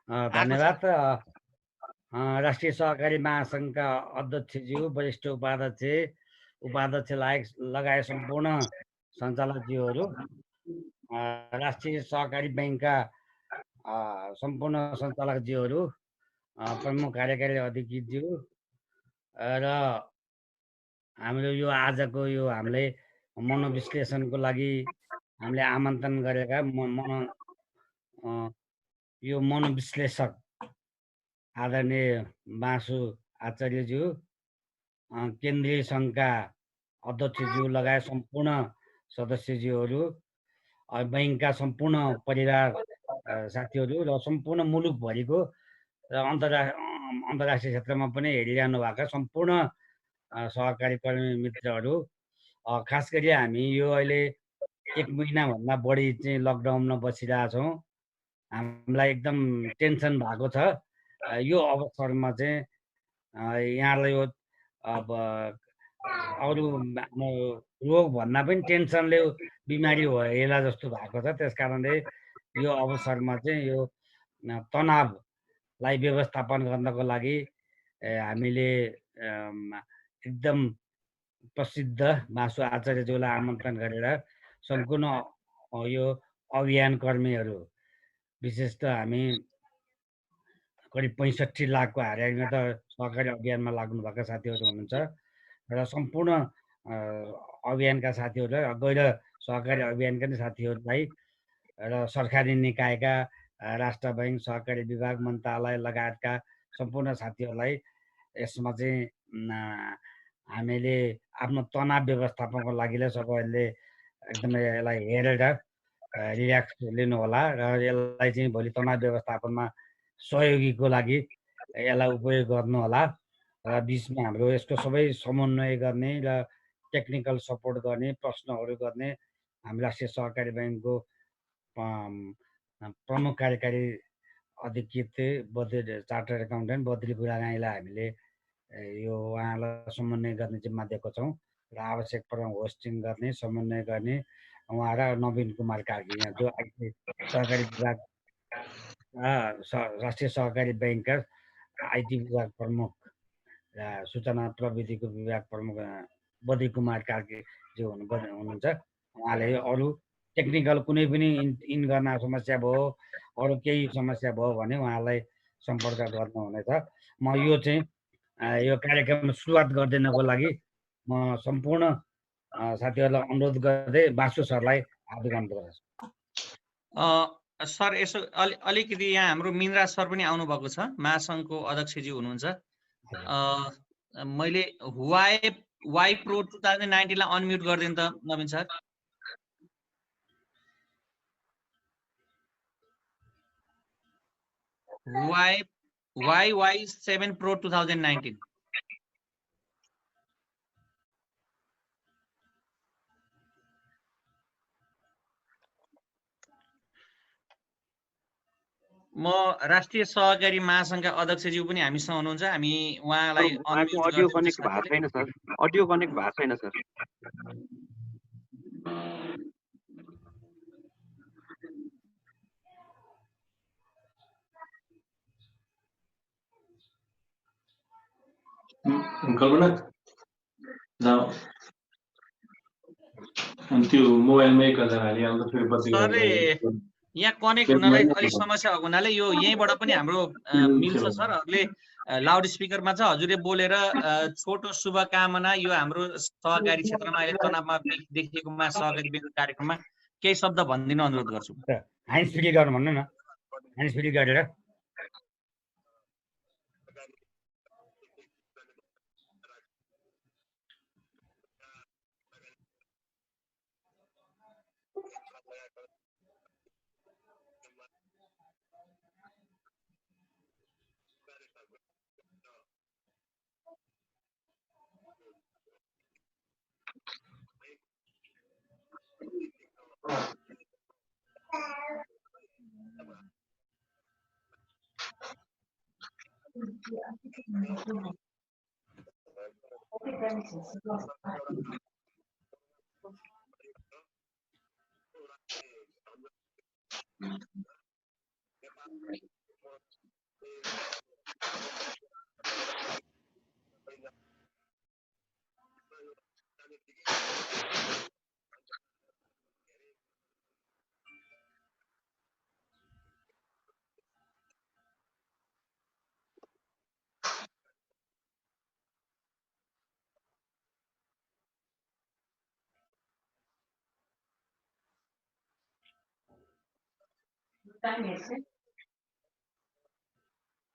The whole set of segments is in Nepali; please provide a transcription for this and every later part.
आएको छ। धन्यवाद। राष्ट्रिय सहकारी महासङ्घका अध्यक्षज्यू, वरिष्ठ उपाध्यक्ष लगायत सम्पूर्ण सञ्चालकज्यूहरू, राष्ट्रिय सहकारी बैङ्कका सम्पूर्ण सञ्चालकज्यूहरू, प्रमुख कार्यकारी अधिकृतज्यू र हाम्रो यो आजको यो हामीले मनोविश्लेषणको लागि हामीले आमन्त्रण गरेका यो मनोविश्लेषक आदरणीय बासु आचार्यज्यू, केन्द्रीय सङ्घका अध्यक्षज्यू लगायत सम्पूर्ण सदस्यज्यूहरू, बैङ्कका सम्पूर्ण परिवार साथीहरू र सम्पूर्ण मुलुकभरिको र अन्तर्राष्ट्रिय क्षेत्रमा पनि हेरिरहनु भएका सम्पूर्ण सहकारी कर्मी मित्रहरू, खास गरी हामी यो अहिले 1 महिनाभन्दा बढी चाहिँ लकडाउनमा बसिरहेछौँ। हामीलाई एकदम टेन्सन भएको छ। यो अवसरमा चाहिँ यहाँलाई यो अब अरू रोगभन्दा पनि टेन्सनले बिमारी भएला जस्तो भएको छ। त्यस कारणले यो अवसरमा चाहिँ यो तनावलाई व्यवस्थापन गर्नको लागि हामीले एकदम प्रसिद्ध बासु आचार्यज्यूलाई आमन्त्रण गरेर सम्पूर्ण यो अभियान कर्मीहरू, विशेष त हामी करिब 65 लाखको हारियामा त सहकारी अभियानमा लाग्नुभएका साथीहरू हुनुहुन्छ र सम्पूर्ण अभियानका साथीहरूलाई, गैर सहकारी अभियानका नि साथीहरूलाई र सरकारी निकायका राष्ट्र बैङ्क, सहकारी विभाग, मन्त्रालय लगायतका सम्पूर्ण साथीहरूलाई यसमा चाहिँ हामीले आफ्नो तनाव व्यवस्थापनको लागि सबैले एकदमै यसलाई हेरेर रिल्याक्स लिनुहोला र यसलाई चाहिँ भोलि तनाव व्यवस्थापनमा सहयोगीको लागि यसलाई उपयोग गर्नुहोला र बिचमा हाम्रो यसको सबै समन्वय गर्ने र टेक्निकल सपोर्ट गर्ने, प्रश्नहरू गर्ने हामी राष्ट्रिय सहकारी बैङ्कको प्रमुख कार्यकारी अधिकृत चार्टर्ड एकाउन्टेन्ट बद्री बुढागाईलाई हामीले यो उहाँलाई समन्वय गर्ने जिम्मा दिएको छौँ र आवश्यक परेमा होस्टिङ गर्ने, समन्वय गर्ने उहाँ र नवीन कुमार कार्की, यहाँ जो आइटी सहकारी विभाग राष्ट्रिय सहकारी बैङ्कका आइटी विभाग प्रमुख र सूचना प्रविधिको विभाग प्रमुख बद्री कुमार कार्कीज्यू हुनुहुन्छ। उहाँले अरू टेक्निकल कुनै पनि इन गर्न समस्या भयो, अरू केही समस्या भयो भने उहाँलाई सम्पर्क गर्नुहुनेछ। म यो चाहिँ यो कार्यक्रम सुरुवात गरिदिनको लागि म सम्पूर्ण साथीहरूलाई अनुरोध गर्दै बासु सरलाई हार्दिक अनुरोध गर्छु। सर, यसो अलिकति यहाँ हाम्रो मिन्द्रा सर पनि आउनुभएको छ, महासङ्घको अध्यक्षज्यू हुनुहुन्छ। मैले वाइ प्रो 2019 लाई अनम्युट गरिदिनु त नवीन सर। वाइ7 प्रो 2019। म राष्ट्रिय सहकारी महासङ्घका अध्यक्षज्यू पनि हामीसँग हुनुहुन्छ। हामी उहाँलाई अडियो कनेक्ट भएको छैन सर। अडियो कनेक्ट भएको छैन सर। कल्पना जाऊ त्यो मोबाइलमै गर्दा हालि आउँदा फेरि पछि यहाँ कनेक्ट हुनलाई अलिक समस्या भएको हुनाले यो यहीँबाट पनि हाम्रो मिल्छ सर।हरूले लाउड स्पिकरमा छ, हजुरले बोलेर छोटो शुभकामना यो हाम्रो सहकारी क्षेत्रमा अहिले तनावमा देखिएकोमा सहकारी बैङ्क कार्यक्रममा केही शब्द भनिदिन अनुरोध गर्छु। ह्यान्ड फ्री गर्नु भन्नु न, ह्यान्ड फ्री गरेर।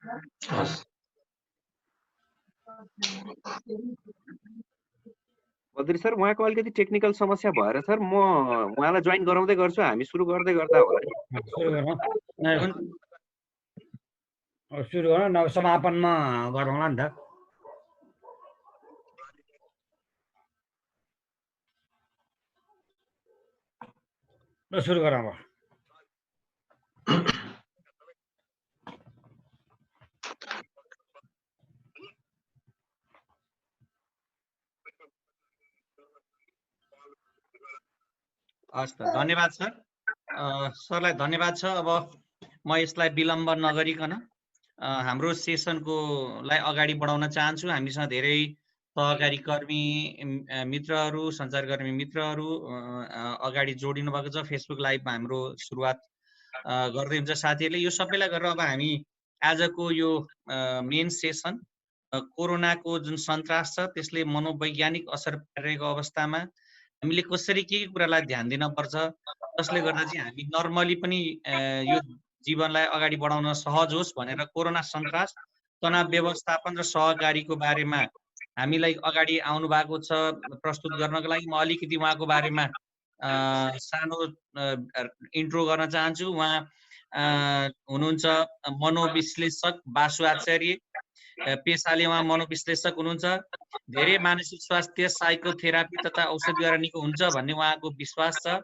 हस् बद्री सर उहाँको अलिकति टेक्निकल समस्या भएर सर म उहाँलाई जोइन गराउँदै गर्छु, हामी सुरु गर्दै गर्दा होला नि। सुरु गरौँ सुरु गरौँ न, समापनमा गरौँला नि त। ल सुरु गरौँ अब। हस् त, धन्यवाद सर। सरलाई धन्यवाद छ। अब म यसलाई विलम्ब नगरिकन हाम्रो सेसनको लाई अगाडि बढाउन चाहन्छु। हामीसँग धेरै सहकारी कर्मी मित्रहरू, सञ्चारकर्मी मित्रहरू अगाडि जोडिनु भएको छ। फेसबुक लाइभमा हाम्रो सुरुवात गर्दै हुन्छ साथीहरूले। यो सबैलाई गरेर अब हामी आजको यो मेन सेसन कोरोनाको जुन सन्तास छ त्यसले मनोवैज्ञानिक असर पारिरहेको अवस्थामा हामीले कसरी के कुरालाई ध्यान दिन पर्छ, जसले गर्दा चाहिँ हामी नर्मली पनि यो जीवनलाई अगाडि बढाउन सहज होस् भनेर कोरोना सन्तास, तनाव व्यवस्थापन र सहकारीको बारेमा हामीलाई अगाडि आउनु भएको छ प्रस्तुत गर्नको लागि। म अलिकति उहाँको बारेमा सानो इन्ट्रो गर्न चाहन्छु। उहाँ हुनुहुन्छ मनोविश्लेषक बासु आचार्य, पेसाले उहाँ मनोविश्लेषक हुनुहुन्छ। धेरै मानसिक स्वास्थ्य, साइकोथेरापी तथा औषधिद्वारा निको हुन्छ भन्ने उहाँको विश्वास छ।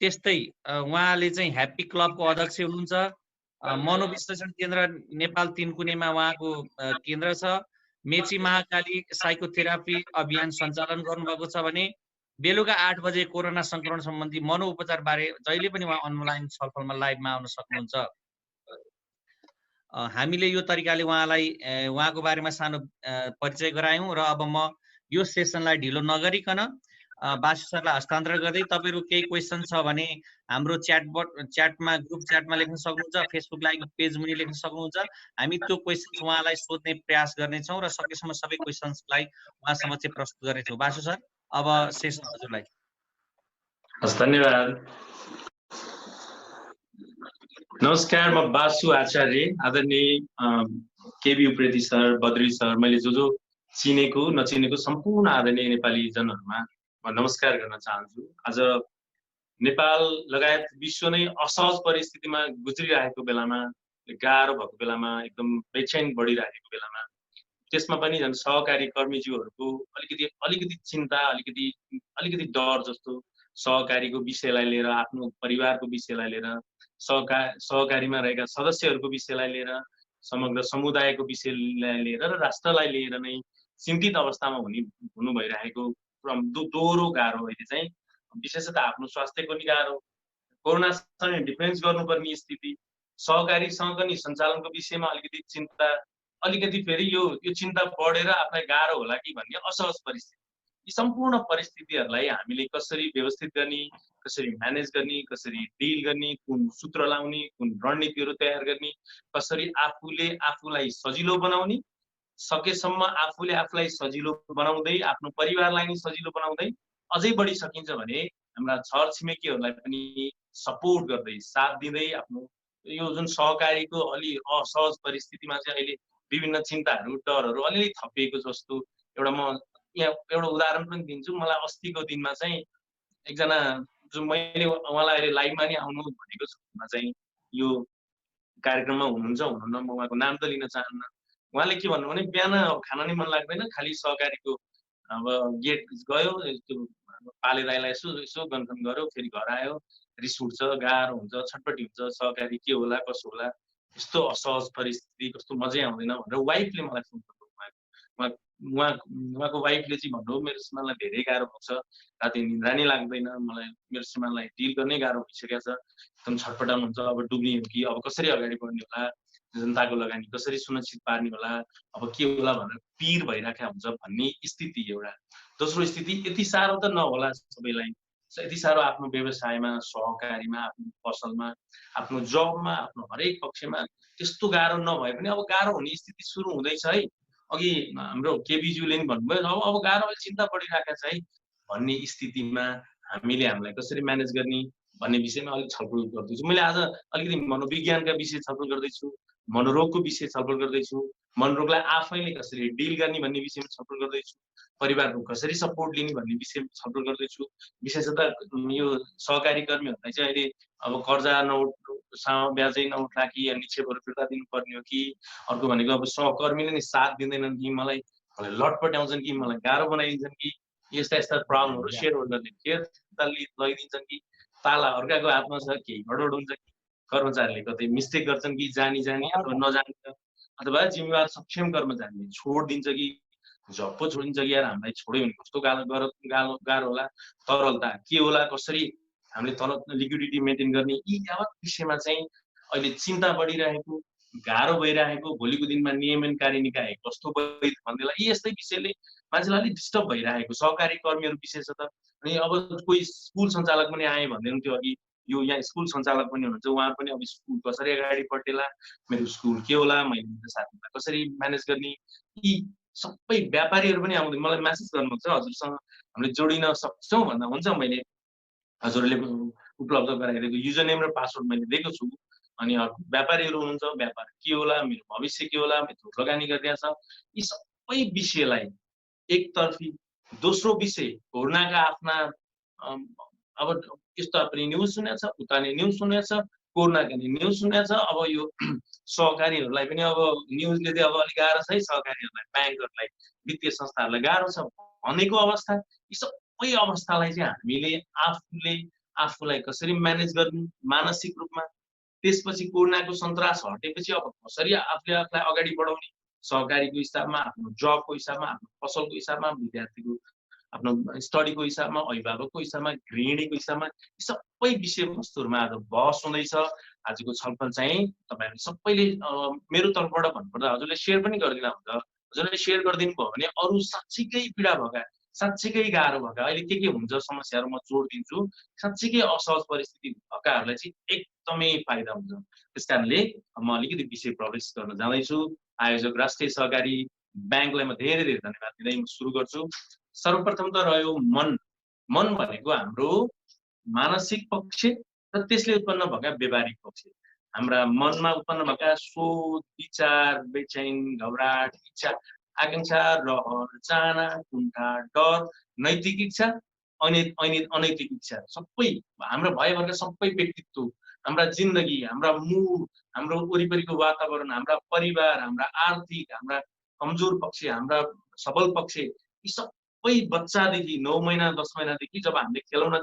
त्यस्तै उहाँले चाहिँ ह्याप्पी क्लबको अध्यक्ष हुनुहुन्छ। मनोविश्लेषण केन्द्र नेपाल 3 कुनेमा उहाँको केन्द्र छ। मेची महाकाली साइकोथेरापी अभियान सञ्चालन गर्नुभएको छ भने बेलुका 8 बजे कोरोना संक्रमण सम्बन्धी मनोउपचार बारे जहिले पनि उहाँ अनलाइन छलफलमा लाइभमा आउन सक्नुहुन्छ। हामीले यो तरिकाले उहाँलाई उहाँको बारेमा सानो परिचय गरायौँ र अब म यो सेसनलाई ढिलो नगरिकन बासु सरलाई हस्तान्तरण गर्दै तपाईँहरू केही क्वेसन छ भने हाम्रो च्याटमा ग्रुप च्याटमा लेख्न सक्नुहुन्छ, फेसबुक लाइभ पेज मुनि लेख्न सक्नुहुन्छ। हामी त्यो क्वेसन्स उहाँलाई सोध्ने प्रयास गर्नेछौँ र सकेसम्म सबै क्वेसन्सलाई उहाँसम्म चाहिँ प्रस्तुत गर्नेछौँ। बासु सर, अब सेसन हजुरलाई। हस्, धन्यवाद। नमस्कार, म बासु आचार्य। आदरणीय KB Upreti sir, Badri sir, मैले जो चिनेको नचिनेको सम्पूर्ण आदरणीय नेपाली जनहरूमा म नमस्कार गर्न चाहन्छु। आज नेपाल लगायत विश्व नै असहज परिस्थितिमा गुज्रिरहेको बेलामा, गाह्रो भएको बेलामा, एकदम बेचैन बढिरहेको बेलामा, त्यसमा पनि झन् सहकारी कर्मीज्यूहरूको अलिकति चिन्ता, अलिकति डर जस्तो सहकारीको विषयलाई लिएर, आफ्नो परिवारको विषयलाई लिएर, सहकारीमा रहेका सदस्यहरूको विषयलाई लिएर, समग्र समुदायको विषयलाई लिएर र राष्ट्रलाई लिएर नै चिन्तित अवस्थामा हुनु भइरहेको दोहोरो गाह्रो। अहिले चाहिँ विशेषतः आफ्नो स्वास्थ्यको नि गाह्रो, कोरोनासँग डिफेन्स गर्नुपर्ने स्थिति, सहकारीसँग नि सञ्चालनको विषयमा अलिकति चिन्ता, अलिकति फेरि यो चिन्ता बढेर आफूलाई गाह्रो होला कि भन्ने असहज परिस्थिति। यी सम्पूर्ण परिस्थितिहरूलाई हामीले कसरी व्यवस्थित गर्ने, कसरी म्यानेज गर्ने, कसरी डिल गर्ने, कुन सूत्र लाउने, कुन रणनीतिहरू तयार गर्ने, कसरी आफूले आफूलाई सजिलो बनाउने, सकेसम्म आफूले आफूलाई सजिलो बनाउँदै आफ्नो परिवारलाई नि सजिलो बनाउँदै अझै बढी सकिन्छ भने हाम्रा छर छिमेकीहरूलाई पनि सपोर्ट गर्दै साथ दिँदै आफ्नो यो जुन सहकारीको अलि असहज परिस्थितिमा चाहिँ अहिले विभिन्न चिन्ताहरू, डरहरू अलिअलि थपिएको जस्तो म यहाँ एउटा उदाहरण पनि दिन्छु। मलाई अस्तिको दिनमा चाहिँ एकजना जो मैले उहाँलाई अहिले लाइभमा नि आउनु भनेको छु, चाहिँ यो कार्यक्रममा हुनुहुन्छ हुनुहुन्न म उहाँको नाम त लिन चाहन्न। उहाँले के भन्नु भने बिहान खाना नै मन लाग्दैन, खालि सहकारीको अब गेट गयो, त्यो पाले दाइलाई यसो गन्थन गर्यो, फेरि घर आयो, रिस उठ्छ, गाह्रो हुन्छ, छटपटी हुन्छ, सहकारी के होला कसो होला, यस्तो असहज परिस्थिति, कस्तो मजै आउँदैन भनेर वाइफले मलाई फोन गर्नु भयो। उहाँको वाइफले चाहिँ भन्नु मेरो श्रीमानलाई धेरै गाह्रो भएको छ, राति निद्रा नै लाग्दैन, मलाई मेरो श्रीमानलाई डिल गर्नै गाह्रो भइसकेको छ, एकदम छटपटाउनुहुन्छ, अब डुब्ने हो कि, अब कसरी अगाडि बढ्ने होला, जनताको लगानी कसरी सुनिश्चित पार्ने होला, अब के होला भनेर पीर भइराखेको हुन्छ भन्ने स्थिति एउटा। दोस्रो स्थिति यति साह्रो त नहोला सबैलाई, यति साह्रो आफ्नो व्यवसायमा, सहकारीमा, आफ्नो पसलमा, आफ्नो जबमा, आफ्नो हरेक पक्षमा त्यस्तो गाह्रो नभए पनि अब गाह्रो हुने स्थिति सुरु हुँदैछ है। अघि हाम्रो केबीज्यूले नि भन्नुभयो अब गाह्रो चिन्ता बढिरहेको छ है भन्ने स्थितिमा हामीले हामीलाई कसरी म्यानेज गर्ने भन्ने विषयमा अलिक छलफल गर्दैछु। मैले आज अलिकति मनोविज्ञानका विषय छलफल गर्दैछु, मनोरोगको विषय छलफल गर्दैछु, मनोरोगलाई आफैले कसरी डिल गर्ने भन्ने विषयमा छलफल गर्दैछु, परिवारको कसरी सपोर्ट लिने भन्ने विषयमा छलफल गर्दैछु। विशेषतः यो सहकारी कर्मीहरूलाई चाहिँ अहिले अब कर्जा ब्याजै नउठ्ला कि निक्षेपहरू फिर्ता दिनुपर्ने हो कि, अर्को भनेको अब सहकर्मीले नि साथ दिँदैनन् कि, मलाई लटपट्याउँछन् कि, मलाई गाह्रो बनाइदिन्छन् कि, यस्ता यस्ता प्रब्लमहरू सेयर होल्डरले फिर्ता लैदिन्छन् कि, ताला अर्काको हातमा छ, केही गडबड हुन्छ कि, कर्मचारीले कतै मिस्टेक गर्छन् कि जानी अथवा नजानी, अथवा जिम्मेवार सक्षम कर्मचारीले छोडिदिन्छ कि, जब पो छोडिन्छ कि यार हामीलाई छोड्यो भने कस्तो गाह्रो होला, तरलता के होला, कसरी हामीले तल लिक्विडिटी मेन्टेन गर्ने, यी यावत विषयमा चाहिँ अहिले चिन्ता बढिरहेको, गाह्रो भइरहेको, भोलिको दिनमा नियमनकारी निकाय कस्तो भयो भन्नेलाई यी यस्तै विषयले मान्छेलाई अलिक डिस्टर्ब भइरहेको, सहकारी कर्मीहरू विशेषतः। अनि अब कोही स्कुल सञ्चालक पनि आए भन्दै हुन्थ्यो अघि, यो यहाँ स्कुल सञ्चालक पनि हुनुहुन्छ, उहाँ पनि अब स्कुल कसरी अगाडि बढेला, मेरो स्कुल के होला, मैले मेरो साथीलाई कसरी म्यानेज गर्ने, यी सबै व्यापारीहरू पनि आउँदै मलाई म्यासेज गर्नुहुन्छ हजुरसँग हामीले जोडिन सक्छौँ भन्दा हुन्छ, मैले हजुरले उपलब्ध गराइदिएको युजर नेम र पासवर्ड मैले दिएको छु। अनि व्यापारीहरू हुनुहुन्छ, व्यापार के होला, मेरो भविष्य के होला, मेरो लगानी गरिरहेछ, यी सबै विषयलाई एकतर्फी। दोस्रो विषय कोरोनाका आफ्ना अब यस्तो पनि न्युज सुनेको छ, उता नि न्युज सुनेको छ, कोरोनाका नि न्युज सुनेको छ, अब यो सहकारीहरूलाई पनि अब न्युजले चाहिँ अब अलिक गाह्रो छ है, सहकारीहरूलाई, ब्याङ्कहरूलाई, वित्तीय संस्थाहरूलाई गाह्रो छ भनेको अवस्था। यी सबै अवस्थालाई चाहिँ हामीले आफूलाई कसरी म्यानेज गर्ने मानसिक रूपमा, त्यसपछि कोरोनाको सन्तास हटेपछि अब कसरी आफूले आफूलाई अगाडि बढाउने, सहकारीको हिसाबमा, आफ्नो जबको हिसाबमा, आफ्नो पसलको हिसाबमा, विद्यार्थीको आफ्नो स्टडीको हिसाबमा, अभिभावकको हिसाबमा, गृहिणीको हिसाबमा, यी सबै विषयवस्तुहरूमा आज बहस हुँदैछ। आजको छलफल चाहिँ तपाईँहरूले सबैले मेरो तर्फबाट भन्नुपर्दा हजुरले सेयर पनि गरिदिँदा हुन्छ, हजुरले सेयर गरिदिनु भयो भने अरू साँच्चीकै पीडा भएका, साँच्चीकै गाह्रो भएका, अहिले के हुन्छ समस्याहरू म जोड दिन्छु, साँच्चीकै असहज परिस्थिति भएकाहरूलाई चाहिँ एकदमै फाइदा हुन्छ। त्यस कारणले म अलिकति विषय प्रवेश गर्न जाँदैछु। आयोजक राष्ट्रिय सहकारी ब्याङ्कलाई म धेरै धेरै धन्यवाद दिँदै म सुरु गर्छु। सर्वप्रथम त रह्यो मन भनेको हाम्रो मानसिक पक्ष र त्यसले उत्पन्न भएका व्यावहारिक पक्ष। हाम्रा मनमा उत्पन्न भएका सोच, विचार, बेचैन, घबराहट, इच्छा, आकांक्षा, रहर, चाहना, कुण्ठा, डर, नैतिक इच्छा, अनैतिक इच्छा, सबै हाम्रो भएभरका सबै व्यक्तित्व, हाम्रा जिन्दगी, हाम्रा मूड, हाम्रो वरिपरिको वातावरण, हाम्रा परिवार, हाम्रा आर्थिक, हाम्रा कमजोर पक्ष, हाम्रा सबल पक्ष, यी सबै बच्चादेखि 9 महिना 10 महिनादेखि जब हामीले खेलौना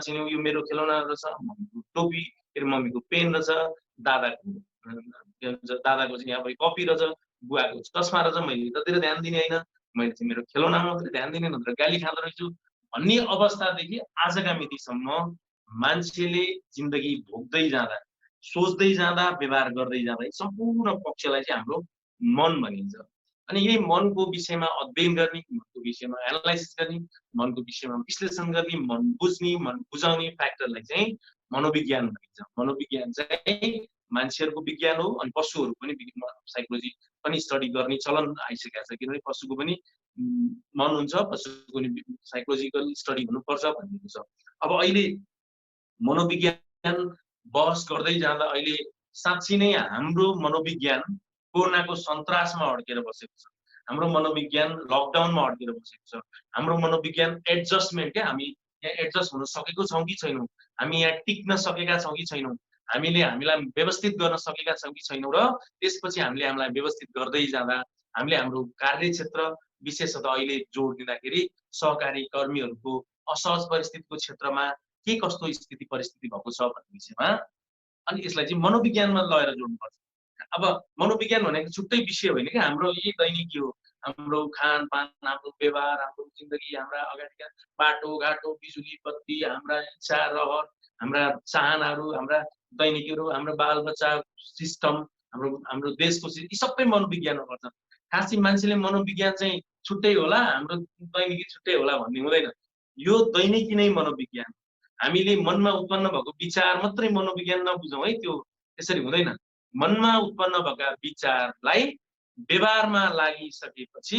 चिन्यौँ, यो मेरो खेलौना रहेछ, मम्मीको टोपी, फेरि मम्मीको पेन रहेछ, दादाको चाहिँ अब कपी रहेछ, बुवाको चस्मा रहेछ, मैले त्यतिर ध्यान दिने होइन, मैले चाहिँ मेरो खेलौनामा मात्रै ध्यान दिने, नत्र गाली खाँदो रहेछु भन्ने अवस्थादेखि आजका मितिसम्म मान्छेले जिन्दगी भोग्दै जाँदा, सोच्दै जाँदा, व्यवहार गर्दै जाँदा सम्पूर्ण पक्षलाई चाहिँ हाम्रो मन भनिन्छ। अनि यही मनको विषयमा अध्ययन गर्ने, मनको विषयमा एनालाइसिस गर्ने, मनको विषयमा विश्लेषण गर्ने, मन बुझ्ने, मन बुझाउने फ्याक्टरलाई चाहिँ मनोविज्ञान भनिन्छ। मनोविज्ञान चाहिँ मान्छेहरूको विज्ञान हो, अनि पशुहरू पनि साइकोलोजी पनि स्टडी गर्ने चलन आइसकेको छ, किनभने पशुको पनि मन हुन्छ, पशुको पनि साइकोलोजिकल स्टडी हुनुपर्छ भनिएको छ। अब अहिले मनोविज्ञान बहस गर्दै जाँदा अहिले साँच्ची नै हाम्रो मनोविज्ञान कोरोनाको सन्तासमा अड्केर बसेको छ, हाम्रो मनोविज्ञान लकडाउनमा अड्केर बसेको छ, हाम्रो मनोविज्ञान एडजस्टमेन्ट क्या, हामी यहाँ एडजस्ट हुन सकेको छौँ कि छैनौँ, हामी यहाँ टिक्न सकेका छौँ कि छैनौँ, हामीले हामीलाई व्यवस्थित गर्न सकेका छौँ कि छैनौँ, र त्यसपछि हामीले हामीलाई व्यवस्थित गर्दै जाँदा हामीले हाम्रो कार्यक्षेत्र विशेषतः अहिले जोड दिँदाखेरि सहकारी कर्मीहरूको असहज परिस्थितिको क्षेत्रमा के कस्तो स्थिति परिस्थिति भएको छ भन्ने विषयमा अनि यसलाई चाहिँ मनोविज्ञानमा लगेर जोड्नुपर्छ। अब मनोविज्ञान भनेको छुट्टै विषय होइन क्या, हाम्रो यही दैनिकी हो, हाम्रो खानपान, हाम्रो व्यवहार, हाम्रो जिन्दगी, हाम्रा अगाडिका बाटोघाटो, बिजुली बत्ती, हाम्रा इच्छा रहर, हाम्रा चाहनाहरू, हाम्रा दैनिकीहरू, हाम्रो बालबच्चा सिस्टम, हाम्रो देशको यी सबै मनोविज्ञानमा पर्छ। खासै मान्छेले मनोविज्ञान चाहिँ छुट्टै होला, हाम्रो दैनिकी छुट्टै होला भन्ने हुँदैन। यो दैनिकी नै मनोविज्ञान। हामीले मनमा उत्पन्न भएको विचार मात्रै मनोविज्ञान नबुझौँ है, त्यो त्यसरी हुँदैन। मनमा उत्पन्न भएका विचारलाई व्यवहारमा लागिसकेपछि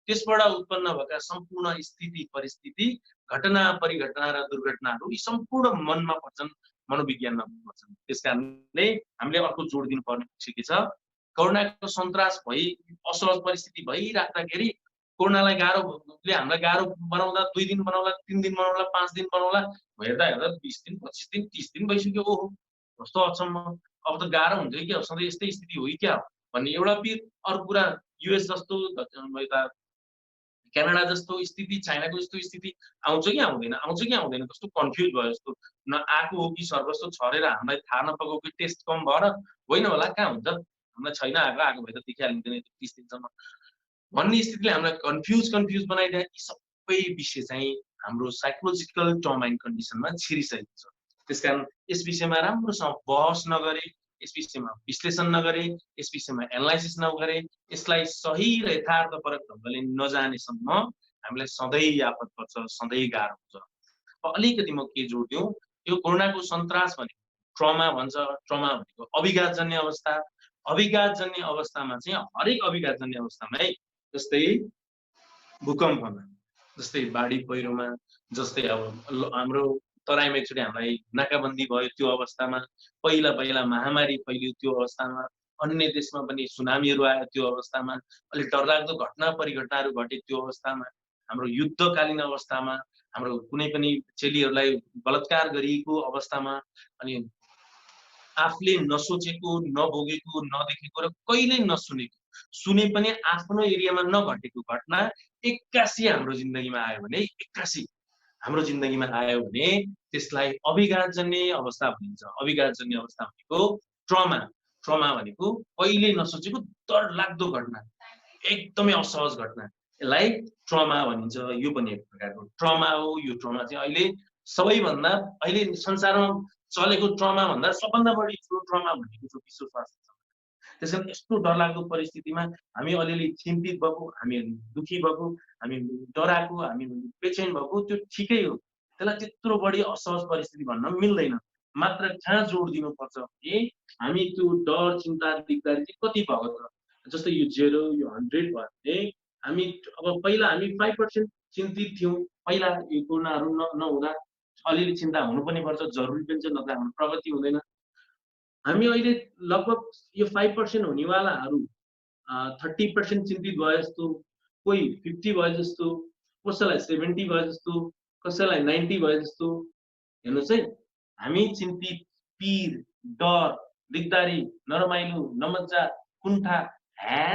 त्यसबाट उत्पन्न भएका सम्पूर्ण स्थिति परिस्थिति, घटना परिघटना र दुर्घटनाहरू यी सम्पूर्ण मनमा पर्छन्, मनोविज्ञानमा पर्छन्। त्यसकारणले हामीले अर्को जोड दिनुपर्ने के छ, कोरोनाको सन्तास भई असहज परिस्थिति भइराख्दाखेरि कोरोनालाई गाह्रोले हामीलाई गाह्रो बनाउँदा 2 दिन बनाउला, 3 दिन बनाउला, 5 दिन बनाउला, हेर्दा 20 दिन, 25 दिन, 30 दिन भइसक्यो। ओहो कस्तो अचम्म, अब त गाह्रो हुन्छ कि अब सधैँ यस्तै स्थिति हो कि क्या हो भन्ने एउटा पिर। अर्को कुरा, युएस जस्तो यता क्यानाडा जस्तो स्थिति, चाइनाको जस्तो स्थिति आउँछ कि आउँदैन कस्तो कन्फ्युज भयो जस्तो, न आएको हो कि सर्वस्व छरेर हामीलाई थाहा नपाएको कि टेस्ट कम भएर होइन होला, कहाँ हुन्छ हामीलाई छैन आएको भए त देखिहालिँदैन 30 दिनसम्म भन्ने स्थितिले हामीलाई कन्फ्युज बनाइदिए। यी सबै विषय चाहिँ हाम्रो साइकोलोजिकल टर्म एन्ड कन्डिसनमा छिरिसकेको छ। त्यसकारण यस विषयमा राम्रोसँग बहस नगरे, यस विषयमा विश्लेषण नगरे, यस विषयमा एनालाइसिस नगरे, यसलाई सही र यथार्थपरक ढङ्गले नजानेसम्म हामीलाई सधैँ आपत पर्छ, सधैँ गाह्रो हुन्छ। अलिकति म के जोड दिउँ, यो कोरोनाको सन्तास भनेको ट्रमा भन्छ। ट्रमा भनेको अभिघातजन्य अवस्था। अभिघातजन्य अवस्थामा चाहिँ हरेक अभिघातजन्य अवस्थामा है, जस्तै भूकम्पमा, जस्तै बाढी पहिरोमा, जस्तै अब हाम्रो तराईमा एकचोटि हामीलाई नाकाबन्दी भयो त्यो अवस्थामा, पहिला महामारी फैलियो त्यो अवस्थामा, अन्य देशमा पनि सुनामीहरू आयो त्यो अवस्थामा, अलिक डरलाग्दो घटना परिघटनाहरू घटे त्यो अवस्थामा, हाम्रो युद्धकालीन अवस्थामा, हाम्रो कुनै पनि चेलीहरूलाई बलात्कार गरिएको अवस्थामा, अनि आफूले नसोचेको, नभोगेको, नदेखेको र कहिल्यै नसुनेको, सुने पनि आफ्नो एरियामा नघटेको घटना एक्कासी हाम्रो जिन्दगीमा आयो भने, त्यसलाई अभिघातजन्य अवस्था भनिन्छ। अभिघातजन्य अवस्था भनेको ट्रमा भनेको कहिल्यै नसोचेको डरलाग्दो घटना, एकदमै असहज घटना, यसलाई ट्रमा भनिन्छ। यो पनि एक प्रकारको ट्रमा हो। यो ट्रमा चाहिँ अहिले सबैभन्दा अहिले संसारमा चलेको ट्रमा भन्दा सबभन्दा बढी ठुलो ट्रमा भनेको छ विश्व स्वास्थ्य संगठन। त्यसैले यस्तो डरलाग्दो परिस्थितिमा हामी अलिअलि चिन्तित भएको, हामी दुखी भएको, हामी डराएको, हामी बेचैन भएको, त्यो ठिकै हो। त्यसलाई त्यत्रो बढी असहज परिस्थिति भन्न मिल्दैन। मात्र कहाँ जोड दिनुपर्छ भने हामी त्यो डर, चिन्ता, दिगदारी चाहिँ कति भएको छ। जस्तै यो 0, यो 100 भयो भने हामी अब पहिला हामी 5% चिन्तित थियौँ। पहिला यो कोरोनाहरू नहुँदा अलिअलि चिन्ता हुनु पनि पर्छ, जरुरी पनि छ, नत्र हाम्रो प्रगति हुँदैन। हामी अहिले लगभग यो 5% हुनेवालाहरू 30% चिन्तित भए जस्तो, कोही 50 भए जस्तो, कसैलाई 70 भए जस्तो, कसैलाई 90 भए जस्तो। हेर्नुहोस् है, हामी चिन्तित, पीर, डर, दिगदारी, नरमाइलो, नमज्जा, कुण्ठा,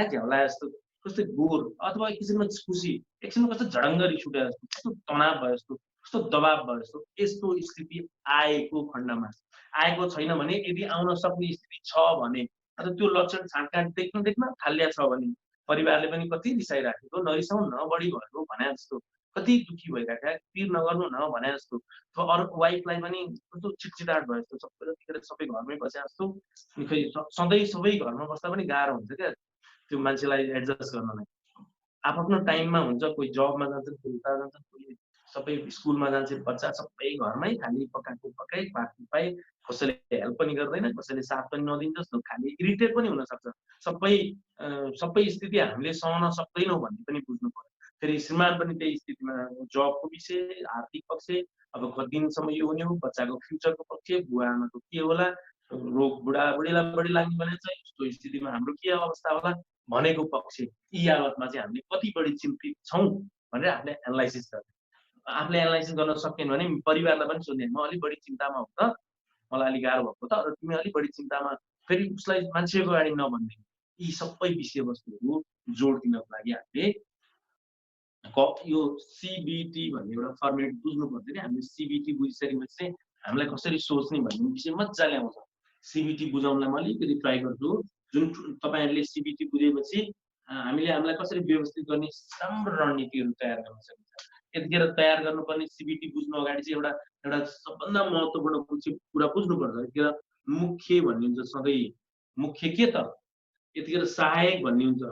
झ्याउला जस्तो, कस्तो बोर अथवा एक किसिमको खुसी, एकछिनमा कस्तो झडङ्ग रिस उठे जस्तो, कस्तो तनाव भयो जस्तो, कस्तो दबाव भयो जस्तो, यस्तो स्थिति आएको खण्डमा, आएको छैन भने, यदि आउन सक्ने स्थिति छ भने, अथवा त्यो लक्षण छाँटकाँट देख्न थालिया छ भने, परिवारले पनि कति रिसाइराखेको, नरिसाउँ न बढी भयो भने जस्तो, कति दुखी भइराखेका, पिर नगर्नु न भने जस्तो, अथवा अरू वाइफलाई पनि कस्तो चिटचिटाट भयो जस्तो, सबैतिर सबै घरमै बसे जस्तो, खै सधैँ सबै घरमा बस्दा पनि गाह्रो हुन्छ क्या त्यो मान्छेलाई एडजस्ट गर्नलाई। आफ्नो टाइममा हुन्छ, कोही जबमा जान्छ, कोही उता जान्छ, कोही सबै स्कुलमा जान्छ, बच्चा सबै घरमै खालि पकाएको पकाइ, पार्टी पाइ, कसैले हेल्प पनि गर्दैन, कसैले साथ पनि नदिन्छ जस्तो, खालि इरिटेट पनि हुनसक्छ। सबै स्थिति हामीले सहन सक्दैनौँ भन्ने पनि बुझ्नु पर्यो। फेरि श्रीमान पनि त्यही स्थितिमा, जबको विषय, आर्थिक पक्ष, अब कति दिनसम्म यो हुने हो, बच्चाको फ्युचरको पक्ष, बुवा आमाको के होला, रोग बुढाबुढीलाई बढी लाग्ने भनेको छ, यस्तो स्थितिमा हाम्रो के अवस्था होला भनेको पक्ष, यी यावतमा चाहिँ हामीले कति बढी चिन्तित छौँ भनेर हामीले एनालाइसिस गर्ने। आफूले एनालाइसिस गर्न सकेन भने परिवारलाई पनि सोध्ने, म अलिक बढी चिन्तामा हो त, मलाई अलिक गाह्रो भएको त, र तिमी अलिक बढी चिन्तामा, फेरि उसलाई मान्छेको अगाडि नभन्ने। यी सबै विषयवस्तुहरू जोड दिनको लागि हामीले यो CBT भन्ने एउटा फर्मेट बुझ्नु पर्छ कि। हामीले CBT बुझिसकेपछि चाहिँ हामीलाई कसरी सोच्ने भन्ने विषय मजाले आउँछ। CBT बुझाउनलाई म अलिकति ट्राई गर्छु। जुन तपाईहरुले CBT बुझेपछि हामीले हामीलाई कसरी व्यवस्थित गर्ने राम्रो रणनीतिहरू तयार गर्न सकिन्छ। यतिखेर तयार गर्नुपर्ने सिबिटी बुझ्नु अगाडि चाहिँ एउटा एउटा सबभन्दा महत्त्वपूर्ण कुरा बुझ्नुपर्छ। यतिखेर मुख्य भन्ने हुन्छ सधैँ मुख्य के त, यतिखेर सहायक भन्ने हुन्छ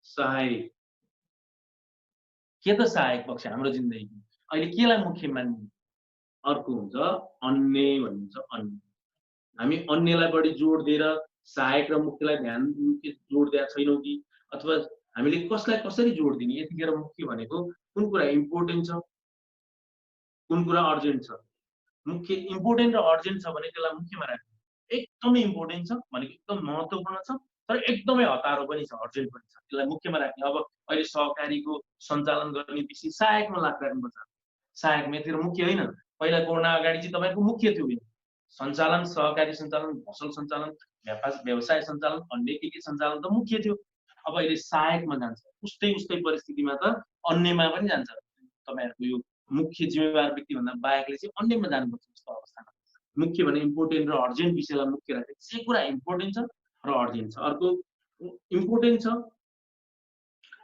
सहायक के त सहायक पक्ष हाम्रो जिन्दगीको अहिले केलाई मुख्य मान्ने। अर्को हुन्छ अन्य भन्ने हुन्छ अन्य। हामी अन्यलाई बढी जोड दिएर सहायक र मुख्यलाई ध्यान जोड दिएका छैनौँ कि, अथवा हामीले कसलाई कसरी जोड दिने। यतिखेर मुख्य भनेको कुन कुरा इम्पोर्टेन्ट छ, कुन कुरा अर्जेन्ट छ। मुख्य इम्पोर्टेन्ट र अर्जेन्ट छ भने त्यसलाई मुख्यमा राख्नु। एकदमै इम्पोर्टेन्ट छ भनेको एकदम महत्त्वपूर्ण छ, तर एकदमै हतारो पनि छ, अर्जेन्ट पनि छ, त्यसलाई मुख्यमा राख्ने। अब अहिले सहकारीको सञ्चालन गर्ने विषय सहायकमा राख्नुपर्छ। सहायकमा यतिखेर मुख्य होइन। पहिला कोरोना अगाडि चाहिँ तपाईँको मुख्य थियो सञ्चालन, सहकारी सञ्चालन, फसल सञ्चालन, व्यवसाय सञ्चालन, अन्य के सञ्चालन त मुख्य थियो। अब अहिले सहायकमा जान्छ। उस्तै परिस्थितिमा त अन्यमा पनि जान्छ। तपाईँहरूको यो मुख्य जिम्मेवार व्यक्तिभन्दा बाहेकले चाहिँ अन्यमा जानुपर्छ जस्तो अवस्थामा। मुख्य भने इम्पोर्टेन्ट र अर्जेन्ट विषयलाई मुख्य राखेर जे कुरा इम्पोर्टेन्ट छ र अर्जेन्ट छ। अर्को इम्पोर्टेन्ट छ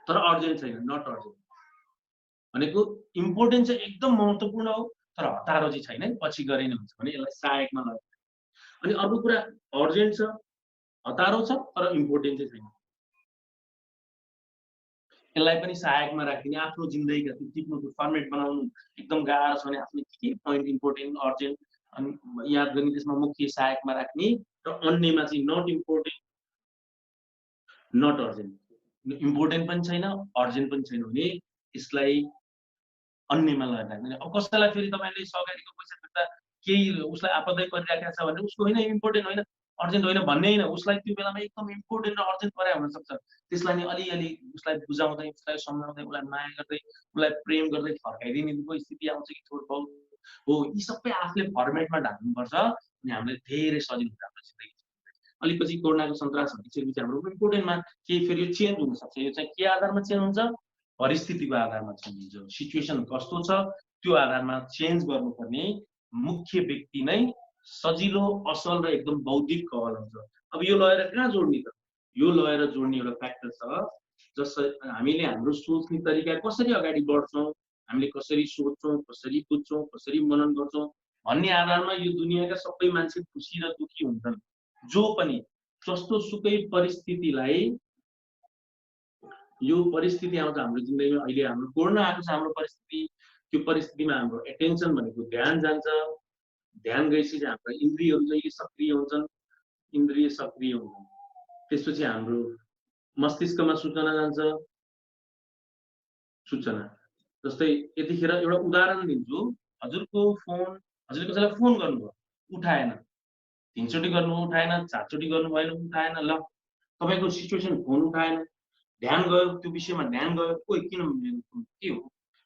तर अर्जेन्ट छैन, नट अर्जेन्ट भनेको इम्पोर्टेन्ट चाहिँ एकदम महत्त्वपूर्ण हो तर हतारो चाहिँ छैन, पछि गरे नै हुन्छ भने यसलाई सहायकमा लगाएर। अनि अर्को कुरा अर्जेन्ट छ, हतारो छ तर इम्पोर्टेन्ट चाहिँ छैन, यसलाई पनि सहायकमा राखिने। आफ्नो जिन्दगीका टिप्नुको फर्मेट बनाउनु एकदम गाह्रो छ भने आफ्नो के पोइन्ट इम्पोर्टेन्ट अर्जेन्ट अनि याद गर्ने, त्यसमा मुख्य सहायकमा राख्ने र अन्यमा चाहिँ not important not urgent. Important पनि छैन अर्जेन्ट पनि छैन भने यसलाई अन्यमा लगाएर राख्ने। अब कसैलाई फेरि तपाईँले सहकारीको पैसा फिर्ता केही उसलाई आपदै परिराखेको छ भने उसको होइन इम्पोर्टेन्ट होइन अर्जेन्ट होइन भन्ने होइन, उसलाई त्यो बेलामा एकदम इम्पोर्टेन्ट र अर्जेन्ट परे हुनसक्छ। त्यसलाई नि अलिअलि उसलाई बुझाउँदै, उसलाई सम्झाउँदै, उसलाई माया गर्दै, उसलाई प्रेम गर्दै फर्काइदिने स्थिति आउँछ कि थोर बहुत हो। यी सबै आफूले फर्मेटमा ढाल्नुपर्छ अनि हामीलाई धेरै सजिलो हुन्छ हाम्रो जिन्दगी। अलिकति कोरोनाको सन्तासपछि हाम्रो इम्पोर्टेन्टमा केही फेरि यो चेन्ज हुनसक्छ। यो चाहिँ के आधारमा चेन्ज हुन्छ, परिस्थितिको आधारमा चेन्ज हुन्छ, सिचुएसन कस्तो छ त्यो आधारमा चेन्ज गर्नुपर्ने मुख्य व्यक्ति नै सजिलो असल र एकदम बौद्धिक कहल हुन्छ। अब यो लगेर कहाँ जोड्ने त, यो लगेर जोड्ने एउटा फ्याक्टर छ जसरी हामीले हाम्रो सोच्ने तरिका कसरी अगाडि बढ्छौँ, हामीले कसरी सोच्छौँ, कसरी बुझ्छौँ, कसरी मनन गर्छौँ भन्ने आधारमा यो दुनियाँका सबै मान्छे खुसी र दुखी हुन्छन्। जो पनि जस्तो सुकै परिस्थितिलाई, यो परिस्थिति आउँछ हाम्रो जिन्दगीमा, अहिले हाम्रो कोरोना आएको छ हाम्रो परिस्थिति, त्यो परिस्थितिमा हाम्रो एटेन्सन भनेको ध्यान जान्छ। ध्यान गएपछि हाम्रो इन्द्रियहरू जहिले सक्रिय हुन्छन्, इन्द्रिय सक्रिय हुन्छन्। त्यसपछि हाम्रो मस्तिष्कमा सूचना जान्छ। सूचना जस्तै यतिखेर एउटा उदाहरण दिन्छु। हजुरको फोन, हजुरले कसैलाई फोन गर्नुभयो उठाएन, 3 चोटि गर्नु उठाएन, 4 चोटि गर्नु भएन उठाएन, ल तपाईँको सिचुएसन फोन उठाएन, ध्यान गयो त्यो विषयमा, ध्यान गयो कोही किन के हो,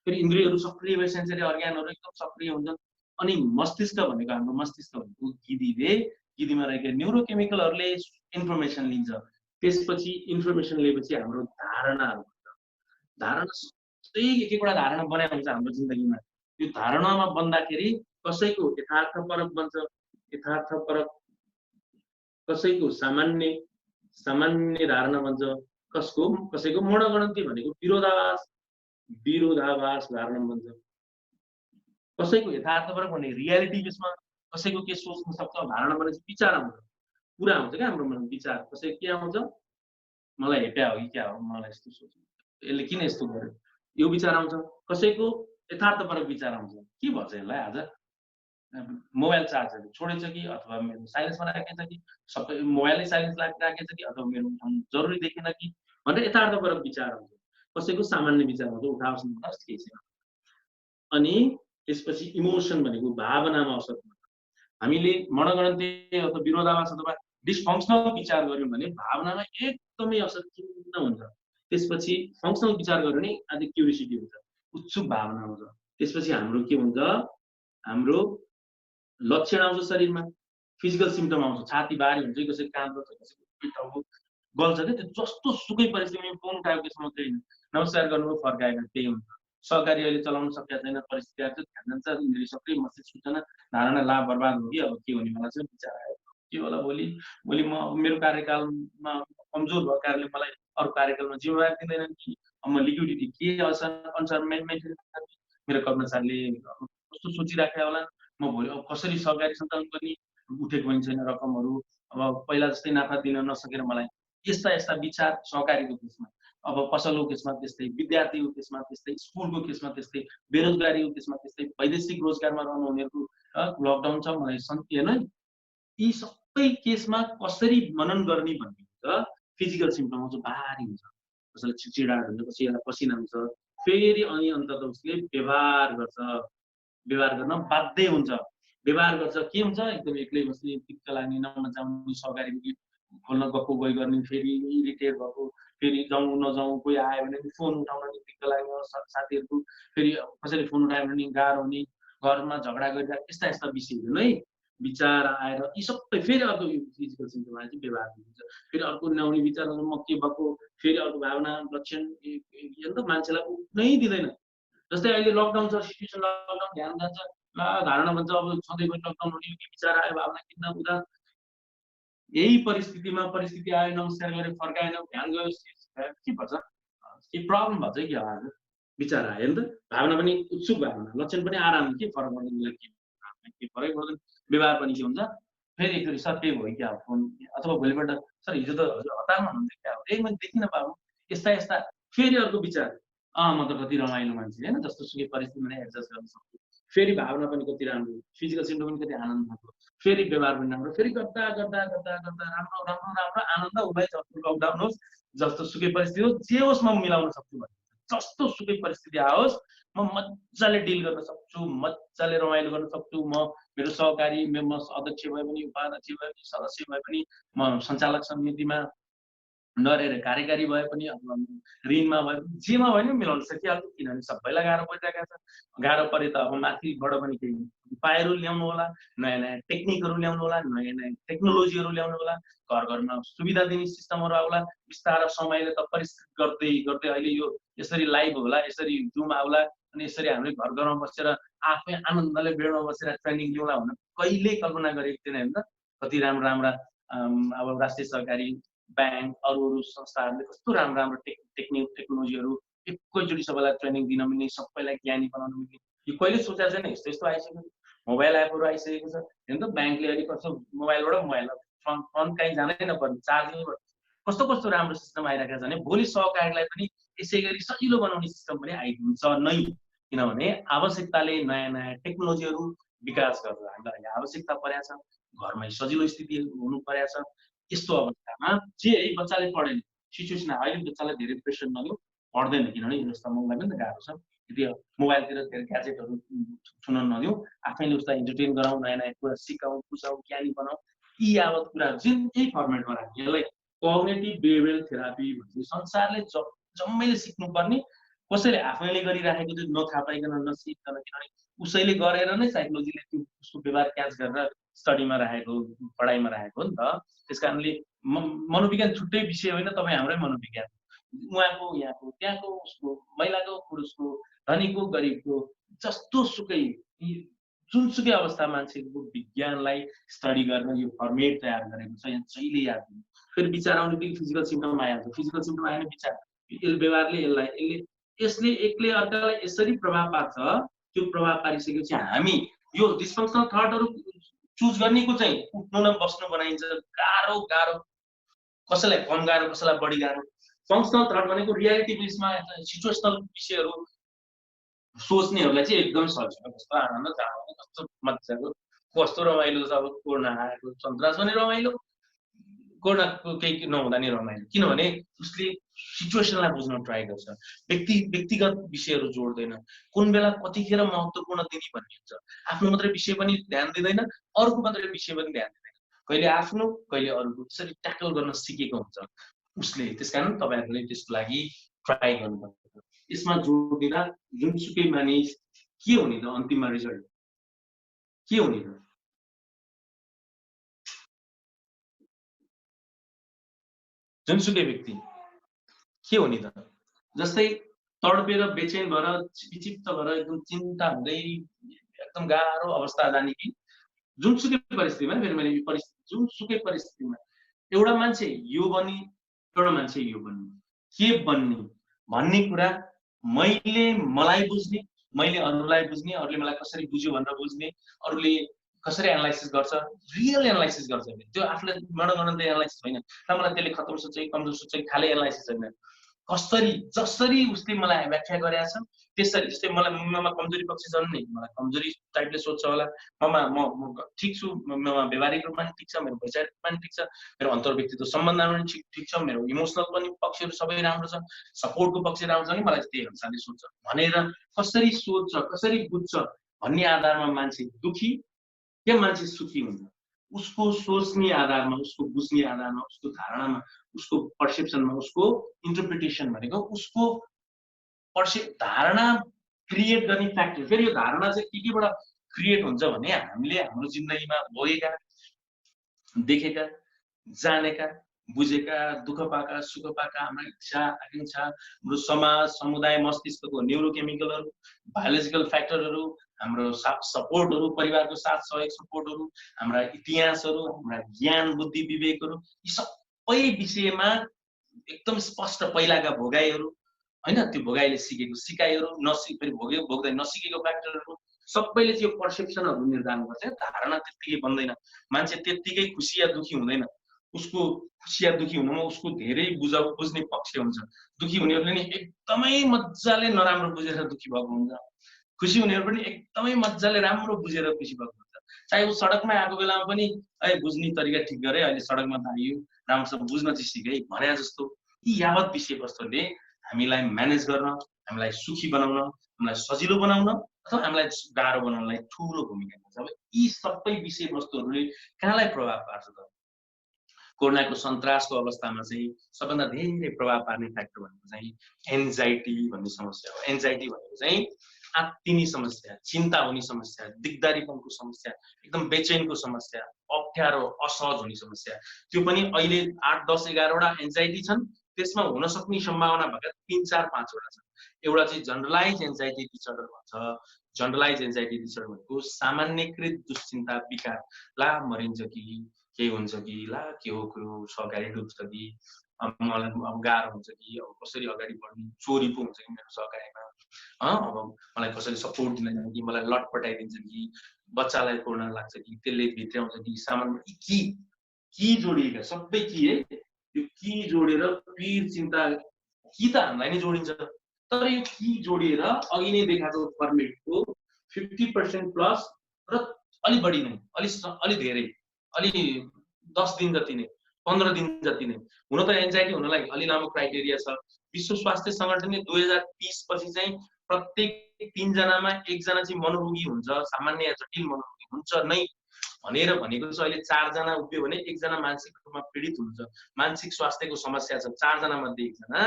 फेरि इन्द्रियहरू सक्रिय भए सेन्सरी अर्ग्यानहरू एकदम सक्रिय हुन्छन्। अनि मस्तिष्क भनेको हाम्रो मस्तिष्क भनेको गिदीमा रहेका न्युरोकेमिकलहरूले इन्फर्मेसन लिन्छ। त्यसपछि इन्फर्मेसन लिएपछि हाम्रो धारणाहरू हुन्छ। धारणा एक एकवटा धारणा बनाएको हुन्छ हाम्रो जिन्दगीमा। त्यो धारणामा बन्दाखेरि कसैको यथार्थपरक बन्छ, यथार्थपरक, कसैको सामान्य धारणा बन्छ, कसैको मणगणन्ती भनेको विरोधाभास धारणा बन्छ, कसैको यथार्थपरक भन्ने रियालिटी बेसमा, कसैको के सोच्न सक्छ धारणा भनेपछि विचार आउँछ, कुरा आउँछ क्या हाम्रो मनमा विचार। कसैको के आउँछ, मलाई हेप्या हो कि क्या हो, मलाई यस्तो सोच्नु, यसले किन यस्तो गर्यो, यो विचार आउँछ। कसैको यथार्थपरक विचार आउँछ, के भन्छ यसलाई आज मोबाइल चार्जर छोडेछ कि, अथवा मेरो साइलेन्समा राखेछ कि, सबै मोबाइलै साइलेन्स राखेछ कि, अथवा मेरो जरुरी देखेन कि भनेर यथार्थपरक विचार आउँछ। कसैको सामान्य विचार आउँछ, उठाओस् केही छैन। अनि त्यसपछि इमोसन भनेको भावनामा असर हुन्छ। हामीले मनगणन्ती अथवा विरोधाभास अथवा डिसफङ्सनल विचार गर्यौँ भने भावनामा एकदमै असर खिन्न हुन्छ। त्यसपछि फङ्सनल विचार गर्यो भने अझै क्युरियोसिटी हुन्छ, उत्सुक भावना हुन्छ। त्यसपछि हाम्रो के हुन्छ, हाम्रो लक्षण आउँछ शरीरमा, फिजिकल सिम्टम आउँछ, छाती भारी हुन्छ, कसै काम गर्छ, कसैको पेट गल्छ क्या। त्यो जस्तो सुकै परिस्थितिमा फोन उठाएको त्यसमा चाहिँ नमस्कार गर्नु फर्काएको त्यही हुन्छ। सहकारी अहिले चलाउन सकेका छैन, परिस्थिति आएको ध्यान जान्छ, इन्द्रिय सक्रिय, मस्तिष्क सूचना, धारणा लाभ बर्बाद हो कि अब के हुने मलाई चाहिँ विचार आयो के होला, भोलि म मेरो कार्यकालमा कमजोर भएको कारणले मलाई अरू कार्यक्रममा जिम्मेवारी दिँदैनन् कि म लिक्विडिटी के अनुसार मेन्टेन गर्ने, मेरो कर्मचारीले कस्तो सोचिराखेका होला, म भोलि अब कसरी सहकारी सञ्चालन गर्ने, उठेको पनि छैन रकमहरू, अब पहिला जस्तै नाफा दिन नसकेर मलाई यस्ता विचार सहकारीको केसमा, अब पसलको केसमा त्यस्तै, विद्यार्थीको केसमा त्यस्तै, स्कुलको केसमा त्यस्तै, बेरोजगारीको केसमा त्यस्तै, वैदेशिक रोजगारमा रहनु हुनेहरूको लकडाउन छ मलाई हेर्नु है, यी सबै केसमा कसरी मनन गर्ने भन्ने हुन्छ। फिजिकल सिम्पटम चाहिँ भारी हुन्छ, कसैलाई चिडचिडाट हुन्छ, कसैलाई पसिना हुन्छ, फेरि अनि अन्तत उसले व्यवहार गर्छ, व्यवहार गर्न बाध्य हुन्छ, व्यवहार गर्छ के हुन्छ एकदम एक्लै बस्ने, दिक्क लाग्ने, नमजाउने, सहकारी खोल्न गएको गइ गर्ने, फेरि इरिटेट भएको, फेरि जाउँ नजाउँ, कोही आयो भने फोन उठाउन नि दिक्क लाग्ने, साथीहरूको फेरि कसैले फोन उठायो भने गाह्रो हुने, घरमा झगडा गरिरहेको, यस्ता विषयहरू नै विचार आएर यी सबै फेरि अर्को फिजिकल सिम्पटम आएर चाहिँ व्यवहार हुन्छ, फेरि अर्को ल्याउने विचार म के भएको, फेरि अर्को भावना लक्षण मान्छेलाई उठ्नै दिँदैन। जस्तै अहिले लकडाउन छ, सिचुएसन लकडाउन ध्यान जान्छ, धारणा भन्छ अब सधैँभरि लकडाउन हुने, यो विचार आयो, भावना किन्न उता, यही परिस्थिति आयो, नमस्कार गरेर फर्काएन, ध्यान गयो, के भन्छ के प्रब्लम भन्छ कि आज विचार आयो नि त, भावना पनि उत्सुक भावना, लक्षण पनि आराम, के फरक पर्दैन, के फरक पर्दैन, व्यवहार पनि के हुन्छ, फेरि एकचोटि सर के भयो क्या फोन, अथवा भोलिपल्ट सर हिजो त हजुर हतारमा हुनुहुन्थ्यो क्या, मैले देखिनँ बाबु, यस्ता फेरि अर्को विचार, म त कति रमाइलो मान्छे होइन, जस्तो सुकै परिस्थितिमा एडजस्ट गर्न सक्छु, फेरि भावना पनि कति राम्रो, फिजिकल सिम्पटम पनि कति आनन्द भएको, फेरि व्यवहार पनि राम्रो, फेरि गर्दा राम्रो आनन्द उभै लकडाउन होस्, जस्तो सुकै परिस्थिति होस्, जे होस् म मिलाउन सक्छु भने, जस्तो सुकै परिस्थिति आओस् म मजाले डिल गर्न सक्छु, मजाले रमाइलो गर्न सक्छु, म मेरो सहकारी म अध्यक्ष भए पनि, उपाध्यक्ष भए पनि, सदस्य भए पनि, म सञ्चालक समितिमा नरहेर कार्यकारी भए पनि, अथवा ऋणमा भए पनि, जेमा भए पनि मिलाउन सकिहाल्छ, किनभने सबैलाई गाह्रो परिरहेका छ। गाह्रो परे त अब माथिबाट पनि केही उपायहरू ल्याउनु होला, नयाँ टेक्निकहरू ल्याउनु होला, नयाँ टेक्नोलोजीहरू ल्याउनु होला, घरमा सुविधा दिने सिस्टमहरू आउला, बिस्तारै समयले त परिष्कृत गर्दै अहिले यो यसरी लाइभ होला, यसरी जुम आउला, अनि यसरी हामीले घरमा बसेर आफै आनन्दले बेडमा बसेर ट्रेनिङ लिउँला भनेर कहिल्यै कल्पना गरेको थिएन होइन त। कति राम्रा अब राष्ट्रिय सहकारी ब्याङ्क अरू संस्थाहरूले कस्तो राम्रो टेक्नोलोजीहरू एकैचोटि सबैलाई ट्रेनिङ दिन मिल्ने, सबैलाई ज्ञानी बनाउन मिल्ने, यो कहिले सोचेको छैन, यस्तो आइसक्यो, मोबाइल एपहरू आइसकेको छ हेर्नु त, ब्याङ्कले अहिले कस्तो मोबाइलबाट फन्ड कहीँ जानै नपर्ने, चार्जिङबाट कस्तो राम्रो सिस्टम आइरहेको छ भने भोलि सहकारीलाई पनि यसै गरी सजिलो बनाउने सिस्टम पनि आइदिन्छ नै, किनभने आवश्यकताले नयाँ टेक्नोलोजीहरू विकास गरेर हामीलाई आवश्यकता परेको छ, घरमै सजिलो स्थिति हुनु परेको छ। यस्तो अवस्थामा जे है बच्चाले पढेन, सिचुएसन अहिले बच्चालाई धेरै प्रेसर नलिउँ, पढ्दैन, किनभने यो जस्तो मलाई पनि त गाह्रो छ, यदि मोबाइलतिर धेरै ग्याजेटहरू छुन नदिउँ, आफैले उसलाई इन्टरटेन गराउँ, नयाँ कुरा सिकाउँ, बुझाउँ, ज्ञानी बनाउँ, यी यावत कुराहरू जुन यही फर्मेटमा राख्ने, यसलाई कग्निटिभ बिहेभियरल थेरापी भन्छ। संसारले जम्मैले सिक्नुपर्ने, कसैले आफैले गरिराखेको त्यो नथाहा पाइकन नसिकन, किनभने उसैले गरेर नै साइकोलोजीले त्यो उसको व्यवहार क्याच गरेर स्टडीमा राखेको, पढाइमा राखेको हो नि त। त्यस कारणले मनोविज्ञान छुट्टै विषय होइन, तपाईँ हाम्रै मनोविज्ञान, उहाँको यहाँको त्यहाँको उसको, महिलाको पुरुषको, धनीको गरिबको, जस्तो सुकै जुनसुकै अवस्था मान्छेको विज्ञानलाई स्टडी गरेर यो फर्मेट तयार गरेको छ, यहाँ जहिले याद दिनु। फेरि विचार आउने बित्तिकै फिजिकल सिम्पटम आइहाल्छ, फिजिकल सिम्पटम आएन विचार, व्यवहारले यसले एकले अर्कालाई यसरी प्रभाव पार्छ, त्यो प्रभाव पारिसकेपछि हामी यो डिस्फङ्सनल थटहरू चुज गर्नेको चाहिँ उठ्नु न बस्नु बनाइन्छ, गाह्रो, कसैलाई कम गाह्रो, कसैलाई बढी गाह्रो। फङ्सनल थट भनेको रियालिटी बेसमा सिचुएसनल विषयहरू सोच्नेहरूलाई चाहिँ एकदम सजिलो, कस्तो आनन्द चाहन्छ, कस्तो मजाको, कस्तो रमाइलो छ। अब कोरोना आएको सन्तास पनि रमाइलो, कोरोनाको केही नहुँदा नि रमाइलो, किनभने उसले सिचुएसनलाई बुझ्न ट्राई गर्छ, व्यक्तिगत विषयहरू जोड्दैन, कुन बेला कतिखेर महत्त्वपूर्ण दिने भन्ने हुन्छ, आफ्नो मात्रै विषय पनि ध्यान दिँदैन, अरूको मात्रै विषय पनि ध्यान दिँदैन, कहिले आफ्नो कहिले अरूको, त्यसरी ट्याकल गर्न सिकेको हुन्छ उसले। त्यसकारण तपाईँहरूले त्यसको लागि ट्राई गर्नुपर्छ। यसमा जोड दिँदा जुनसुकै मानिस के हुने त अन्तिममा रिजल्ट के हुने त, जुनसुकै व्यक्ति के हुने त, जस्तै तडपेर बेचैन भएर विचित्त भएर एकदम चिन्ता हुँदै एकदम गाह्रो अवस्था जाने कि जुनसुकै परिस्थितिमा, फेरि मैले यो परिस्थिति जुनसुकै परिस्थितिमा एउटा मान्छे यो बनी, एउटा मान्छे यो बन्ने, के बन्ने भन्ने कुरा मैले मलाई बुझ्ने, मैले अरूलाई बुझ्ने, अरूले मलाई कसरी बुझ्यो भनेर बुझ्ने, अरूले कसरी एनालाइसिस गर्छ, रियल एनालाइसिस गर्छ त्यो आफूलाई मनोगणन्त एनालाइसिस होइन। र मलाई त्यसले खतम सोच कि कमजोर सोच कि खाली एनालाइसिस होइन। कसरी जसरी उसले मलाई व्याख्या गरेका छ त्यसरी, जस्तै मलाई ममा कमजोरी पक्ष छन् नि, मलाई कमजोरी टाइपले सोध्छ होला, म ठिक छु, ममा व्यवहारिक रूपमा पनि ठिक छ, मेरो वैचारिक रूपमा पनि ठिक छ, मेरो अन्तर्व्यक्तित्व सम्बन्धमा पनि ठिक छ, मेरो इमोसनल पनि पक्षहरू सबै राम्रो छ, सपोर्टको पक्ष राम्रो छ नि, मलाई त्यही अनुसारले सोध्छ भनेर कसरी सोध्छ, कसरी बुझ्छ भन्ने आधारमा मान्छे दुखी के मान्छे सुखी हुन्छ। उसको सोच्ने आधारमा, उसको बुझ्ने आधारमा, उसको धारणामा, उसको पर्सेप्सनमा, उसको इन्टरप्रिटेसन भनेको उसको धारणा क्रिएट गर्ने फ्याक्टर। फेरि यो धारणा चाहिँ केबाट क्रिएट हुन्छ भने हामीले हाम्रो जिन्दगीमा भोगेका, देखेका, जानेका, बुझेका, दुःख पाएका, सुख पाएका, हाम्रा इच्छा आकांक्षा, हाम्रो समाज समुदाय मस्तिष्कको न्युरोकेमिकलहरू, बायोलोजिकल फ्याक्टरहरू, हाम्रो सपोर्टहरू, परिवारको साथ सहयोग सपोर्टहरू, हाम्रा इतिहासहरू, हाम्रा ज्ञान बुद्धि विवेकहरू, यी सबै विषयमा एकदम स्पष्ट पहिलाका भोगाइहरू हैन, त्यो भोगाइले सिकेको सिकाइहरू, फेरि भोग्दै नसिकेको फ्याक्टरहरू सबैले त्यो पर्सेप्सनहरू निर्धारण गर्छ। धारणा त्यत्तिकै बन्दैन, मान्छे त्यत्तिकै खुसी या दुखी हुँदैन। उसको खुसी या दुखी हुनुमा उसको धेरै बुझ्ने पक्ष हुन्छ। दुखी हुनेहरूले नि एकदमै मजाले नराम्रो बुझेर दुखी भएको हुन्छ, खुसी हुनेहरू पनि एकदमै मजाले राम्रो बुझेर खुसी भएको हुन्छ। चाहे ऊ सडकमा आएको बेलामा पनि बुझ्ने तरिका ठिक गरे, अहिले सडकमा त आइयो, राम्रोसँग बुझ्न चाहिँ सिके भने जस्तो यी यावत विषयवस्तुले हामीलाई म्यानेज गर्न, हामीलाई सुखी बनाउन, हामीलाई सजिलो बनाउन अथवा हामीलाई गाह्रो बनाउनलाई ठुलो भूमिका हुन्छ। अब यी सबै विषयवस्तुहरूले कहाँलाई प्रभाव पार्छ त? कोरोनाको सन्तासको अवस्थामा चाहिँ सबभन्दा धेरै प्रभाव पार्ने फ्याक्टर भनेको चाहिँ एन्जाइटी भन्ने समस्या हो। एन्जाइटी भनेको चाहिँ आत्तिने समस्या, चिन्ता हुने समस्या, दिगदारीपनको समस्या, एकदम बेचैनको समस्या, अप्ठ्यारो असहज हुने समस्या। त्यो पनि अहिले 8, 10, 11 वटा एन्जाइटी छन्, त्यसमा हुन सक्ने सम्भावना भएका 3, 4, 5 वटा छन्। एउटा चाहिँ जनरलाइज एन्जाइटी डिसअर्डर भन्छ। जनरलाइज एन्जाइटी डिसअर्डर भनेको सामान्यकृत दुश्चिन्ता विकार, ला मरिन्छ कि के हुन्छ कि, ला के हो सहकारी डुब्छ कि, मलाई अब गाह्रो हुन्छ कि, अब कसरी अगाडि बढ्ने, चोरी पो हुन्छ कि मेरो सहकारीमा, अब मलाई कसैले सपोर्ट दिन जान्छ कि, मलाई लट पटाइदिन्छ कि, बच्चालाई कोरोना लाग्छ कि, त्यसले भित्र्याउँछ कि, सामान्य कि जोडिएका सबै कि है, यो कि जोडेर पीर चिन्ता कि त हामीलाई नै जोडिन्छ, तर यो कि जोडिएर अघि नै देखाएको फर्मेटको 50% प्लस र अलि बढी नै, अलि धेरै, अलि 10 दिन जति नै, 15 दिन जति नै हुन त एन्जाइटी हुनलाई अलि लामो क्राइटेरिया छ। विश्व स्वास्थ्य सङ्गठनले 2030 पछि चाहिँ प्रत्येक 3 जनामा 1 जना चाहिँ मनोरोगी हुन्छ, सामान्य या जटिल मनोरोगी हुन्छ नै भनेर भनेको छ। अहिले 4 जना उभियो भने 1 जना मानसिक रूपमा पीडित हुन्छ, मानसिक स्वास्थ्यको समस्या छ, 4 जना मध्ये 1 जना।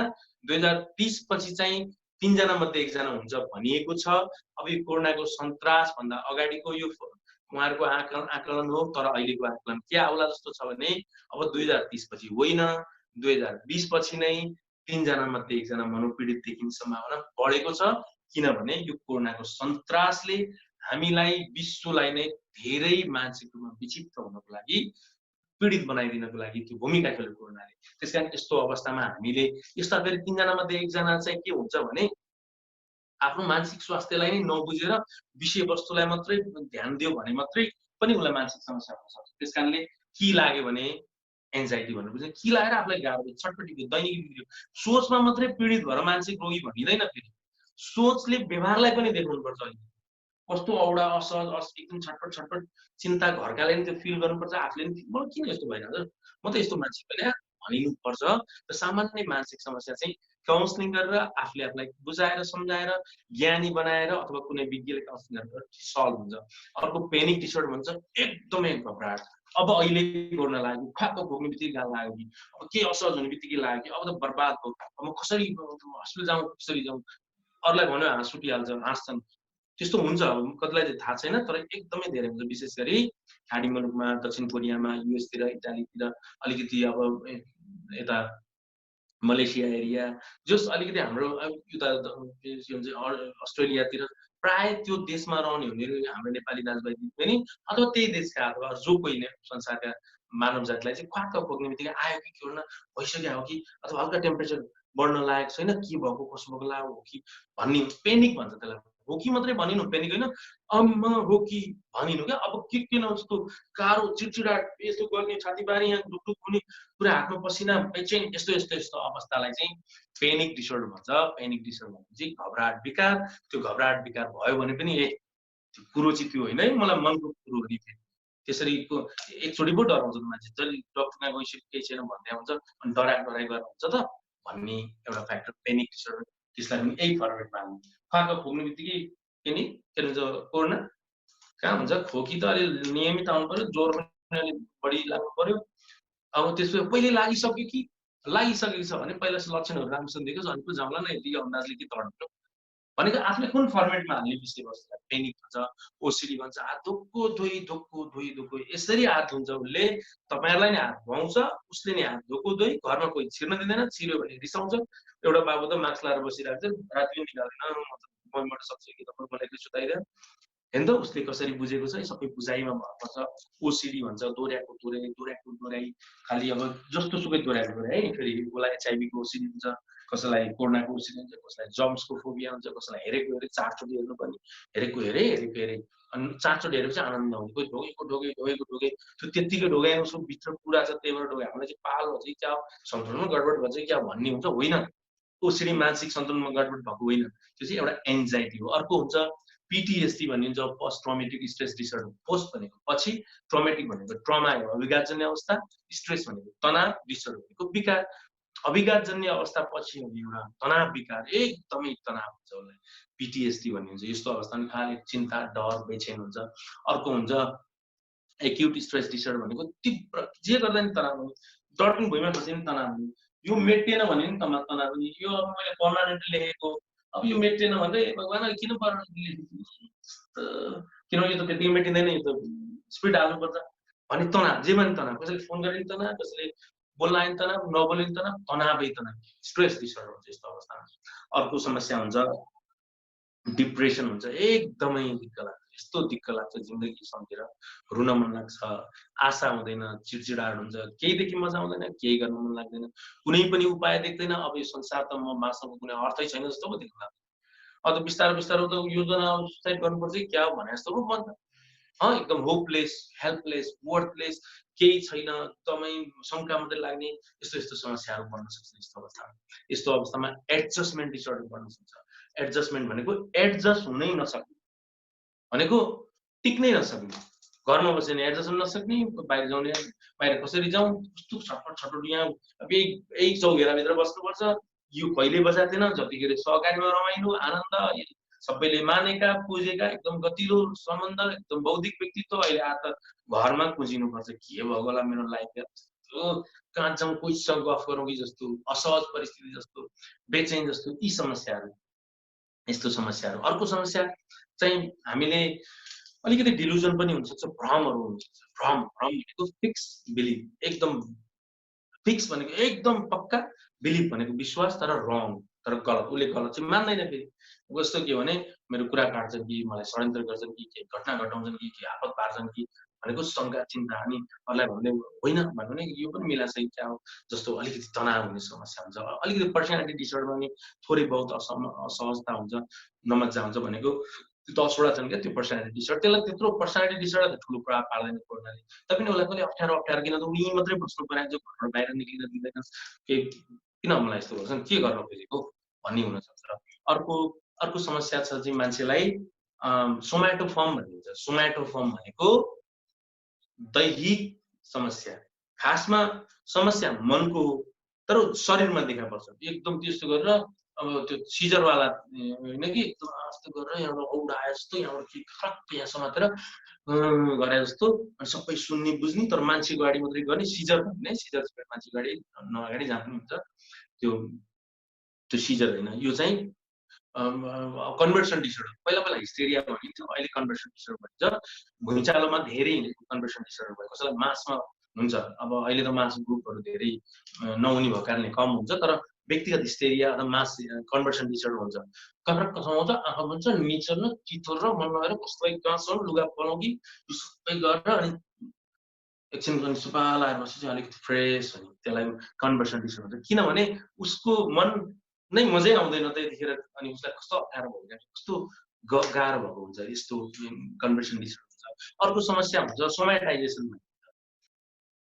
2030 पछि चाहिँ 3 जना मध्ये 1 जना हुन्छ भनिएको छ। अब यो कोरोनाको सन्तास भन्दा अगाडिको यो उहाँहरूको आकलन हो, तर अहिलेको आकलन के आउला जस्तो छ भने अब 2030 पछि होइन, 2020 पछि नै 3 जना मध्ये 1 जना मनोपीडित देखिने सम्भावना बढेको छ। किनभने यो कोरोनाको सन्तासले हामीलाई, विश्वलाई नै धेरै मानसिक रूपमा विक्षिप्त हुनको लागि, पीडित बनाइदिनको लागि त्यो भूमिका खेल्यो कोरोनाले। त्यसकारण यस्तो अवस्थामा हामीले यस्ता फेरि 3 जना मध्ये 1 जना चाहिँ के हुन्छ भने आफ्नो मानसिक स्वास्थ्यलाई नै नबुझेर विषयवस्तुलाई मात्रै ध्यान दियो भने मात्रै पनि उसलाई मानसिक समस्या हुन सक्छ। त्यसकारणले कि लाग्यो भने एन्जाइटी भन्नुपर्छ, कि लागेर आफूलाई गाह्रो भयो, छटपटी भयो, दैनिक बिग्रियो, सोचमा मात्रै पीडित भएर मानसिक रोगी भनिँदैन। फेरि सोचले व्यवहारलाई पनि देखाउनुपर्छ। अहिले कस्तो औडा असहज, एकदम छटपट चिन्ता घरकाले नि त्यो फिल गर्नुपर्छ, आफूले नि म किन यस्तो भइरहेको छ, म त यस्तो मान्छे होइन भनिनुपर्छ। र सामान्य मानसिक समस्या चाहिँ काउन्सिलिङ गरेर आफूलाई बुझाएर सम्झाएर ज्ञानी बनाएर अथवा कुनै विज्ञले काउन्सिलिङ गरेर सल्भ हुन्छ। अर्को पेनिक डिसअर्डर भन्छ, एकदमै घबराहट। अब अहिले गर्न लाग्यो, खाएको भोग्ने बित्तिकै गाह्रो लाग्यो कि, अब के असहज हुने बित्तिकै लाग्यो कि, अब त बर्बाद भयो, अब म कसरी हस्पिटल जाउँ, कसरी जाउँ, अरूलाई भन्यो हाँस उठिहाल्छ, हाँस्छन्। त्यस्तो हुन्छ, कतिलाई चाहिँ थाहा छैन, तर एकदमै धेरै हुन्छ। विशेष गरी खाडी मुलुकमा, दक्षिण कोरियामा, युएसतिर, इटालीतिर, अलिकति अब यता मलेसिया एरिया, जस अलिकति हाम्रो उता अस्ट्रेलियातिर प्राय त्यो देशमा रहने हुने हाम्रो नेपाली दाजुभाइ पनि अथवा त्यही देशका अथवा जो कोही संसारका मानव जातिलाई चाहिँ क्वाक्क पुग्ने बित्तिकै आयो कि कोरोना भइसक्यो हो कि, अथवा हल्का टेम्परेचर बढ्न लागेको छैन, के भएको कसो भएको ला हो कि भन्ने पेनिक भन्छ त्यसलाई। हो कि मात्रै भनिनु, पेनिक होइन, अम्मा हो कि भनिनु क्या। अब के नजस्तो गाह्रो चिडचिडाट यस्तो गर्ने, छातीबारी यहाँ ढुकढुक हुने, पुरा हातमा पसिना, बेचैन, यस्तो अवस्थालाई चाहिँ पेनिक डिसअर्डर भन्छ। पेनिक डिसअर्डर भनेपछि घबराहट विकार। त्यो घबराहट विकार भयो भने पनि त्यो कुरो चाहिँ त्यो होइन है, मलाई मनको कुरो हो नि। त्यसरी एकचोटि पो डराउँछ मान्छे, जसले डक्टरमा गइसक्यो केही छैन भन्दै हुन्छ अनि डराइ गरेर हुन्छ त भन्ने एउटा फ्याक्टर पेनिक डिसअर्डर। त्यसलाई पनि यही फर्मेटमा हाल्नु। खुवाको खोक्ने बित्तिकै पेनिक के भन्छ कोरोना कहाँ हुन्छ, खोकी त अलि नियमित आउनु पर्यो, ज्वरो पनि अलिक बढी लाग्नु पर्यो। अब त्यसो पहिले लागिसक्यो कि लागिसकेको छ भने पहिला लक्षणहरू राम्रोसँग देखोस् अनि पो जाउँला न, यतिकै अन्दाजले के तड्नु भनेको आफूले कुन फर्मेटमा हाल्ने विषयवस्तुलाई पेनिक भन्छ, ओसिडी भन्छ। हात धोक्को धोइ यसरी हात धुन्छ उसले, तपाईँहरूलाई नि हात धुवाउँछ, उसले नि हात धोको धोइ, घरमा कोही छिर्न दिँदैन, छिर्यो भने रिसाउँछ। एउटा बाबु त मास्क लाएर बसिरहेको छ, राति पनि निकाल्दैन, मनबाट सक्छ कि तपाईँ मलाई एकैचोटि सुताइदिएर हेर्नु त उसले कसरी बुझेको छ। सबै बुझाइमा भर्नुपर्छ। ओसिडी भन्छ दोहोऱ्याएको दोहोऱ्याइ, खालि अब जस्तो सुकै दोहोऱ्याएको है। फेरि उसलाई एचआइभीको ओसिडी हुन्छ, कसैलाई कोरोनाको ओसिडी हुन्छ, कसैलाई जम्सको फोबिया हुन्छ, कसैलाई हेरेको 4चोटि हेर्नुपर्ने, हेरेको हेरे अनि 4चोटि हेरेपछि आनन्द आउने, कोही ढोगेको त्यो त्यत्तिकै ढोगाइ उसको भित्र पुरा छ, त्यही भएर ढोगाइ। हामीलाई चाहिँ पाल हो चाहिँ क्या, सन्तुलनमा गडबड भन्छ क्या भन्ने हुन्छ, होइन। ओसिडी मानसिक सन्तुलनमा गडबड भएको होइन, त्यो चाहिँ एउटा एन्जाइटी हो। अर्को हुन्छ पिटिएसडी भन्ने हुन्छ, post traumatic stress disorder. Post भनेको पछि, ट्रमेटिक भनेको ट्रमा हो अभिघातजन्य अवस्था, स्ट्रेस भनेको तनाव, डिसअर्डर भनेको विकार। अभिघातजन्य अवस्था पछि हुने एउटा तनाव विकार, एकदमै तनाव हुन्छ उसलाई पिटिएसडी भन्ने हुन्छ। यस्तो अवस्थामा खालि चिन्ता, डर, बेचैन हुन्छ। अर्को हुन्छ एक्युट स्ट्रेस डिसअर्डर भनेको तीव्र जे गर्दा नि तनाव हुने, डर पनि भुइँमा खसे पनि तनाव हुने, यो मेटिएन भने नि तनाव हुने। यो अब मैले पर्मानेन्ट लेखेको, अब यो मेटिएन भन्दै भगवान किन पर्मानेन्ट लेखेको, किनभने यो त त्यति मेटिँदैन, यो त स्पिड हाल्नुपर्छ भने तनाव, जेमा नि तनाव। कसैले फोन गर्ने नि तनाव, कसैले बोल्न आयो तनाव, नबोल्ने तनाव, तनावै तनाव, स्ट्रेस डिसअर्डर हुन्छ यस्तो अवस्थामा। अर्को समस्या हुन्छ डिप्रेसन हुन्छ। एकदमै दिक्क लाग्छ, यस्तो दिक्क लाग्छ जिन्दगी सम्झेर, रुन मन लाग्छ, आशा हुँदैन, चिडचिडाट हुन्छ, केहीदेखि मजा आउँदैन, केही गर्न मन लाग्दैन, कुनै पनि उपाय देख्दैन। अब यो संसार त मसँग कुनै अर्थै छैन जस्तो पो देख्न लाग्छ। अब त बिस्तारो बिस्तारो त योजना सुसाइड गर्नुपर्छ कि क्या हो भने जस्तो पो मन त। एकदम होपलेस, हेल्पलेस, वर्थलेस, केही छैन, एकदमै शङ्का मात्रै लाग्ने, यस्तो समस्याहरू बढ्न सक्छ यस्तो अवस्थामा। यस्तो अवस्थामा एडजस्टमेन्ट डिसअर्डर बढ्न सक्छ। एडजस्टमेन्ट भनेको एडजस्ट हुनै नसक्ने, भनेको टिक्नै नसक्ने, घरमा बस्यो भने एडजस्ट हुन नसक्ने, बाहिर जाउने, बाहिर कसरी जाउँ, कस्तो छटपट यहाँ यही चौघेराभित्र बस्नुपर्छ। यो कहिले बजाएको थिएन, जतिखेर सहकारीमा रमाइलो, आनन्द, सबैले मानेका, पुजेका, एकदम गतिलो सम्बन्ध, एकदम बौद्धिक व्यक्तित्व, अहिले आज त घरमा पुजिनुपर्छ। के भयो होला मेरो लाइफ, कहाँ जाउँ, कोहीसँग गफ गरौँ कि जस्तो, असहज परिस्थिति जस्तो, बेचैन जस्तो, यी समस्याहरू, यस्तो समस्याहरू। अर्को समस्या चाहिँ हामीले अलिकति डिलुजन पनि हुन सक्छ, भ्रमहरू हुन सक्छ। भ्रम भनेको फिक्स बिलिफ, एकदम फिक्स भनेको एकदम पक्का, बिलिफ भनेको विश्वास तर रङ, तर गलत, उसले गलत चाहिँ मान्दैन। फेरि कस्तो के भने मेरो कुरा काट्छन् कि मलाई षड्यन्त्र गर्छन् कि के घटना घटाउँछन् कि के आपत पार्छन् कि भनेको शङ्का, चिन्ता। अनि अरूलाई भन्दै होइन भने यो पनि मिला सही क्या हो जस्तो अलिकति तनाव हुने समस्या हुन्छ। अलिकति पर्सनालिटी डिसअर्डर पनि थोरै बहुत असहजता हुन्छ, नमजा हुन्छ भनेको त्यो 10वटा छन् क्या त्यो पर्सनालिटी डिसअर्डर। त्यसलाई त्यत्रो पर्सनालिटी डिसअर्डर ठुलो प्रभाव पार्दैन कोरोनाले। तैपनि उसलाई कहिले अप्ठ्यारो किन त उनी मात्रै बस्नु परेको छ, घरबाट बाहिर निक्लिन दिँदैन, के किन मलाई यस्तो गर्छन्, के गर्न खोजेको भन्ने हुनसक्छ। अर्को समस्या छ चाहिँ मान्छेलाई सोमाटोफर्म भनिन्छ। सोमाटोफर्म भनेको दैहिक समस्या, खासमा समस्या मनको हो तर शरीरमा देखा पर्छ। एकदम त्यस्तो गरेर अब त्यो सिजरवाला होइन कि एकदम यस्तो गरेर यहाँबाट औडा आए जस्तो, यहाँबाट के खरक्क यहाँ समातेर गरे जस्तो, अनि सबै सुन्ने बुझ्ने, तर मान्छेको अगाडि मात्रै गर्ने। सिजर भन्ने सिजर मान्छेको अगाडि नअगाडि जहाँ पनि हुन्छ त्यो सिजर होइन। यो चाहिँ कन्भर्सन डिसअर्डर। पहिला हिस्टेरिया भनिन्थ्यो, अहिले कन्भर्सन डिसअर्डर भनिन्छ। भुइँचालोमा धेरै कन्भर्सन डिसअर्डर भयो, कसैलाई मासमा हुन्छ। अब अहिले त मास ग्रुपहरू धेरै नहुने भएको कारणले कम हुन्छ, तर व्यक्तिगत हिस्टेरिया अथवा मास कन्भर्सन डिसअर्डर हुन्छ। कखरक्क समाउँछ, आँखा बन्छ, निचल्न, चितोर र मन लगाएर कसलाई गाँच्छन्, लुगा बनाउ कि यो सबै गरेर अनि एकछिन पनि सुपाल आएर बसेपछि अलिकति फ्रेस हुने त्यसलाई कन्भर्सन डिसअर्डर भन्छ। किनभने उसको मन नै मजै आउँदैन त्यतिखेर अनि उसलाई कस्तो अप्ठ्यारो भइरहेको कस्तो गाह्रो भएको हुन्छ यस्तो कन्भर्सन डिसअर्डर हुन्छ। अर्को समस्या हुन्छ सोमाटाइजेसन भन्छ।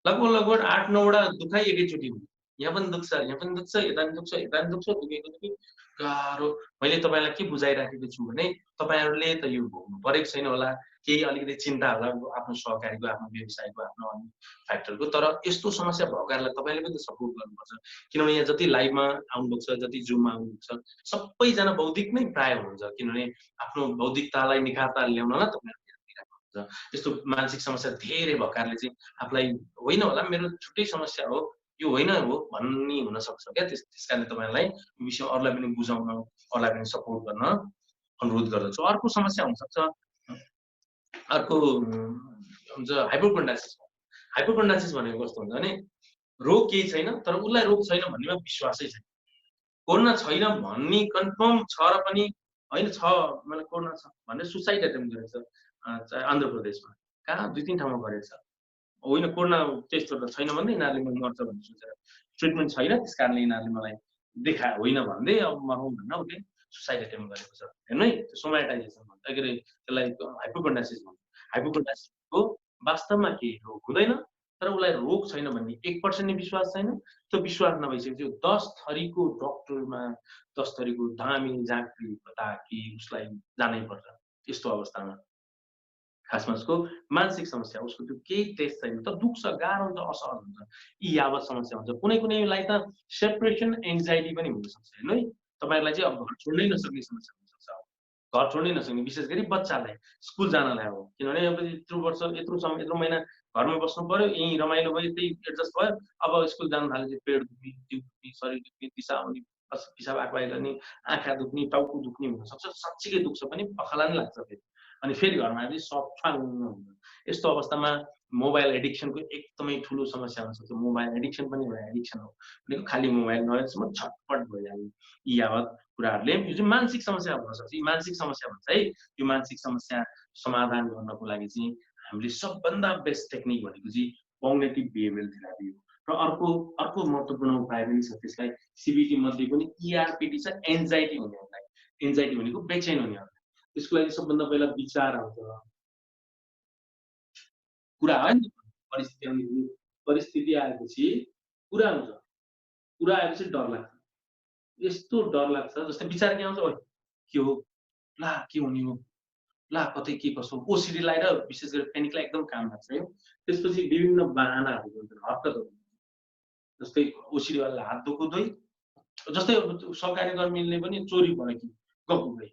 लगभग 8-9 वटा दुखाइ एकैचोटि हुन्छ। यहाँ पनि दुख्छ यहाँ पनि दुख्छ यता पनि दुख्छ यता पनि दुख्छ दुखेको गाह्रो। मैले तपाईँलाई के बुझाइराखेको छु भने तपाईँहरूले त यो भोग्नु परेको छैन होला, केही अलिकति चिन्ता होला आफ्नो सहकारीको आफ्नो व्यवसायको आफ्नो अन्य फ्याक्टरको, तर यस्तो समस्या भएकाहरूलाई तपाईँले पनि त सपोर्ट गर्नुपर्छ। किनभने यहाँ जति लाइभमा आउनुभएको छ जति जुममा आउनुभएको छ सबैजना बौद्धिक नै प्राय हुनुहुन्छ। किनभने आफ्नो बौद्धिकतालाई निखारता ल्याउनलाई तपाईँहरूले दिइराख्नु हुन्छ। यस्तो मानसिक समस्या धेरै भएकाहरूले चाहिँ आफूलाई होइन होला मेरो छुट्टै समस्या हो यो होइन हो भन्ने हुनसक्छ क्या। त्यस कारणले तपाईँलाई यो विषय अरूलाई पनि बुझाउन अरूलाई पनि सपोर्ट गर्न अनुरोध गर्दछु। अर्को समस्या हुनसक्छ अर्को हुन्छ हाइपोकन्ड्राइसिस। हाइपोकन्ड्राइसिस भनेको कस्तो हुन्छ भने रोग केही छैन तर उसलाई रोग छैन भन्नेमा विश्वासै छैन। कोरोना छैन भन्ने कन्फर्म छ र पनि होइन छ मतलब कोरोना छ भनेर सुसाइड एटेम्प गरेछ आन्ध्र प्रदेशमा। कहाँ 2-3 ठाउँमा गरेछ। होइन कोरोना टेस्टहरू छैन भन्दै यिनीहरूले मर्छ भन्ने सोचेर ट्रिटमेन्ट छैन त्यस कारणले यिनीहरूले मलाई देखा होइन भन्दै अब मरौँ भनेर उसले सुसाइड एटेम्प गरेको छ। हेर्नु है त्यो सोमाटाइजेसन भन्छ के अरे त्यसलाई हाइपोकन्ड्राइसिस भन्छ। हाइपोकन्ड्राइसिसको वास्तवमा केही रोग हुँदैन तर उसलाई रोग छैन भन्ने 1% नै विश्वास छैन। त्यो विश्वास नभइसकेपछि 10 थरीको डक्टरमा 10 थरीको दामी झाँक्री ताकि उसलाई जानै पर्छ। यस्तो अवस्थामा खासमा उसको मानसिक समस्या उसको त्यो केही टेस्ट छैन त दुख्छ गाह्रो हुन्छ असहज हुन्छ यी यावत समस्या हुन्छ। कुनैलाई त सेपरेसन एन्जाइटी पनि हुनसक्छ। हेर्नु है तपाईँहरूलाई चाहिँ अब घर छोड्नै नसक्ने समस्या हुनसक्छ। घर छोड्नै नसक्ने विशेष गरी बच्चालाई स्कुल जानलाई हो। किनभने अब यत्रो वर्ष यत्रो समय यत्रो महिना घरमा बस्नु पर्यो यहीँ रमाइलो भयो त्यही एडजस्ट भयो। अब स्कुल जान थालेपछि पेट दुख्ने जिउ दुख्ने शरीर दुख्ने दिशा आउने पिसाब आक्वाइ गर्ने आँखा दुख्ने टाउको दुख्ने हुनसक्छ। साँच्चीकै दुख्छ पनि पखाला नै लाग्छ फेरि। अनि फेरि घरमा आएपछि सब हुन्छ। यस्तो अवस्थामा मोबाइल एडिक्सनको एकदमै ठुलो समस्या हुनसक्छ। मोबाइल एडिक्सन पनि एउटा एडिक्सन हो भनेको खालि मोबाइल नहेर्सम्म छटपट भइहाल्ने यी यावत कुराहरूले यो चाहिँ मानसिक समस्या हुनसक्छ। यी मानसिक समस्या भन्छ है। यो मानसिक समस्या समाधान गर्नको लागि चाहिँ हामीले सबभन्दा बेस्ट टेक्निक भनेको चाहिँ कग्निटिभ बिहेभियरल थेरापी हो। र अर्को महत्त्वपूर्ण उपाय पनि छ त्यसलाई सिबिटी मध्ये पनि ERPT छ एन्जाइटी हुनेहरूलाई। एन्जाइटी भनेको बेचैन हुनेहरूलाई त्यसको लागि सबभन्दा पहिला विचार आउँछ कुरा है परिस्थिति आउने परिस्थिति आएपछि कुरा आउँछ। कुरा आएपछि डर लाग्छ। यस्तो डर लाग्छ जस्तै विचार के आउँछ ओइ के हो ला के हुने हो ला कतै के कसो ओसिडीलाई र विशेष गरी पेनिकलाई एकदम काम लाग्छ है। त्यसपछि विभिन्न बाहनाहरू हुन्छन् हरकतहरू जस्तै ओसिडीवाला हात दुखो दोइ जस्तै सरकारी कर्मीले पनि चोरी भयो कि गएको गई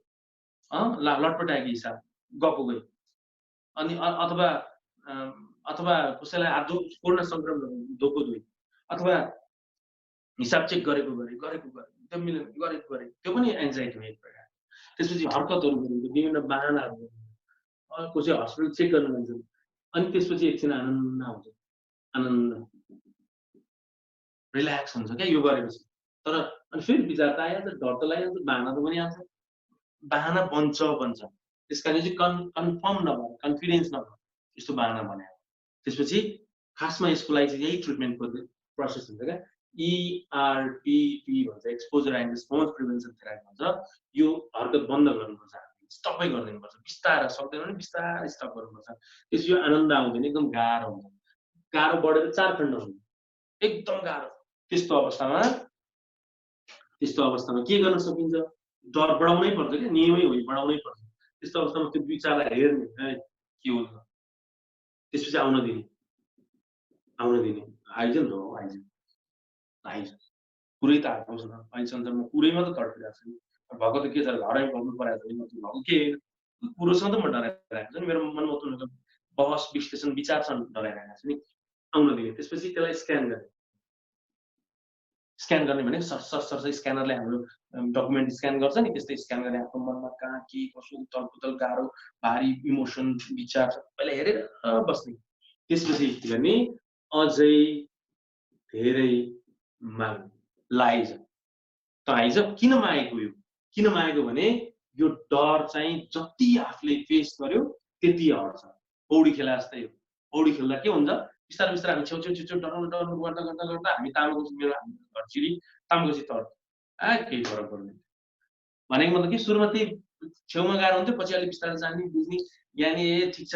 ला लटपटाएको हिसाब गएको गई अनि अथवा कसैलाई हात कोरोना संक्रमण धोको दोइ अथवा हिसाब चेक गरेको त्यो मिलेन गरेको त्यो पनि एन्जाइटी हो एक प्रकार। त्यसपछि हरकतहरू गरेको विभिन्न बाहनाहरू कसै हस्पिटल चेक गर्न जान्छ अनि त्यसपछि एकछिन आनन्द आउँछ। आनन्द रिल्याक्स हुन्छ क्या यो गरेपछि। तर अनि फेरि विचार त आइहाल्छ डर त लागिहाल्छ बाहना त पनि आउँछ। बाहना बन्छ त्यस कारण चाहिँ कन्फर्म नभएर कन्फिडेन्स नभएर यस्तो बाहना बनायो। त्यसपछि खासमा यसको लागि चाहिँ यही ट्रिटमेन्टको प्रोसेस हुन्छ क्या ERPT भन्छ exposure and response prevention therapy भन्छ। यो हरकत बन्द गर्नुपर्छ स्टपै गरिदिनुपर्छ। बिस्तारै सक्दैन भने बिस्तारै स्टप गर्नुपर्छ। त्यसपछि यो आनन्द आउँदैन एकदम गाह्रो हुन्छ। गाह्रो बढेर 4 खण्ड हुन्छ एकदम गाह्रो। त्यस्तो अवस्थामा के गर्न सकिन्छ डर बढाउनै पर्छ क्या नियमै हो बढाउनै पर्छ। त्यस्तो अवस्थामा त्यो विचारलाई हेर्ने के हो त्यसपछि आउन दिने आइज नि आइज पुरै त आउँछ न अहिलेसम्म म पुरैमा त तडपिरहेको छु भएको त के छ घरै बस्नु परेको छ भएको के कुरोसँग त म डराइरहेको छु नि मेरो मनमा उठ्नु बहस विश्लेषण विचार छन् डराइरहेको छु नि आउन दिने। त्यसपछि त्यसलाई स्क्यान गर्ने भने सरसर स्क्यानरले हाम्रो डकुमेन्ट स्क्यान गर्छ नि त्यस्तै स्क्यान गर्ने आफ्नो मनमा कहाँ के कसो उथल गाह्रो भारी इमोसन विचार सबैलाई हेरेर बस्ने। त्यसपछि गर्ने अझै धेरै आइज किन मागेको भने यो डर चाहिँ जति आफूले फेस गर्यो त्यति हट्छ। पौडी खेला जस्तै हो। पौडी खेल्दा के हुन्छ बिस्तारै बिस्तारै हामी छेउ डराउनु गर्दा गर्दा गर्दा हामी तामाकोसी मेरो घर चिरी तामाकोसी तर केही फरक पर्दैन भनेको मतलब कि सुरुमा त्यही छेउमा गाह्रो हुन्थ्यो पछि अलिक बिस्तारै जाने बुझ्ने ज्ञानी ठिक छ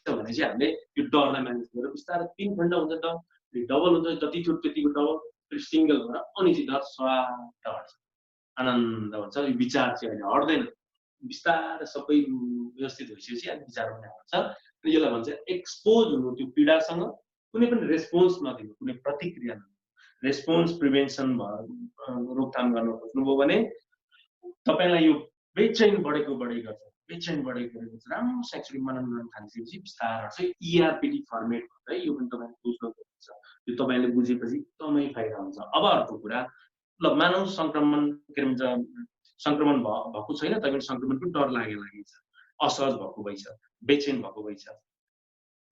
भने चाहिँ हामीले यो डरलाई म्यानेज गरेर बिस्तारै 3 खण्ड हुन्छ डबल हुन्छ जति थियो त्यतिको डबल फेरि सिङ्गल भएर अनि चाहिँ डर स्वाट हट्छ आनन्द हुन्छ यो विचार चाहिँ अहिले हट्दैन बिस्तारै सबै व्यवस्थित भइसकेपछि अनि विचार पनि हट्छ र यसलाई भन्छ एक्सपोज हुनु त्यो पीडासँग कुनै पनि रेस्पोन्स नदिनु कुनै प्रतिक्रिया नदिनु रेस्पोन्स प्रिभेन्सन रोकथाम गर्न खोज्नुभयो भने तपाईलाई यो बेचैन बढेको गर्छ राम्रो शैक्षिक मनन गर्न थालिसकेपछि बिस्तारै चाहिँ ERPD फर्मेट भन्छ यो पनि तपाईले बुझ्नुपर्छ यो तपाईले बुझेपछि एकदमै फाइदा हुन्छ अब अर्को कुरा ल मानव संक्रमण के भन्छ संक्रमण भएको छैन तपाईले संक्रमणको डर लागेको छ असहज भएको भइछ बेचैन भएको भइछ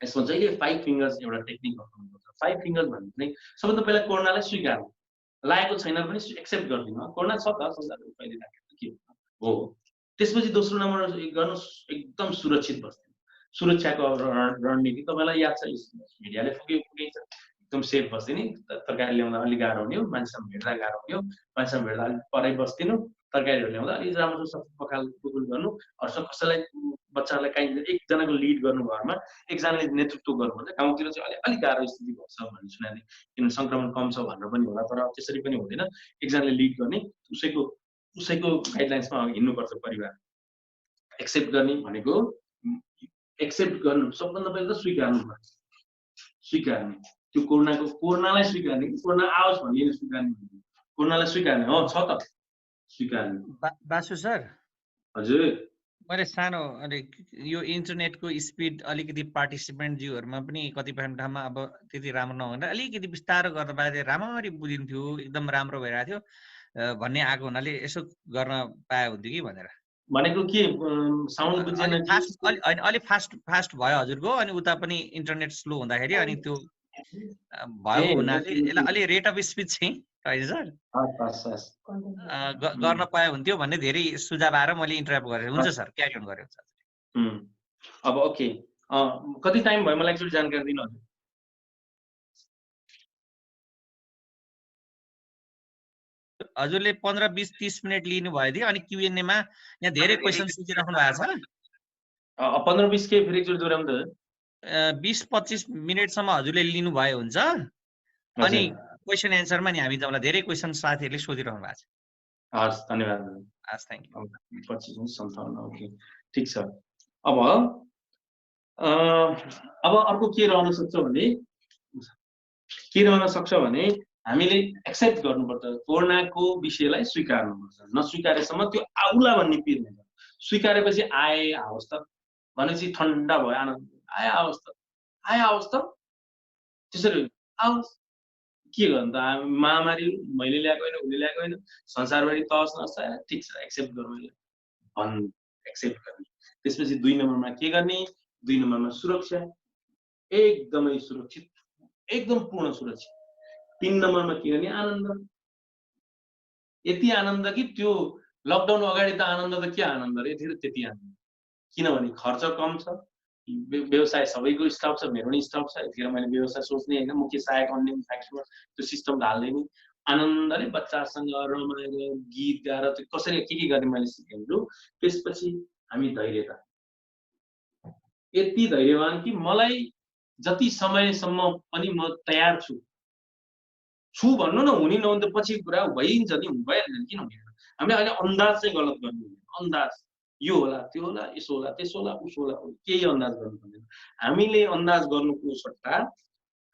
यसमा जहिले 5 फिंगर्स एउटा टेक्निक गर्नुपर्छ 5 फिंगर्स भन्ने चाहिँ सबभन्दा पहिला कोरोनालाई स्वीकार्नु लागेको छैन पनि एक्सेप्ट गर्दिनु कोरोना छ त संसारमा पहिले राखेको के हो त्यसपछि दोस्रो नम्बर गर्नु एकदम सुरक्षित बस्नु सुरक्षाको रणनीति तपाईलाई याद छ मिडियाले पुगेछ एकदम सेफ बस्दिने तरकारी ल्याउँदा अलि गाह्रो हुने हो मान्छेसँग भेट्दा गाह्रो हुने हो मान्छेसँग भेट्दा अलि परै बस्दिनु तरकारीहरू ल्याउँदा अलि राम्रो पकाल टुकुल गर्नु अथवा कसैलाई बच्चालाई काहीँ एकजनाको लिड गर्नु घरमा एकजनाले नेतृत्व गर्नुपर्छ गाउँतिर चाहिँ अलि गाह्रो स्थिति भएको छ भन्ने सुनाले किन संक्रमण कम छ भनेर पनि होला तर त्यसरी पनि हुँदैन एकजनाले लिड गर्ने उसैको गाइडलाइन्समा हिँड्नुपर्छ परिवार एक्सेप्ट गर्ने भनेको एक्सेप्ट गर्नु सबभन्दा पहिला त स्वीकार्ने त्यो कोरोनालाई स्वीकार्ने कोरोना आओस् भन्ने स्वीकार्ने कोरोनालाई स्वीकार्ने हो छ त स्वीकार्ने बासु सर हजुर मैले सानो अनि यो इन्टरनेटको स्पिड अलिकति पार्टिसिपेन्ट ज्यूहरुमा पनि कतिपय ठाउँमा अब त्यति राम्रो नहुँदा अलिकति बिस्तारो गर्दा बादे राम्ररी बुझिन्थ्यो एकदम राम्रो भइरहेको थियो भन्ने आएको हुनाले यसो गर्न पाए हुन्थ्यो कि भनेर भनेको के साउन्ड बुझेन अलि फास्ट भयो हजुरको अनि उता पनि इन्टरनेट स्लो हुँदाखेरि अनि त्यो भएको हुनाले यसलाई अलि रेट अफ स्पिड चाहिँ होइन सर गर्न पाए हुन्थ्यो भन्ने धेरै सुझाव आएर मैले इन्टरप्ट गरेँ हुन्छ सर क्यारी अन गरे हुन्छ अब ओके कति टाइम भयो मलाई एकचोटि जानकारी दिनु हजुर हजुरले 15 20 30 मिनेट लिनु भयो थियो अनि क्युएनए मा यहाँ धेरै क्वेशन सोचिराख्नु भएको छ 15 20 के फेरि एकचोटि दोहोऱ्याउनु त 20 25 मिनेटसम्म हजुरले लिनु भयो हुन्छ अनि क्वेशन एन्सरमा नि हामी जम्मा धेरै क्वेशन साथीहरुले सोधिराख्नु भएको छ हस् धन्यवाद हस् थ्यांक यू 25 ओके ठीक छ अब अर्को के रहन सक्छ भने हामीले एक्सेप्ट गर्नुपर्छ कोरोनाको विषयलाई स्वीकार्नुपर्छ नस्वीकारेसम्म त्यो आउला भन्ने पिर हुन्छ स्वीकारेपछि आए अवस्था भनेपछि ठण्डा भयो आनन्द आए अवस्था त्यसरी आओस् के गर्नु त महामारी मैले ल्याएको होइन उसले ल्याएको होइन संसारभरि तहस नहस ठिक छ एक्सेप्ट गर्नु एक्सेप्ट गर्ने त्यसपछि 2 नम्बरमा के गर्ने 2 नम्बरमा सुरक्षा एकदमै सुरक्षित एकदम पूर्ण सुरक्षित 3 नम्बरमा के गर्ने आनन्द यति आनन्द कि त्यो लकडाउन अगाडि त आनन्द त के आनन्द रे त्यति आनन्द किनभने खर्च कम छ व्यवसाय सबैको स्टाफ छ मेरो पनि स्टाफ छ यतिखेर मैले व्यवसाय सोच्ने हैन मुख्य सहायक अन्य फ्याक्टरमा त्यो सिस्टम ढाल्दैन आनन्दले बच्चासँग रमाएर गीत गाएर त्यो कसरी के गर्ने मैले सिकेछु त्यसपछि हामी धैर्यता यति धैर्यवान कि मलाई जति समयसम्म पनि म तयार छु भन्नु न हुने नहुन त पछि कुरा भइन्छ नि भइहाल्छ किन हुँदैन हामीले अहिले अन्दाज चाहिँ गलत गर्नु अन्दाज यो होला त्यो होला यसो होला त्यसो होला उसो होला केही अन्दाज गर्नु पर्दैन हामीले अन्दाज गर्नुको सट्टा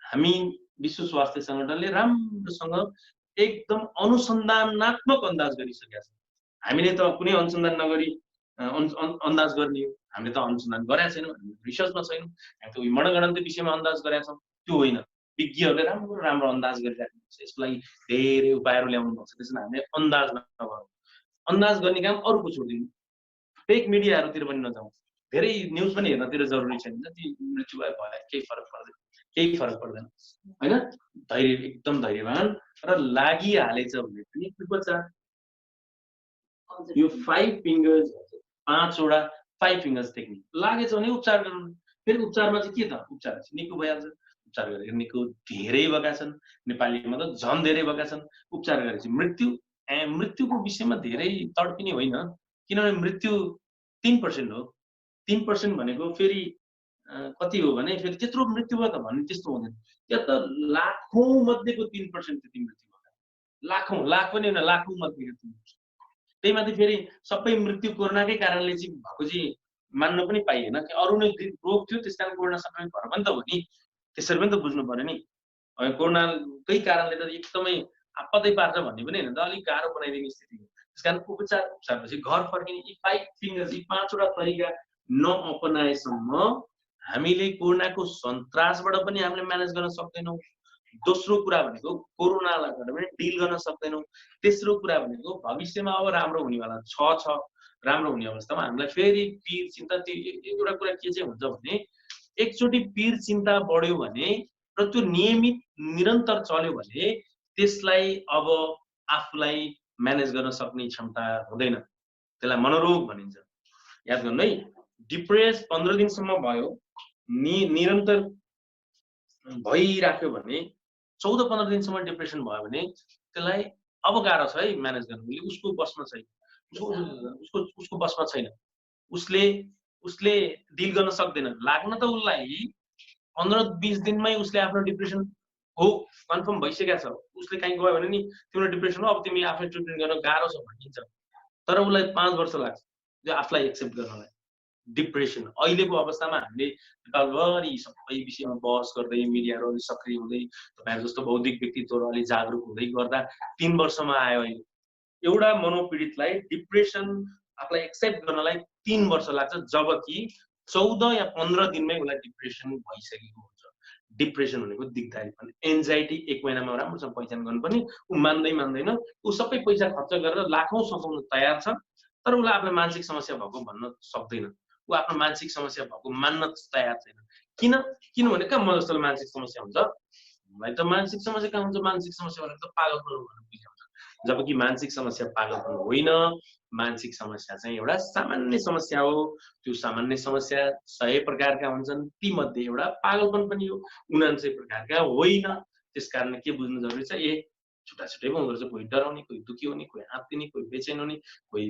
हामी विश्व स्वास्थ्य संगठनले राम्रोसँग एकदम अनुसन्धानात्मक अन्दाज गरिसकेका छौँ हामीले त कुनै अनुसन्धान नगरी अन्दाज गर्ने हामीले त अनुसन्धान गरेका छैनौँ रिसर्चमा छैनौँ हामी त मनगणन्त विषयमा अन्दाज गरेका छौँ त्यो होइन विज्ञहरूले राम्रो अन्दाज गरिराख्नुहुन्छ यसको लागि धेरै उपायहरू ल्याउनु पर्छ त्यसैले हामीले अन्दाज नगरौँ अन्दाज गर्ने काम अरूको छोडिदिनु फेक मिडियाहरूतिर पनि नजाउँ धेरै न्युज पनि हेर्नतिर जरुरी छैन जति मृत्यु भयो केही फरक पर्दैन हैन धैर्य एकदम धैर्यवान र लागिहालेछ भने पनि उपचार यो 5 फिंगर्स 5 वटा 5 फिंगर्स टेक्निक लागेछ भने उपचार गर्नु फेरि उपचारमा चाहिँ के त उपचार चाहिँ निको भइहाल्छ उपचार गरेको धेरै भएका छन्, नेपालीमा त झन् धेरै भएका छन्। उपचार गरेपछि मृत्युको विषयमा धेरै तडपिने होइन, किनभने मृत्यु 3% हो। 3% भनेको फेरि कति हो भने फेरि त्यत्रो मृत्यु भयो त भन्ने त्यस्तो हुँदैन। त्यहाँ त लाखौँ मध्येको 3% त्यति मृत्यु भयो, लाख पनि होइन, लाखौँ मध्येको 3%। त्यही माथि फेरि सबै मृत्यु कोरोनाकै कारणले चाहिँ भएको चाहिँ मान्न पनि पाइएन, कि अरू नै रोग थियो त्यस कारण कोरोना सङ्क्रमित भएर पनि त हो नि, त्यसरी पनि त बुझ्नु पर्यो नि। कोरोनाकै कारणले त एकदमै आपदै पार्छ भन्ने पनि होइन, त अलिक गाह्रो बनाइदिने स्थिति हो। त्यस कारण उपचारपछि घर फर्किने यी 5 फिङ्गर्स, यी 5वटा तरिका नअपनाएसम्म हामीले कोरोनाको सन्तासबाट पनि हामीले म्यानेज गर्न सक्दैनौँ। दोस्रो कुरा भनेको कोरोनालाई पनि डिल गर्न सक्दैनौँ। तेस्रो कुरा भनेको भविष्यमा अब राम्रो हुनेवाला छ राम्रो हुने अवस्थामा हामीलाई फेरि पीर चिन्ता, एउटा कुरा के चाहिँ हुन्छ भने एकचोटि पीर चिन्ता बढ्यो भने र त्यो नियमित निरन्तर चल्यो भने त्यसलाई अब आफूलाई म्यानेज गर्न सक्ने क्षमता हुँदैन, त्यसलाई मनोरोग भनिन्छ। याद गर्नु है, डिप्रेस 15 दिनसम्म भयो, निरन्तर भइराख्यो भने 14-15 दिनसम्म डिप्रेसन भयो भने त्यसलाई अब गाह्रो छ है म्यानेज गर्नु, उसको बसमा छैन, उसको बसमा छैन, उसले डिल गर्न सक्दैन। लाग्न त उसलाई 15-20 दिनमै उसले आफ्नो डिप्रेसन हो कन्फर्म भइसकेको छ, उसले कहीँ गयो भने नि तिम्रो डिप्रेसन हो, अब तिमी आफै ट्रिटमेन्ट गर्न गाह्रो छ भनिन्छ, तर उसलाई 5 वर्ष लाग्छ त्यो आफूलाई एक्सेप्ट गर्नलाई। डिप्रेसन अहिलेको अवस्थामा हामीले नेपालभरि सबै विषयमा बहस गर्दै, मिडियाहरू अलिक सक्रिय हुँदै, तपाईँहरू जस्तो बौद्धिक व्यक्तित्वहरू अलिक जागरुक हुँदै गर्दा 3 वर्षमा आयो। अहिले एउटा मनोपीडितलाई डिप्रेसन आफूलाई एक्सेप्ट गर्नलाई 3 वर्ष लाग्छ, जबकि 14 या 15 दिनमै उसलाई डिप्रेसन भइसकेको हुन्छ। डिप्रेसन भनेको दिगदारीपन, एन्जाइटी 1 महिनामा राम्रोसँग पहिचान गर्नुपर्ने, ऊ मान्दैन, ऊ सबै पैसा खर्च गरेर लाखौँ सजाउन तयार छ, तर उसलाई आफ्नो मानसिक समस्या भएको भन्न सक्दैन, ऊ आफ्नो मानसिक समस्या भएको मान्न तयार छैन। किनभने कहाँ म जस्तोले मानसिक समस्या हुन्छ, मलाई त मानसिक समस्या कहाँ हुन्छ, मानसिक समस्या भनेको त पागलपन भनेर बुझाउँछ। जबकि मानसिक समस्या पागलपन होइन, मानसिक समस्या चाहिँ एउटा सामान्य समस्या हो। त्यो सामान्य समस्या 100 प्रकारका हुन्छन्, ती मध्ये एउटा पागलपन पनि हो, 99 प्रकारका होइन। त्यसकारण के बुझ्नु जरुरी छ, छुट्टै हुँदो रहेछ। कोही डराउने, कोही दुखी हुने, कोही आत्तिने, कोही बेचैन हुने, कोही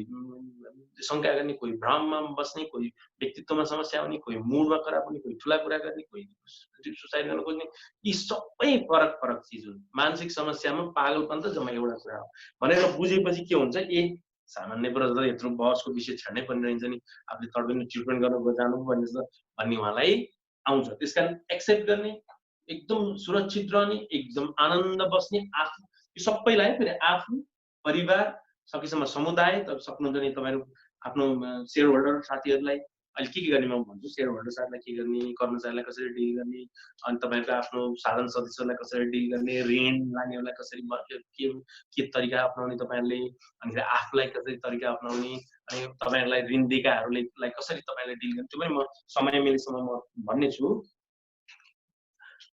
शङ्का गर्ने, कोही भ्रममा बस्ने, कोही व्यक्तित्वमा समस्या हुने, कोही मुडमा खराब हुने, कोही ठुला कुरा गर्ने, कोही सुसाइड गर्न खोज्ने। यी सबै फरक चिज हुन्। मानसिक समस्यामा पागलपन त जम्मा एउटा कुरा हो भनेर बुझेपछि के हुन्छ, सामान्य प्रश्न यत्रो बहसको विषय छाड्नै पर्ने रहन्छ नि, आफूले तडपिने ट्रिटमेन्ट गर्न जानु भन्ने उहाँलाई आउँछ। त्यसकारण एक्सेप्ट गर्ने, एकदम सुरक्षित रहने, एकदम आनन्द बस्ने, आफू यो सबैलाई फेरि आफू, परिवार, सकेसम्म समुदाय, सक्नुहुन्छ नि तपाईँहरू आफ्नो सेयर होल्डर साथीहरूलाई अहिले के गर्ने म भन्छु, सेयर होल्डर साथीलाई के गर्ने, कर्मचारीलाई कसरी डिल गर्ने, अनि तपाईँहरूको आफ्नो साधारण सदस्यहरूलाई कसरी डिल गर्ने, ऋण लानेहरूलाई कसरी के तरिका अप्नाउने तपाईँहरूले, अनि आफूलाई कसरी तरिका अप्नाउने, अनि तपाईँहरूलाई ऋण दिएकाहरूलाई कसरी तपाईँले डिल गर्ने, त्यो पनि म समय मिलेसम्म म भन्ने छु।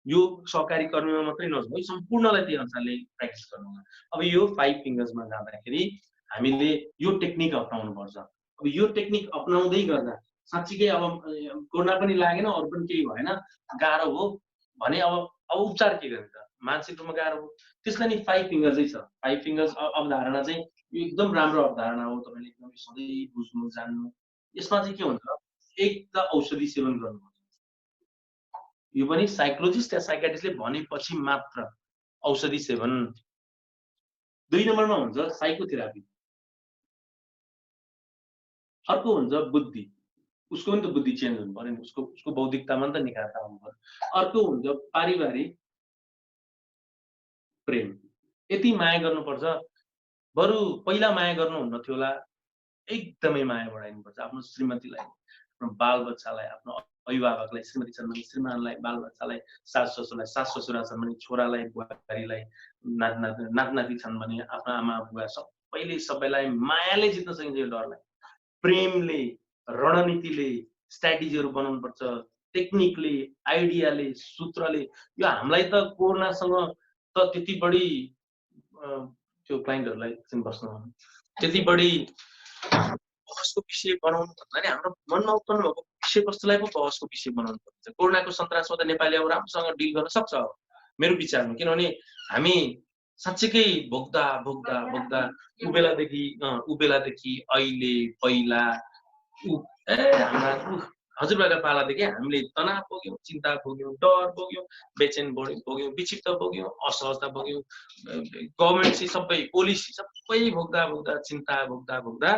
यो सहकारी कर्मीमा मात्रै नजाऊ, सम्पूर्णलाई त्यही अनुसारले प्र्याक्टिस गर्नु। अब यो 5 फिङ्गर्समा जाँदाखेरि हामीले यो टेक्निक अप्नाउनु पर्छ। अब यो टेक्निक अप्नाउँदै गर्दा साँच्चीकै अब कोरोना पनि लागेन, अरू पनि केही भएन, गाह्रो हो भने अब उपचार के गर्ने त, मानसिक रूपमा गाह्रो हो। त्यसलाई नि 5 फिङ्गर्सै छ। 5 फिङ्गर्स अवधारणा चाहिँ यो एकदम राम्रो अवधारणा हो, तपाईँले एकदम सधैँ बुझ्नु जान्नु। यसमा चाहिँ के हुन्छ, एक त औषधि सेवन गर्नुपर्छ, यो पनि साइकोलोजिस्ट या साइकाट्रिस्टले भनेपछि मात्र औषधि सेवन। 2 नम्बरमा हुन्छ साइकोथेरापी। अर्को हुन्छ बुद्धि, उसको पनि त बुद्धि चेन्ज हुनु पर्यो नि, उसको बौद्धिकतामा नि त निखारता आउनु पर्यो। अर्को हुन्छ पारिवारिक प्रेम, यति माया गर्नुपर्छ, बरु पहिला माया गर्नुहुन्न थियो होला, एकदमै माया बढाइनुपर्छ आफ्नो श्रीमतीलाई, आफ्नो बालबच्चालाई, आफ्नो अभिभावकलाई, श्रीमती छन् भने श्रीमानलाई, बालबच्चालाई, सास ससुरा छन् भने छोरालाई, बुहारीलाई, नाति छन् भने आफ्नो आमा बुवा, सबैलाई मायाले जित्न सकिन्छ। यो डरलाई प्रेमले, रणनीतिले, स्ट्राटेजीहरू बनाउनु पर्छ, टेक्निकले, आइडियाले, सूत्रले। यो हामीलाई त कोरोनासँग त त्यति बढी त्यो क्लाइन्टहरूलाई बस्नु, त्यति बढी बहसको विषय बनाउनु भन्दा नि हाम्रो मनमा उत्पन्न भएको विषयवस्तुलाई पो बहसको विषय बनाउनु पर्छ। कोरोनाको सन्तासमा त नेपालले अब राम्रोसँग डिल गर्न सक्छ मेरो विचारमा, किनभने हामी साँच्चीकै भोग्दा भोग्दा भोग्दा उबेलादेखि अहिले पहिला हाम्रा हजुरबाका पालादेखि हामीले तनाव भोग्यौँ, चिन्ता भोग्यौँ, डर भोग्यौँ, बेचेन भोग्यौँ, विक्षिप्त भोग्यौँ, असहजता भोग्यौँ, गभर्मेन्ट सबै पोलिसी सबै भोग्दा भोग्दा चिन्ता भोग्दा भोग्दा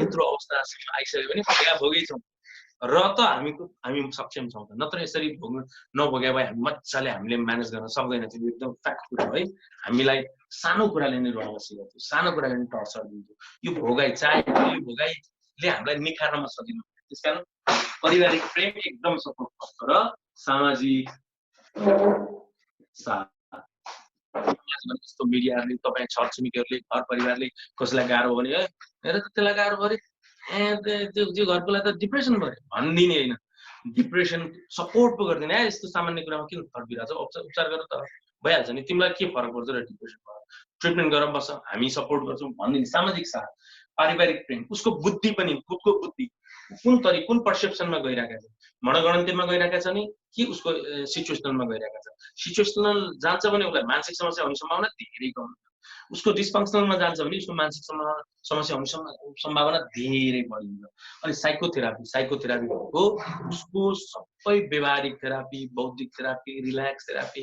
यत्रो अवस्थासम्म आइसक्यो भने भोगै छौँ र त हामी सक्षम छौँ त, नत्र यसरी नभोगे भए मजाले हामीले म्यानेज गर्न सक्दैन थियो। एकदम फ्याक्ट कुरा है। हामीलाई सानो कुराले नै रुवासी गर्थ्यो, सानो कुराले नै टर्चर दिन्थ्यो। यो भोगाइ यो भोगाइले हामीलाई निखार्नमा सजिलो। त्यसकारण पारिवारिक प्रेम एकदम सपोर्ट गर्छ र सामाजिक जस्तो मिडियाहरूले तपाईँ छरछिमेकीहरूले घर परिवारले कसैलाई गाह्रो भने हेर त त्यसलाई गाह्रो गरे त्यो घरकोलाई त डिप्रेसन भयो भनिदिने होइन, डिप्रेसन सपोर्ट पो गरिदिने। यस्तो सामान्य कुरामा किन थर्किरहेको छ, उपचार गरेर त भइहाल्छ नि, तिमीलाई के फरक पर्छ र डिप्रेसन भयो, ट्रिटमेन्ट गरेर बस्छ, हामी सपोर्ट गर्छौँ भनिदिने। सामाजिक साथ, पारिवारिक प्रेम, उसको बुद्धि पनि खुदको बुद्धि कुन पर्सेप्सनमा गइरहेका छ, मनगणन्त्यमा गइरहेका छ नि कि उसको सिचुएसनलमा गइरहेका छ। सिचुएसनल जान्छ भने उसलाई मानसिक समस्या हुने सम्भावना धेरै कम, उसको डिस्फङ्सनलमा जान्छ भने उसको मानसिक समस्या हुने सम्भावना धेरै बढिन्छ। अनि साइकोथेरापी भनेको उसको सबै व्यवहारिक थेरापी, बौद्धिक therapy, relax therapy,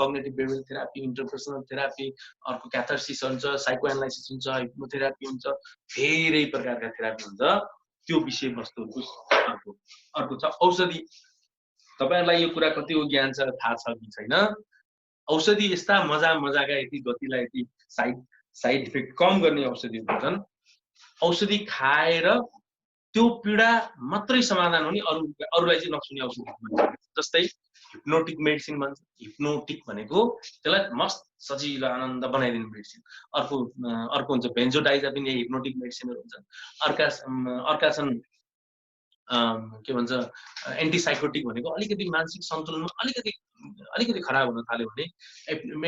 cognitive behavioural therapy, interpersonal therapy, अर्को क्याथार्सिस हुन्छ, साइको एनालाइसिस हुन्छ, हिप्नोथेरापी हुन्छ, धेरै प्रकारका थेरापी हुन्छ। त्यो विषयवस्तुहरूको अर्को छ औषधि। तपाईँहरूलाई यो कुरा कतिको ज्ञान छ थाहा छ कि छैन, औषधि यस्ता मजाका यति गतिलाई यति साइड इफेक्ट कम गर्ने औषधिहरू हुन्छन्। औषधि खाएर त्यो पीडा मात्रै समाधान हुने, अरूलाई चाहिँ नसुने औषधि भन्छ। जस्तै हिप्नोटिक मेडिसिन भन्छ। हिप्नोटिक भनेको त्यसलाई मस्त सजिलो आनन्द बनाइदिने मेडिसिन। अर्को हुन्छ बेन्जोडाइजापिन, हिप्नोटिक मेडिसिनहरू हुन्छन्। अर्का छन् के भन्छ एन्टिसाइकोटिक भनेको अलिकति मानसिक सन्तुलनमा अलिकति खराब हुन थाल्यो भने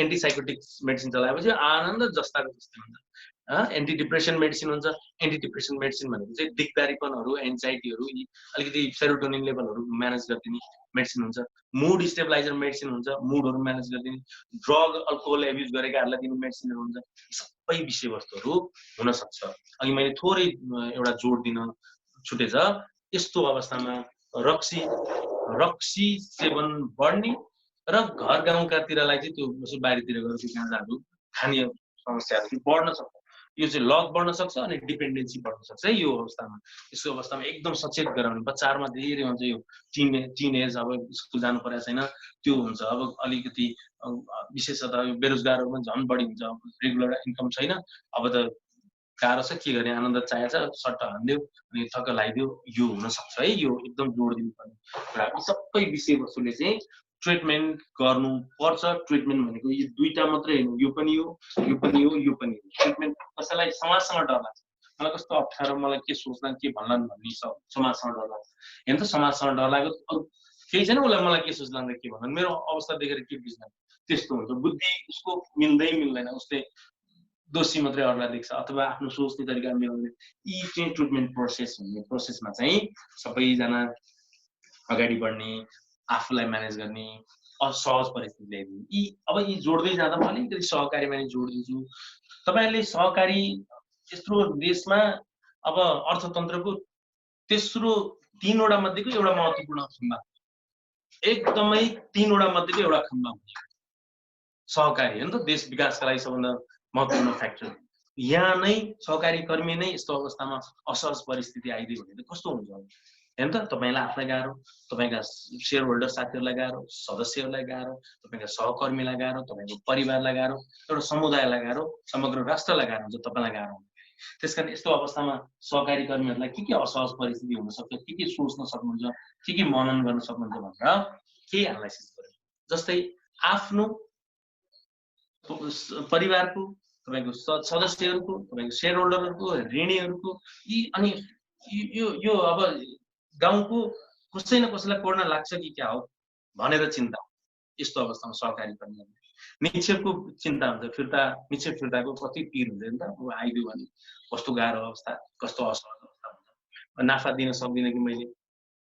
एन्टिसाइकोटिक मेडिसिन चलाएपछि आनन्द जस्ताको जस्तै हुन्छ। एन्टी डिप्रेसन मेडिसिन हुन्छ। एन्टी डिप्रेसन मेडिसिन भनेको चाहिँ दिगदारीपनहरू, एन्जाइटीहरू, अलिकति सेरोटोनिन लेभलहरू म्यानेज गरिदिने मेडिसिन हुन्छ। मुड स्टेबलाइजर मेडिसिन हुन्छ, मुडहरू म्यानेज गरिदिने। ड्रग अल्कोहल एब्युज गरेकाहरूलाई दिने मेडिसिनहरू हुन्छ। सबै विषयवस्तुहरू हुन सक्छ। अघि मैले थोरै एउटा जोड दिन छुटेछ। यस्तो अवस्थामा रक्सी सेवन बढ्ने र घर गाउँकातिरलाई चाहिँ त्यो बाहिरतिर गएर गाँजाहरू खाने समस्याहरू बढ्न सक्छ। यो चाहिँ लत बढ्न सक्छ अनि डिपेन्डेन्सी बढ्न सक्छ है यो अवस्थामा। यस्तो अवस्थामा एकदम सचेत गराउने। बच्चाहरूमा धेरै हुन्छ यो टिनेज, अब स्कुल जानु परेको छैन त्यो हुन्छ। अब अलिकति विशेषतः यो बेरोजगारहरू पनि झन् बढी हुन्छ। रेगुलर इन्कम छैन, अब त गाह्रो छ, के गर्ने, आनन्द चाहिएको छ, सट्ट हानिदियो अनि थक्क लगाइदियो, यो हुनसक्छ है। यो एकदम जोड दिनुपर्ने कुरा। यी सबै विषयवस्तुले चाहिँ ट्रिटमेन्ट गर्नुपर्छ। ट्रिटमेन्ट भनेको यो दुईटा मात्रै होइन, यो पनि हो, यो पनि हो, यो पनि हो। ट्रिटमेन्ट कसैलाई समाजसँग डर लाग्छ, मलाई कस्तो अप्ठ्यारो, मलाई के सोच्ला के भन्लान् भन्ने समाजसँग डर लाग्छ। हेर्नु त समाजसँग डर लाग्यो अरू केही छैन, उसलाई मलाई के सोच्ला के भन्लान्, मेरो अवस्था देखेर के बुझ्ला, त्यस्तो हुन्छ। बुद्धि उसको मिल्दैन, उसले दोषी मात्रै अरूलाई देख्छ अथवा आफ्नो सोच्ने तरिका मिलाउने। यी चाहिँ ट्रिटमेन्ट प्रोसेसमा चाहिँ सबैजना अगाडि बढ्ने, आफूलाई म्यानेज गर्ने, असहज परिस्थिति ल्याइदिने। यी जोड्दै जाँदा म अलिकति सहकारीमा नै जोड दिन्छु। तपाईँहरूले सहकारी तेस्रो देशमा अब अर्थतन्त्रको तेस्रो 3वटा मध्येको एउटा महत्त्वपूर्ण खम्बा, एकदमै 3वटा मध्येको एउटा खम्बा हुन्छ सहकारी हो नि त। देश विकासका लागि सबभन्दा महत्त्वपूर्ण फ्याक्टर। यहाँ नै सहकारी कर्मी नै यस्तो अवस्थामा असहज परिस्थिति आइदियो भने त कस्तो हुन्छ हेर्नु त। तपाईँलाई आफूलाई गाह्रो, तपाईँका सेयर होल्डर साथीहरूलाई गाह्रो, सदस्यहरूलाई गाह्रो, तपाईँका सहकर्मीलाई गाह्रो, तपाईँको परिवारलाई गाह्रो, एउटा समुदायलाई गाह्रो, समग्र राष्ट्रलाई गाह्रो हुन्छ, तपाईँलाई गाह्रो हुन्छ। त्यसकारण यस्तो अवस्थामा सहकारी कर्मीहरूलाई के असहज परिस्थिति हुनसक्छ, के सोच्न सक्नुहुन्छ, के मनन गर्न सक्नुहुन्छ भनेर केही एनालाइसिस गर्यो। जस्तै आफ्नो परिवारको, तपाईँको सदस्यहरूको, तपाईँको सेयर होल्डरहरूको, ऋणीहरूको, अनि यो अब गाउँको कसै न कसैलाई कोर्न लाग्छ कि क्या हो भनेर चिन्ता। यस्तो अवस्थामा सहकारी कर्मीहरूले निक्षेपको चिन्ता हुन्छ। निक्षेप फिर्ताको कति पिर हुन्छ नि त। अब आइदियो भने कस्तो गाह्रो अवस्था, कस्तो असहज अवस्था हुन्छ, नाफा दिन सक्दिनँ कि मैले,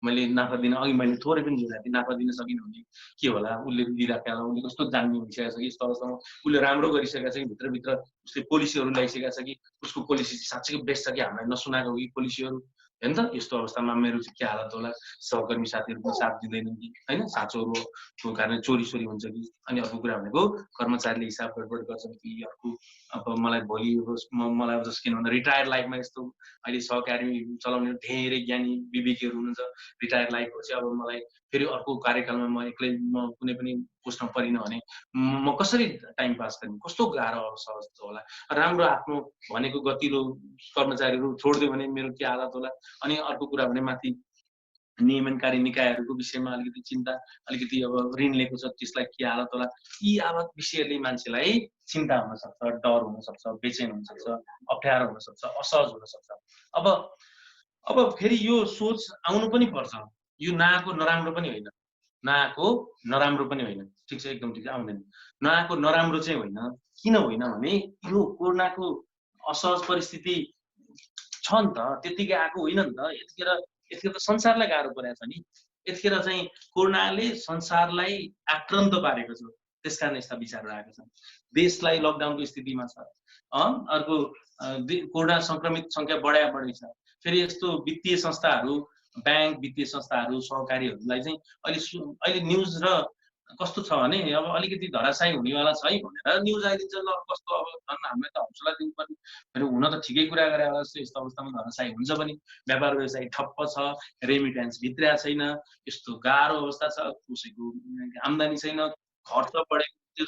मैले नाफा दिन अघि मैले थोरै पनि दिँदा नाफा दिन सकिनँ भने के होला, उसले दिइराखेको होला, उसले कस्तो जान्ने भइसकेको छ कि यस्तो अवस्थामा उसले राम्रो गरिसकेको छ कि भित्रभित्र उसले पोलिसीहरू ल्याइसकेको छ कि उसको पोलिसी साँच्चै बेस्ट छ कि हामीलाई नसुनाएको हो कि पोलिसीहरू होइन त। यस्तो अवस्थामा मेरो चाहिँ के हालत होला, सहकर्मी साथीहरू पनि साथ दिँदैनन् कि होइन, साँचोको कारण चोरी सोरी हुन्छ कि। अनि अर्को कुरा भनेको कर्मचारीले हिसाब गडबड गर्छन् कि अर्को अब मलाई भोलि मलाई अब जस्तो किन भन्दा रिटायर्ड लाइफमा यस्तो अहिले सहकारी चलाउने धेरै ज्ञानी विवेकीहरू हुनुहुन्छ। रिटायर लाइफ चाहिँ अब मलाई फेरि अर्को कार्यकालमा म एक्लै म कुनै पनि पोस्टमा परिनँ भने म कसरी टाइम पास गर्ने, कस्तो गाह्रो सहज होला। राम्रो आफ्नो भनेको गतिलो कर्मचारीहरू छोडिदियो भने मेरो के हालत होला। अनि अर्को कुरा भने माथि नियमनकारी निकायहरूको विषयमा अलिकति चिन्ता, अलिकति अब ऋण लिएको छ त्यसलाई के हालत होला। यी आवत विषयले मान्छेलाई चिन्ता हुनसक्छ, डर हुनसक्छ, बेचैन हुनसक्छ, अप्ठ्यारो हुनसक्छ, असहज हुनसक्छ। अब फेरि यो सोच आउनु पनि पर्छ। यो नआएको नराम्रो पनि होइन, नआएको नराम्रो पनि होइन, ठिक छ, एकदम ठिक आउँदैन। नआएको नराम्रो चाहिँ होइन। किन होइन भने यो कोरोनाको असहज परिस्थिति छ नि त, त्यतिकै आएको होइन नि त। यतिखेर त संसारलाई गाह्रो परेको छ नि। यतिखेर चाहिँ कोरोनाले संसारलाई आक्रान्त पारेको छ, त्यस कारण यस्ता विचारहरू आएका छन्। देशलाई लकडाउनको स्थितिमा छ। अर्को कोरोना संक्रमित संख्या बढै छ। फेरि यस्तो वित्तीय संस्थाहरू, ब्याङ्क वित्तीय संस्थाहरू, सहकारीहरूलाई चाहिँ अहिले न्युज र कस्तो छ भने अब अलिकति धराशायी हुनेवाला छ है भनेर न्युज आइदिन्छ। ल कस्तो अब झन् हामीलाई त हौसला दिनुपर्ने, फेरि हुन त ठिकै कुरा गरे होला जस्तो यस्तो अवस्थामा धराशायी हुन्छ पनि। व्यापार व्यवसाय ठप्प छ, रेमिटेन्स भित्रिया छैन, यस्तो गाह्रो अवस्था छ, कसैको आम्दानी छैन, खर्च बढेको, त्यो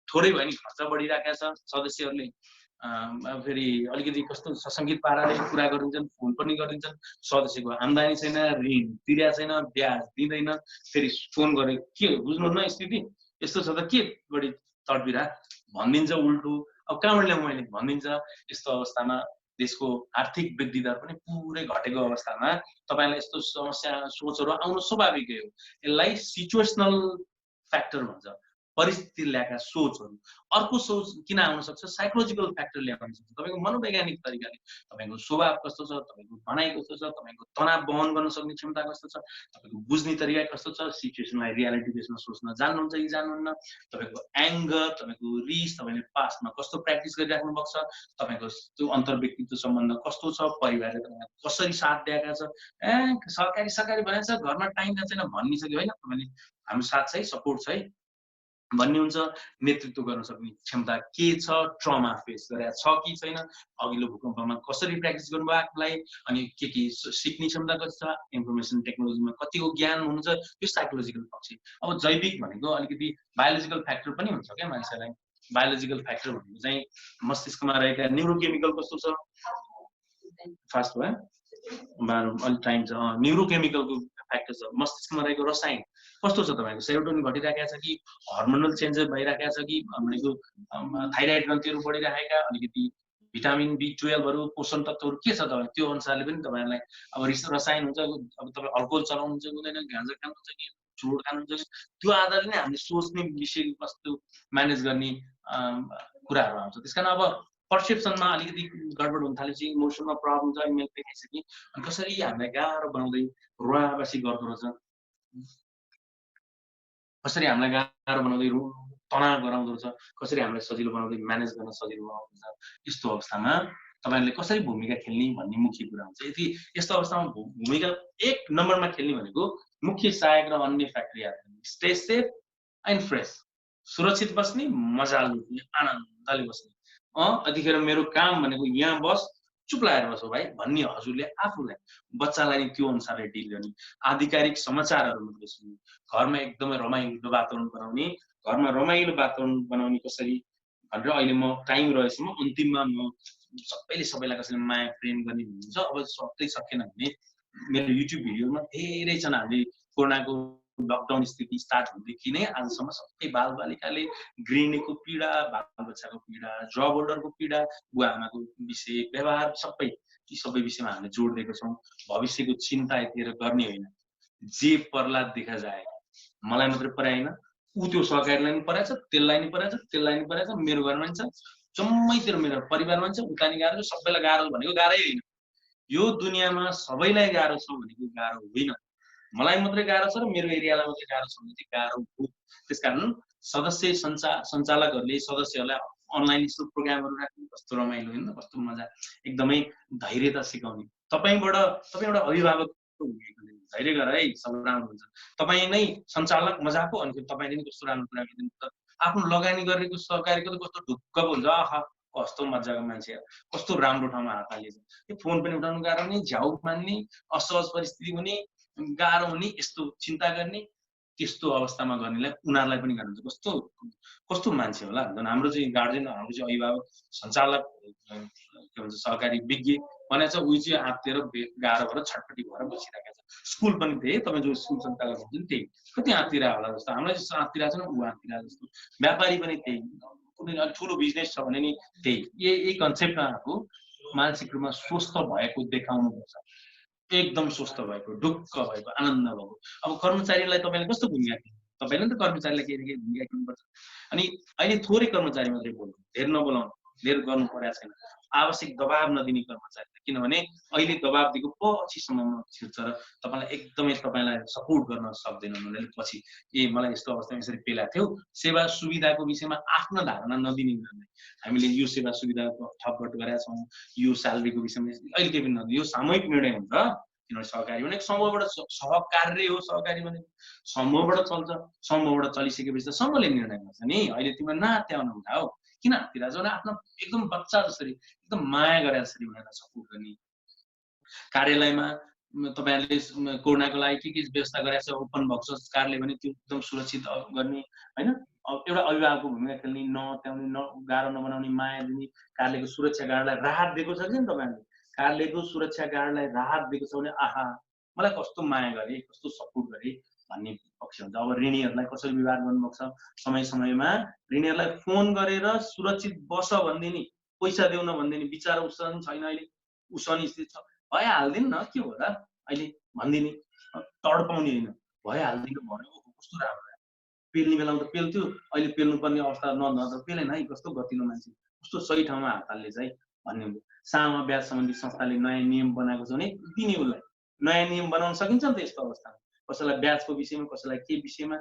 थोरै भयो नि खर्च बढिरहेको छ। सदस्यहरूले फेरि अलिकति कस्तो सशङ्कित पाराले कुरा गरिदिन्छन्, फोन पनि गरिदिन्छन्, सदस्यको आम्दानी छैन, ऋण तिरेको छैन, ब्याज दिँदैन, फेरि फोन गरे के बुझ्नुहुन्न स्थिति यस्तो छ त के बढी तडबिरा भनिदिन्छ उल्टो। अब कहाँबाट ल्याउँ मैले भनिदिन्छ। यस्तो अवस्थामा देशको आर्थिक वृद्धि दर पनि पुरै घटेको अवस्थामा तपाईँलाई यस्तो समस्या सोचहरू आउनु स्वाभाविकै हो। यसलाई सिचुएसनल फ्याक्टर भन्छ, परिस्थिति ल्याएका सोचहरू। अर्को सोच किन आउन सक्छ, साइकोलोजिकल फ्याक्टरले आउन सक्छ। तपाईँको मनोवैज्ञानिक तरिकाले तपाईँको स्वभाव कस्तो छ, तपाईँको भनाइ कस्तो छ, तपाईँको तनाव वहन गर्न सक्ने क्षमता कस्तो छ, तपाईँको बुझ्ने तरिका कस्तो छ, सिचुएसनलाई रियालिटी बेसमा सोच्न जान्नुहुन्छ कि जान्नुहुन्न, तपाईँको एङ्गर, तपाईँको रिस, तपाईँले पास्टमा कस्तो प्र्याक्टिस गरिराख्नु भएको छ, तपाईँको त्यो अन्तर्व्यक्तित्व सम्बन्ध कस्तो छ, परिवारले तपाईँलाई कसरी साथ दिएका छ। सरकारी भनेको छ घरमा टाइम छैन भनिसक्यो होइन, तपाईँले हाम्रो साथ छ है, सपोर्ट छ है भन्ने हुन्छ। नेतृत्व गर्न सक्ने क्षमता के छ, ट्रमा फेस गरेका छ कि छैन, अघिल्लो भूकम्पमा कसरी प्र्याक्टिस गर्नुभयो आफूलाई, अनि के सिक्ने क्षमता कति छ, इन्फर्मेसन टेक्नोलोजीमा कतिको ज्ञान हुनुहुन्छ, यो साइकोलोजिकल पक्ष। अब जैविक भनेको अलिकति बायोलोजिकल फ्याक्टर पनि हुन्छ क्या मान्छेलाई। बायोलोजिकल फ्याक्टर भनेको चाहिँ मस्तिष्कमा रहेका न्युरोकेमिकल कस्तो छ, फास्ट भयो अलिक टाइम छ। न्युरोकेमिकलको फ्याक्टर छ, मस्तिष्कमा रहेको रसायन कस्तो छ, तपाईँको सेरोटोनिन घटिरहेको छ कि, हर्मोनल चेन्जेस भइरहेको छ कि, भनेको थाइराइड ग्रन्थीहरू बढिरहेका, अलिकति भिटामिन B12हरू, पोषण तत्त्वहरू के छ तपाईँ त्यो अनुसारले पनि तपाईँहरूलाई अब रसायन हुन्छ। अब तपाईँ अल्कोहल चलाउनुहुन्छ कि हुँदैन, गाँजा खानुहुन्छ कि चुरोट खानुहुन्छ कि, त्यो आधारले नै हामीले सोच्ने विषय वस्तु म्यानेज गर्ने कुराहरू आउँछ। त्यस कारण अब पर्सेप्सनमा अलिकति गडबड हुन थालेपछि इमोसनमा प्रब्लम छ, मैले देखाइसकेँ। अनि कसरी हामीलाई गाह्रो बनाउँदै रुवाबासी गर्दो रहेछ, कसरी हामीलाई गाह्रो बनाउँदै तनाव गराउँदो रहेछ, कसरी हामीलाई सजिलो बनाउँदै म्यानेज गर्न सजिलो बनाउँदो रहेछ। यस्तो अवस्थामा तपाईँहरूले कसरी भूमिका खेल्ने भन्ने मुख्य कुरा हुन्छ। यदि यस्तो अवस्थामा भूमिका एक नम्बरमा खेल्ने भनेको मुख्य सहायक र अन्य फ्याक्टर याद गर्नु, स्टे सेफ एन्ड फ्रेस, सुरक्षित बस्ने, मजाले बस्ने, आनन्दले बस्ने। यतिखेर मेरो काम भनेको यहाँ बस, चुप लागेर बसो भाइ भन्ने हजुरले आफूलाई, बच्चालाई त्यो अनुसारले डिल गर्ने, आधिकारिक समाचारहरू मात्रै सुन्ने, घरमा एकदमै रमाइलो वातावरण बनाउने। घरमा रमाइलो वातावरण बनाउने कसरी भनेर अहिले म टाइम रहेछ, म अन्तिममा म सबैलाई कसरी माया प्रेम गर्ने भन्नुहुन्छ। अब सबै सकेन भने मेरो युट्युब भिडियोमा धेरै छन्। हामीले कोरोनाको लकडाउन स्थिति स्टार्ट हुँदेखि नै आजसम्म सबै बालबालिकाले गृहिणीको पीडा, बालबच्चाको पीडा, जब होल्डरको पीडा, बुवा आमाको विषय, व्यवहार, यी सबै विषयमा हामीले जोड दिएको छौँ। भविष्यको चिन्ता यतिखेर गर्ने होइन, जे पर्ला देखा जाए। मलाई मात्रै पराएन, ऊ त्यो सहकारीलाई पनि पराएछ, त्यसलाई नि पराएछ, त्यसलाई नि पराएछ, मेरो घरमा नि छ, जम्मैतिर मेरो परिवारमा छ, उता नि गाह्रो, सबैलाई गाह्रो भनेको गाह्रै होइन। यो दुनियाँमा सबैलाई गाह्रो छ भनेको गाह्रो होइन। मलाई मात्रै गाह्रो छ र मेरो एरियालाई मात्रै गाह्रो छ भने चाहिँ गाह्रो हो। त्यसकारण सञ्चालकहरूले सदस्यहरूलाई अनलाइन यस्तो प्रोग्रामहरू राख्नु कस्तो रमाइलो होइन, कस्तो मजा, एकदमै धैर्यता सिकाउने। तपाईँ एउटा अभिभावकको भूमिकाले धैर्य गर है, सब राम्रो हुन्छ। तपाईँ नै सञ्चालक मजाको, अनि तपाईँले नि कस्तो राम्रो कुरा गरिदिनु त, आफ्नो लगानी गरेको सहकारीको त कस्तो ढुक्क हुन्छ, आहा कस्तो मजाको मान्छे, कस्तो राम्रो ठाउँमा हात हालेछ। त्यो फोन पनि उठाउनु गाह्रो हुने, झ्याउ मान्ने, असहज परिस्थिति हुने, गाह्रो हुने, यस्तो चिन्ता गर्ने, त्यस्तो अवस्थामा गर्नेलाई उनीहरूलाई पनि गाह्रो हुन्छ। कस्तो मान्छे होला, झन् हाम्रो चाहिँ गार्जियन, हाम्रो चाहिँ अभिभावक, सञ्चालक के भन्छ सहकारी विज्ञ भने चाहिँ उही चाहिँ आत्तिएर गाह्रो भएर छटपटी भएर बसिरहेको छ। स्कुल पनि त्यही, तपाईँ जो स्कुल सञ्चालक हुन्छ नि त्यही, कति आत्तिर होला जस्तो, हामीलाई जस्तो आत्तिर छ ऊ आत्तिर जस्तो। व्यापारी पनि त्यही, कुनै अलिक ठुलो बिजनेस छ भने नि त्यही। यही कन्सेप्टमा आएको मानसिक रूपमा स्वस्थ भएको देखाउनुपर्छ, एकदम स्वस्थ भएको, ढुक्क भएको, आनन्द भएको। अब कर्मचारीलाई तपाईँले कस्तो भूमिका दिनु, तपाईँले नि त कर्मचारीलाई केही न केही भूमिका दिनुपर्छ। अनि अहिले थोरै कर्मचारी मात्रै बोल्नु, धेर नबोलाउनु, धेर गर्नु परेको छैन। आवश्यक दबाब नदिने कर्मचारी, किनभने अहिले दबाब दिएको पछिसम्ममा छिर्छ र तपाईँलाई सपोर्ट गर्न सक्दैनन् उनीहरूले। पछि मलाई यस्तो अवस्थामा यसरी पेला थियो, सेवा सुविधाको विषयमा आफ्नो धारणा नदिने उनीहरूले। हामीले यो सेवा सुविधाको थपघट गरेका छौँ, यो स्यालेरीको विषयमा अहिले केही पनि नदिनु, यो सामूहिक निर्णय हुन्छ। किनभने सहकारी भनेको समूहबाट, सहकार्य हो सहकारी भनेको, समूहबाट चल्छ। समूहबाट चलिसकेपछि त समूहले निर्णय गर्छ नि। अहिले तिमीले नात्याउनु हुँदा हो, किन हात्तिर छ भने आफ्नो एकदम बच्चा जसरी, एकदम माया गरे जसरी उनीहरूलाई सपोर्ट गर्ने। कार्यालयमा तपाईँहरूले कोरोनाको लागि के व्यवस्था गरेको छ, ओपन भएको छ कार्यालय भने त्यो एकदम सुरक्षित गर्ने होइन। एउटा अभिभावकको भूमिका खेल्ने, नत्याउने, गाह्रो नबनाउने, माया दिने, कार्यालयको सुरक्षा गार्डलाई राहत दिएको छ कि तपाईँहरूले, कार्यालयको सुरक्षा गार्डलाई राहत दिएको छ भने आहा मलाई कस्तो माया गरे, कस्तो सपोर्ट गरे भन्ने पक्ष हुन्छ। अब ऋणीहरूलाई कसरी व्यवहार गर्नुभएको छ, समय समयमा ऋणीहरूलाई फोन गरेर सुरक्षित बस भनिदिने, पैसा देऊ न भनिदिने, बिचरा उसन छैन अहिले, उसनी स्थिति छ, भइहाल्दैन न के हो र अहिले भनिदिने, तडपाउने होइन, भइहाल्दैन भन्यो। कस्तो राम्रो, पेल्ने बेलामा त पेल्थ्यो, अहिले पेल्नुपर्ने अवस्था न पेलेन है, कस्तो गतिलो मान्छे, कस्तो सही ठाउँमा हात हाल्ने चाहिँ भन्ने हुन्छ। सानो ब्याज सम्बन्धी संस्थाले नयाँ नियम बनाएको छ भने दिने, उसलाई नयाँ नियम बनाउन सकिन्छ नि त यस्तो अवस्थामा। कसैलाई ब्याजको विषयमा, कसैलाई के विषयमा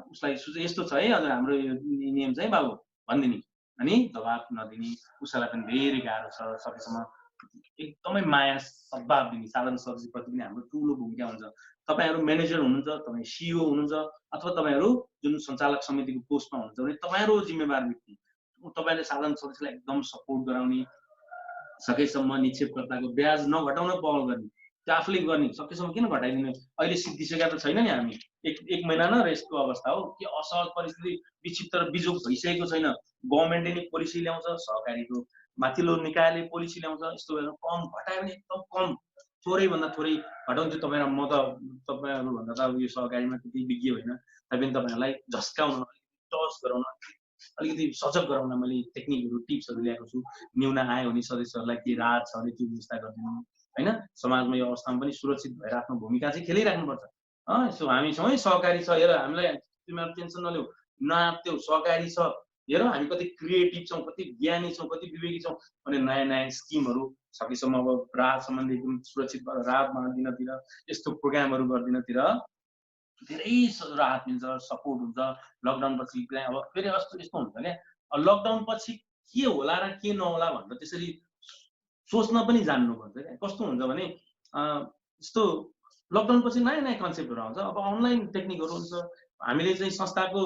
उसलाई यस्तो छ है हजुर हाम्रो यो नियम चाहिँ बाबु भनिदिने, अनि दबाब नदिने। उसैलाई पनि धेरै गाह्रो छ, सकेसम्म एकदमै माया सद्भाव दिने। साधारण सदस्यप्रति पनि हाम्रो ठुलो भूमिका हुन्छ। तपाईँहरू म्यानेजर हुनुहुन्छ, तपाईँ सिइओ हुनुहुन्छ, अथवा तपाईँहरू जुन सञ्चालक समितिको पोस्टमा हुनुहुन्छ भने तपाईँहरू जिम्मेवार व्यक्ति, तपाईँले साधारण सदस्यलाई एकदम सपोर्ट गराउने, सकेसम्म निक्षेपकर्ताको ब्याज नघटाउन पहल गर्ने, त्यो आफूले गर्ने, सकेसम्म किन घटाइदिने। अहिले सिद्धिसकेका त छैन नि हामी, एक महिना न रेस्टको अवस्था हो कि असहज परिस्थिति विक्षिप्त र बिजोग भइसकेको छैन। गभर्मेन्टले नि पोलिसी ल्याउँछ, सहकारीको माथिल्लो निकायले पोलिसी ल्याउँछ, यस्तो भएर कम घटायो भने एकदम कम, थोरैभन्दा थोरै घटाउँथ्यो। म त तपाईँहरूभन्दा त अब यो सहकारीमा त्यति विज्ञ होइन, तैपनि तपाईँहरूलाई झस्काउन, टच गराउन, अलिकति सजग गराउन मैले टेक्निकहरू, टिप्सहरू ल्याएको छु। न्यून आय हुने सदस्यहरूलाई के राहत छ भने त्यो व्यवस्था गरिदिनु होइन। समाजमा यो अवस्थामा पनि सुरक्षित भएर आफ्नो भूमिका चाहिँ खेलिराख्नुपर्छ। यसो हामीसँग है सहकारी छ, हेर हामीलाई तिमीहरू टेन्सन नल्याऊ, नआत्त्यौ, सहकारी छ, हेर हामी कति क्रिएटिभ छौँ, कति ज्ञानी छौँ, कति विवेकी छौँ भने नयाँ नयाँ स्किमहरू सकेसम्म अब राहत सम्बन्धी एकदम सुरक्षित राहत दिनतिर, यस्तो प्रोग्रामहरू गरिदिनतिर धेरै राहत मिल्छ, सपोर्ट हुन्छ। लकडाउन पछि अब फेरि यस्तो हुन्छ क्या, लकडाउन पछि के होला र के नहोला भनेर त्यसरी सोच्न पनि जान्नुपर्छ क्या। कस्तो हुन्छ भने यस्तो लकडाउन पछि नयाँ नयाँ कन्सेप्टहरू आउँछ। अब अनलाइन टेक्निकहरू हुन्छ, हामीले चाहिँ संस्थाको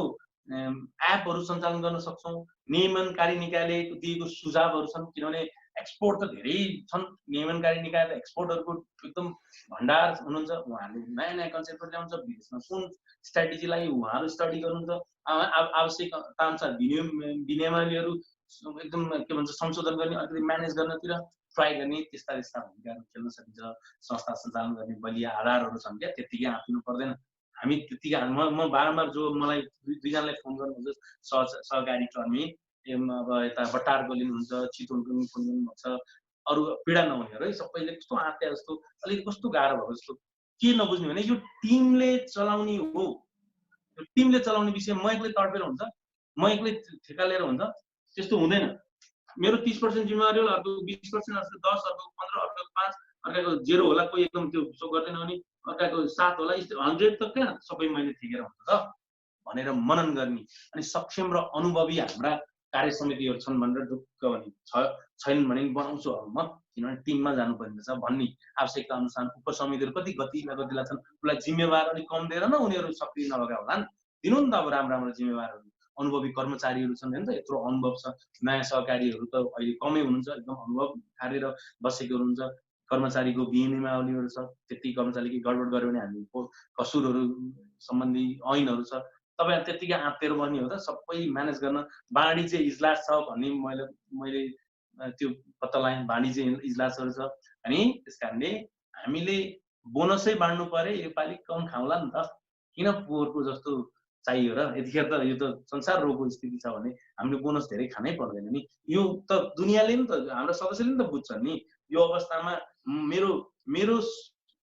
एपहरू सञ्चालन गर्न सक्छौँ। नियमनकारी निकायले दिएको सुझावहरू छन्, किनभने एक्सपोर्ट त धेरै छन्, नियमनकारी निकाय त एक्सपोर्टहरूको एकदम भण्डार हुनुहुन्छ। उहाँहरूले नयाँ नयाँ कन्सेप्टहरू ल्याउँछ, विदेशमा कुन स्ट्राटेजीलाई उहाँहरू स्टडी गर्नुहुन्छ, आवश्यकता अनुसार विनियमनहरू एकदम के भन्छ संशोधन गर्ने, अलिकति म्यानेज गर्नतिर ट्राई गर्ने, त्यस्ता भूमिकाहरू खेल्न सकिन्छ। संस्था सञ्चालन गर्ने बलिया आधारहरू छन् क्या, त्यत्तिकै आँटिनु पर्दैन। हामी त्यत्तिकै म बारम्बार जो मलाई दुईजनालाई फोन गर्नुहुन्छ, सहकारी कर्मी अब यता बट्टारको लिनुहुन्छ, चितवनको पनि फोन गर्नुभएको छ, अरू पीडा नहुनेहरू है सबैले कस्तो आत्या जस्तो, अलिक कस्तो गाह्रो भएको जस्तो, के नबुझ्ने भने यो टिमले चलाउने हो। यो टिमले चलाउने विषय म एक्लै तडपेर हुन्छ, म एक्लै ठेका लिएर हुन्छ, त्यस्तो हुँदैन। मेरो 30% जिम्मेवारी होला, अर्को 20%, अर्को 10, अर्को 15, अर्को 5, अर्को 0 होला, कोही एकदम त्यो सो गर्दैन भने अर्काको साथ होला 100 त कहाँ सबै मैले ठिकेर हुन्छ त भनेर मनन गर्ने अनि सक्षम र अनुभवी हाम्रा कार्य समितिहरू छन् भनेर ढुक्क भने छैनन् भने बनाउँछु अब म किनभने टिममा जानुपर्ने छ भन्ने आवश्यकता अनुसार उपसमितिहरू कति गतिला छन् उसलाई जिम्मेवार अलिक कम दिएर न उनीहरू सक्रिय नभएका होला नि दिनु नि त अब राम्रो जिम्मेवारहरू अनुभवी कर्मचारीहरू छन् होइन त यत्रो अनुभव छ नयाँ सहकारीहरू त अहिले कमै हुनुहुन्छ एकदम अनुभव खारेर बसेको हुनुहुन्छ कर्मचारीको नियमावलीहरू छ त्यति कर्मचारीले गडबड गर्यो भने हामी कसुरहरू सम्बन्धी ऐनहरू छ तपाईँ त्यतिकै आँतेर बस्ने हो त सबै म्यानेज गर्न वाणिज्य इजलास छ भन्ने मैले त्यो पत्ता लगाएँ वाणिज्य इजलासहरू छ अनि त्यस कारणले हामीले बोनसै बाँड्नु पर्यो योपालि कम खाउँला नि त किन पोहोरको जस्तो चाहियो र यतिखेर त यो त संसार रोगको स्थिति छ भने हामीले बोनस धेरै खानै पर्दैन नि यो त दुनियाँले नि त हाम्रो सदस्यले नि त बुझ्छन् नि यो अवस्थामा मेरो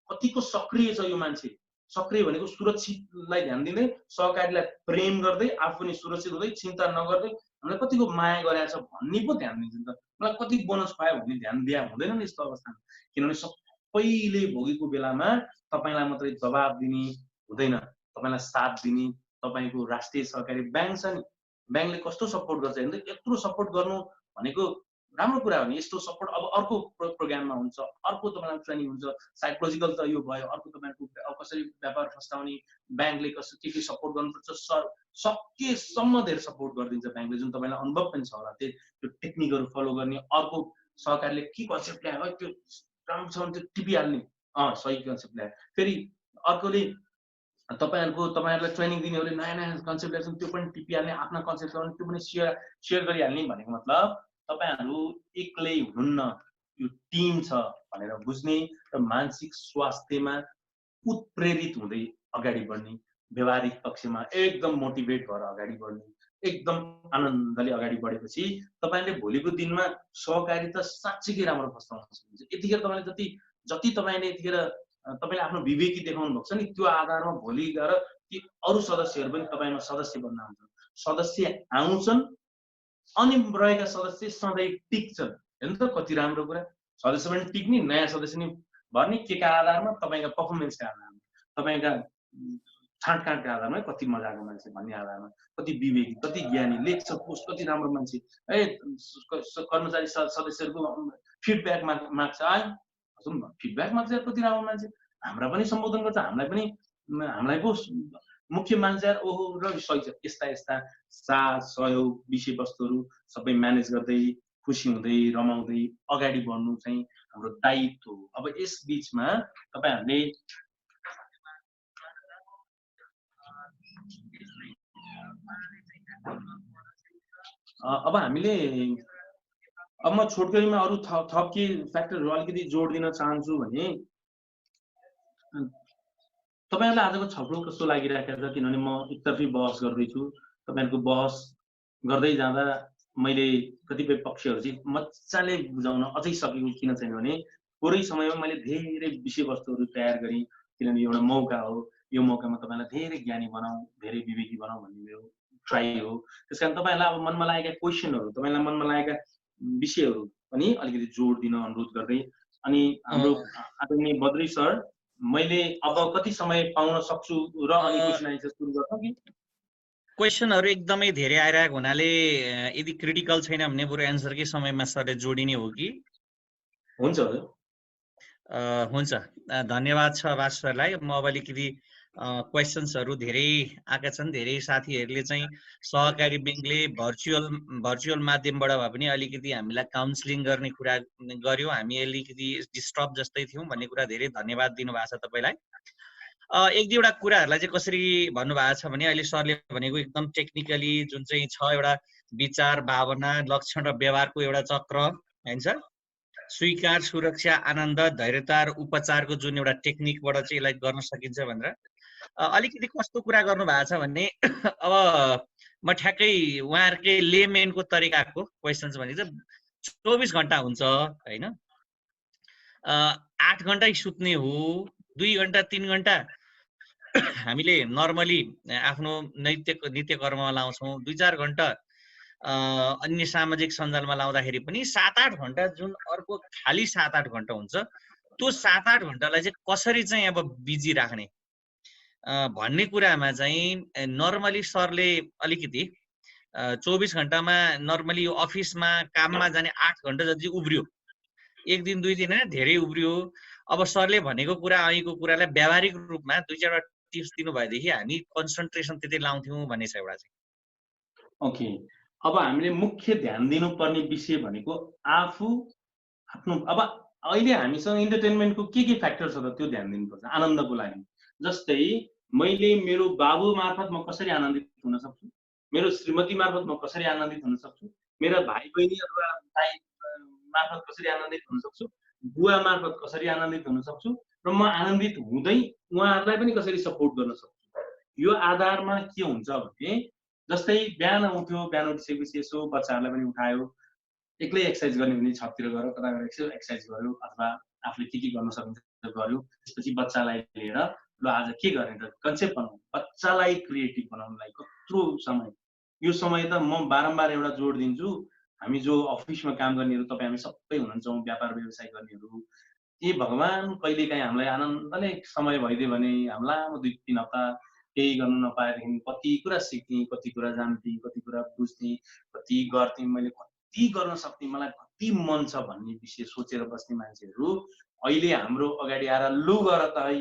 कतिको सक्रिय छ यो मान्छे सक्रिय भनेको सुरक्षितलाई ध्यान दिँदै सहकारीलाई प्रेम गर्दै आफू पनि सुरक्षित हुँदै चिन्ता नगर्दै हामीलाई कतिको माया गरेको छ भन्ने पो ध्यान दिन्छ नि त मलाई कति बोनस पायो भन्ने ध्यान दिया हुँदैन नि यस्तो अवस्थामा किनभने सबैले भोगेको बेलामा तपाईँलाई मात्रै जवाब दिने हुँदैन तपाईँलाई साथ दिने तपाईँको राष्ट्रिय सहकारी ब्याङ्क छ नि ब्याङ्कले कस्तो सपोर्ट गर्छ भने यत्रो सपोर्ट गर्नु भनेको राम्रो कुरा हो नि यस्तो सपोर्ट अब अर्को प्रोग्राममा हुन्छ अर्को तपाईँलाई ट्रेनिङ हुन्छ साइकोलोजिकल त यो भयो अर्को तपाईँको कसरी व्यापार फस्टाउने ब्याङ्कले कसरी के सपोर्ट गर्नुपर्छ सकेसम्म धेरै सपोर्ट गरिदिन्छ ब्याङ्कले जुन तपाईँलाई अनुभव पनि छ होला त्यो टेक्निकहरू फलो गर्ने अर्को सहकारीले के कन्सेप्ट ल्यायो त्यो राम्रो छ भने त्यो टिपिहाल्ने सही कन्सेप्ट ल्यायो फेरि अर्कोले तपाईँहरूलाई ट्रेनिङ दिनेहरूले नयाँ नयाँ कन्सेप्ट ल्याउँछन् त्यो पनि टिपिहाल्ने आफ्ना कन्सेप्ट ल्याउने त्यो पनि सेयर गरिहाल्ने भनेको मतलब तपाईँहरू एक्लै हुनुहुन्न यो टिम छ भनेर बुझ्ने र मानसिक स्वास्थ्यमा उत्प्रेरित हुँदै अगाडि बढ्ने व्यवहारिक पक्षमा एकदम मोटिभेट भएर अगाडि बढ्ने एकदम आनन्दले अगाडि बढेपछि तपाईँले भोलिको दिनमा सहकारी त साँच्चीकै राम्रो फस्टाउन सक्नुहुन्छ यतिखेर तपाईँले जति तपाईँले यतिखेर तपाईँले आफ्नो विवेकी देखाउनु भएको छ नि त्यो आधारमा भोलि गएर ती अरू सदस्यहरू पनि तपाईँमा सदस्य बन्न आउँछन् सदस्य आउँछन् अनि रहेका सदस्य सधैँ टिक्छन् हेर्नु त कति राम्रो कुरा सदस्य पनि टिक्ने नयाँ सदस्य नि भर्ने के का आधारमा तपाईँका पर्फर्मेन्सका आधारमा तपाईँका छाँटकाँटका आधारमा कति मजाको मान्छे भन्ने आधारमा कति विवेकी कति ज्ञानी लेख्छ पोस्ट कति राम्रो मान्छे कर्मचारी सदस्यहरूको फिडब्याक माग्छ फिडब्याक माग्छ कति राम्रो मान्छे हाम्रा पनि सम्बोधन गर्छ हामीलाई पो मुख्य मान्छे ओहो र सही छ यस्ता यस्ता साथ सहयोग विषयवस्तुहरू सबै म्यानेज गर्दै खुसी हुँदै रमाउँदै अगाडि बढ्नु चाहिँ हाम्रो दायित्व हो अब यस बिचमा तपाईँहरूले अब हामीले अब म छोटकरीमा अरू थप के फ्याक्टरहरू अलिकति जोड दिन चाहन्छु भने तपाईहरुलाई आजको छलफल कस्तो लागिरहेको छ किनभने म एकतर्फी बहस गर्दैछु तपाईहरुको बहस गर्दै जाँदा मैले कतिपय पक्षहरु चाहिँ मज्जाले बुझाउन अझै सकेको किन छैन भने थोरै समयमा मैले धेरै विषयवस्तुहरू तयार गरे किनभने एउटा मौका हो यो मौकामा तपाईलाई धेरै ज्ञानी बनाऊ धेरै विवेकी बनाऊ भन्ने मेरो ट्राई हो त्यसकारण तपाईहरुलाई अब मनमा लागेका क्वेशनहरु तपाईलाई मनमा लागेका विषयहरु पनि अलिकति जोड दिन अनुरोध गर्दै अनि हाम्रो आदरणीय बद्री सर मैले अब कति समय पाउन सक्छु र अनि क्वेशन आन्सर सुरु गर्छौं कि क्वेशनहरु एकदमै धेरै आइरहेको हुनाले यदि क्रिटिकल छैन भने बरु एन्सरकै समयमा सरले जोडिने हो कि हुन्छ हजुर हुन्छ धन्यवाद छ वास सरलाई म अब अलिकति क्वेशन्सहरु धेरै आएका छन् धेरै साथीहरुले चाहिँ सहकारी बैंकले भर्चुअल माध्यमबाट भए पनि अलिकति हामीलाई काउन्सिलिङ गर्ने कुरा गर्यो हामी अलिकति डिस्टर्ब जस्तै थियौं भन्ने कुरा धेरै धन्यवाद दिनुभएको छ तपाईलाई एक दुईवटा कुराहरुलाई चाहिँ कसरी भन्नुभएको छ भने अहिले सरले भनेको एकदम टेक्निकली जुन चाहिँ छ एउटा विचार भावना लक्षण र व्यवहारको एउटा चक्र हैन सर स्वीकार सुरक्षा आनन्द धैर्यता र उपचारको जुन एउटा टेक्निकबाट चाहिँ यसलाई गर्न सकिन्छ भनेर अलिकति कस्तो कुरा गर्नु भएको छ भने अब म ठ्याक्कै उहाँहरुकै लेमेनको तरिकाको क्वेशन्स भने चाहिँ 24 घण्टा हुन्छ हैन 8 घण्टा सुत्ने हो 2 घण्टा 3 घण्टा हामीले नर्मली आफ्नो नित्य कर्ममा लाउँछौं 2-4 घण्टा अन्य सामाजिक सञ्जालमा लाउँदाखेरि पनि 7-8 घण्टा जुन अर्को खाली 7-8 घण्टा हुन्छ त्यो 7-8 घण्टालाई चाहिँ कसरी चाहिँ अब बिजी राख्ने भन्ने कुरामा चाहिँ नर्मली सरले अलिकति 24 घण्टामा नर्मली यो अफिसमा काममा जाने 8 घण्टा जति उब्रियो, एक दिन दुई दिन होइन धेरै उब्रियो। अब सरले भनेको कुरा अहिलेको कुरालाई व्यावहारिक रूपमा 2-4 टिप्स दिनुभएदेखि हामी कन्सन्ट्रेसन त्यति लाउँथ्यौँ भन्ने छ एउटा चाहिँ। ओके, अब हामीले मुख्य ध्यान दिनुपर्ने विषय भनेको आफू आफ्नो। अब अहिले हामीसँग इन्टरटेनमेन्टको के फ्याक्टर छ त त्यो ध्यान दिनुपर्छ आनन्दको लागि। जस्तै मैले मेरो बाबु मार्फत म कसरी आनन्दित हुन सक्छु, मेरो श्रीमती मार्फत म कसरी आनन्दित हुन सक्छु, मेरा भाइ बहिनी अथवा दाइ मार्फत कसरी आनन्दित हुन सक्छु, बुवा मार्फत कसरी आनन्दित हुन सक्छु, र म आनन्दित हुँदै उहाँहरूलाई पनि कसरी सपोर्ट गर्न सक्छु। यो आधारमा के हुन्छ भने जस्तै बिहान उठ्यो, बिहान उठिसकेपछि यसो बच्चाहरूलाई पनि उठायो, एक्लै एक्सर्साइज गर्ने भने छततिर गएर कता गएर यसो एक्सर्साइज गर्यो अथवा आफूले के गर्न सकिन्छ गर्यो। त्यसपछि बच्चालाई लिएर ल आज के गर्ने त कन्सेप्ट बनाउँ, बच्चालाई क्रिएटिभ बनाउनलाई कत्रो समय। यो समय त म बारम्बार एउटा जोड दिन्छु, हामी जो अफिसमा काम गर्नेहरू तपाईँ हामी सबै हुनुहुन्छ व्यापार व्यवसाय गर्नेहरू, ए भगवान् कहिलेकाहीँ हामीलाई आनन्दले समय भइदियो भने हामी लामो 2-3 हप्ता केही गर्नु नपाएदेखि कति कुरा सिक्थेँ, कति कुरा जान्थेँ, कति कुरा बुझ्थेँ, कति गर्थेँ, मैले कति गर्न सक्थेँ, मलाई कति मन छ भन्ने विषय सोचेर बस्ने मान्छेहरू अहिले हाम्रो अगाडि आएर लु गर त है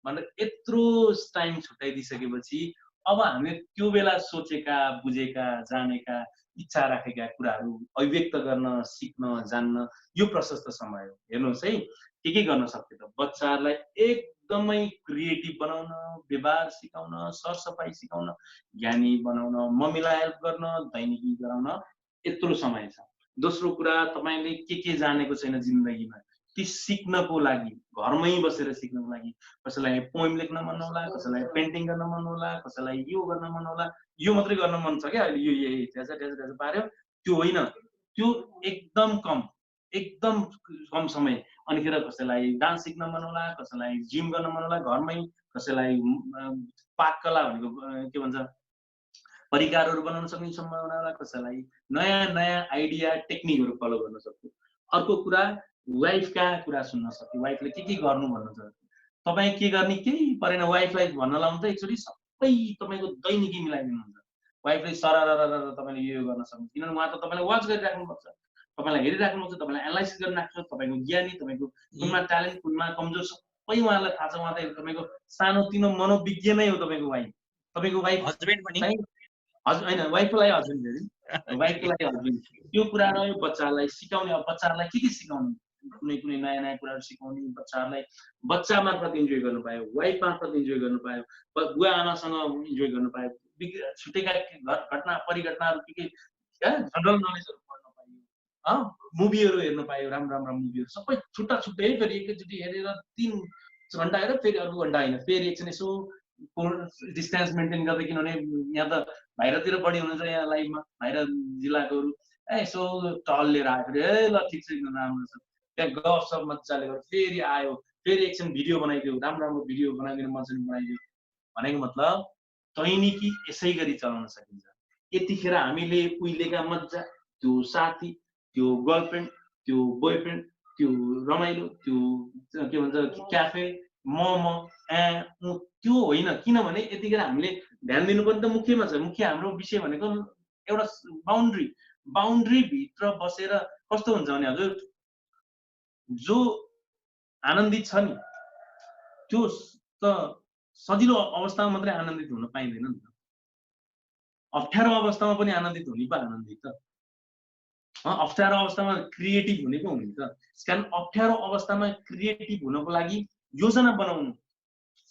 भनेर यत्रो टाइम छुट्याइदिइसकेपछि अब हामीले त्यो बेला सोचेका, बुझेका, जानेका, इच्छा राखेका कुराहरू अभिव्यक्त गर्न, सिक्न, जान्न यो प्रशस्त समय हो। हेर्नुहोस् है के गर्न सक्यो त बच्चाहरूलाई एकदमै क्रिएटिभ बनाउन, व्यवहार सिकाउन, सरसफाइ सिकाउन, ज्ञानी बनाउन, मम्मीलाई हेल्प गर्न, दैनिकी गराउन यत्रो समय छ। दोस्रो कुरा तपाईँले के जानेको छैन जिन्दगीमा ती सिक्नको लागि, घरमै बसेर सिक्नको लागि, कसैलाई पोएम लेख्न मन होला, कसैलाई पेन्टिङ गर्न मन होला, कसैलाई यो गर्न मन होला, यो मात्रै गर्न मन छ क्या अहिले, यो ठ्याचा पार्यो त्यो होइन, त्यो एकदम कम समय। अनिखेर कसैलाई डान्स सिक्न मन होला, कसैलाई जिम गर्न मन होला घरमै, कसैलाई पाककला भनेको के भन्छ परिकारहरू बनाउन सक्ने सम्भावना होला, कसैलाई नयाँ आइडिया टेक्निकहरू फलो गर्न सक्छु। अर्को कुरा वाइफका कुरा सुन्न सक्यो, वाइफले के गर्नु भन्नुहुन्छ, तपाईँ के गर्ने केही परेन, वाइफलाई भन्न लाउनु त एकचोटि सबै तपाईँको दैनिकी मिलाइदिनुहुन्छ। वाइफले सरर तपाईँले यो गर्न सक्नुहुन्छ, किनभने उहाँ त तपाईँलाई वाच गरिराख्नुपर्छ, तपाईँलाई हेरिराख्नुहुन्छ, तपाईँलाई एनालाइसिस गर्न राख्छ, तपाईँको ज्ञानी, तपाईँको कुनमा ट्यालेन्ट, कुनमा कमजोर सबै उहाँलाई थाहा छ। उहाँ त तपाईँको सानोतिनो मनोविज्ञ नै हो तपाईँको वाइफ। तपाईँको वाइफ हस्बेन्ड पनि होइन, वाइफको लागि हस्बेन्ड, वाइफको लागि हस्बेन्ड। त्यो कुरा रह्यो बच्चालाई सिकाउने। अब बच्चाहरूलाई के सिकाउनु, कुनै नयाँ कुराहरू सिकाउने, बच्चाहरूलाई बच्चा मार्फत इन्जोय गर्नु पायो, वाइफ मार्फत इन्जोय गर्नु पायो, बुवा आमासँग इन्जोय गर्नु पायो, छुटेका घटना परिघटनाहरू के जनरल नलेजहरू पढ्न पाइयो, मुभीहरू हेर्न पायो, राम्रो मुभीहरू सबै छुट्टै फेरि एकैचोटि हेरेर 3 घन्टा हेरेर फेरि अर्को घन्टा होइन, फेरि एकछिन यसो डिस्टेन्स मेन्टेन गर्दै, किनभने यहाँ त बाहिरतिर बढी हुनुहुन्छ, यहाँ लाइभमा बाहिर जिल्लाकोहरू यसो टहल लिएर आयो, फेरि ल ठिक छ राम्रो छ, त्यहाँ गफसप मजाले गरेर फेरि आयो, फेरि एकछिन भिडियो बनाइदियो, राम्रो भिडियो बनाइदिनु मन छ भने बनाइदियो। भनेको मतलब दैनिकी यसै गरी चलाउन सकिन्छ। यतिखेर हामीले उहिलेका मजा, त्यो साथी, त्यो गर्लफ्रेन्ड, त्यो बोयफ्रेन्ड, त्यो रमाइलो, त्यो के भन्छ क्याफे, मोमो त्यो होइन। किनभने यतिखेर हामीले ध्यान दिनुपर्ने त मुख्यमा छ। मुख्य हाम्रो विषय भनेको एउटा बााउन्ड्री भित्र बसेर कस्तो हुन्छ भने हजुर जो आनन्दित छ नि त्यो त सजिलो अवस्थामा मात्रै आनन्दित हुन पाइँदैन नि त, अप्ठ्यारो अवस्थामा पनि आनन्दित हुने पो आनन्दित त, अप्ठ्यारो अवस्थामा क्रिएटिभ हुने पो हुने त। त्यसकारण अप्ठ्यारो अवस्थामा क्रिएटिभ हुनको लागि योजना बनाउनु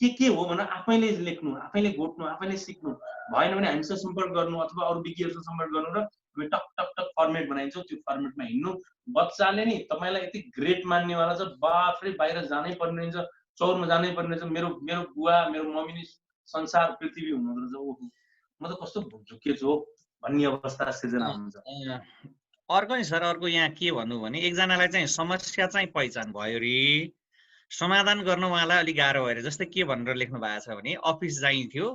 के हो भनेर आफैले लेख्नु, आफैले घोट्नु, आफैले सिक्नु, भएन भने हामीसँग सम्पर्क गर्नु अथवा अरू विज्ञहरूसँग सम्पर्क गर्नु र हामी टक फर्मेट बनाइन्छौँ, त्यो फर्मेटमा हिँड्नु। बच्चाले नि तपाईँलाई यति ग्रेट मान्नेवाला छ, बाफरे बाहिर जानै पर्ने रहेछ, चौरमा जानै पर्ने रहेछ, मेरो बुवा मेरो मम्मी नि संसार पृथ्वी हुनुहुँदो रहेछ, ओहो म त कस्तो झुकेछु हो भन्ने अवस्था सिर्जना हुन्छ। अर्को नि सर, अर्को यहाँ के भन्नु भने एकजनालाई चाहिँ समस्या चाहिँ पहिचान भयो रे, समाधान गर्न उहाँलाई अलिक गाह्रो भएर जस्तै के भनेर लेख्नु भएको छ भने अफिस जाइन्थ्यो,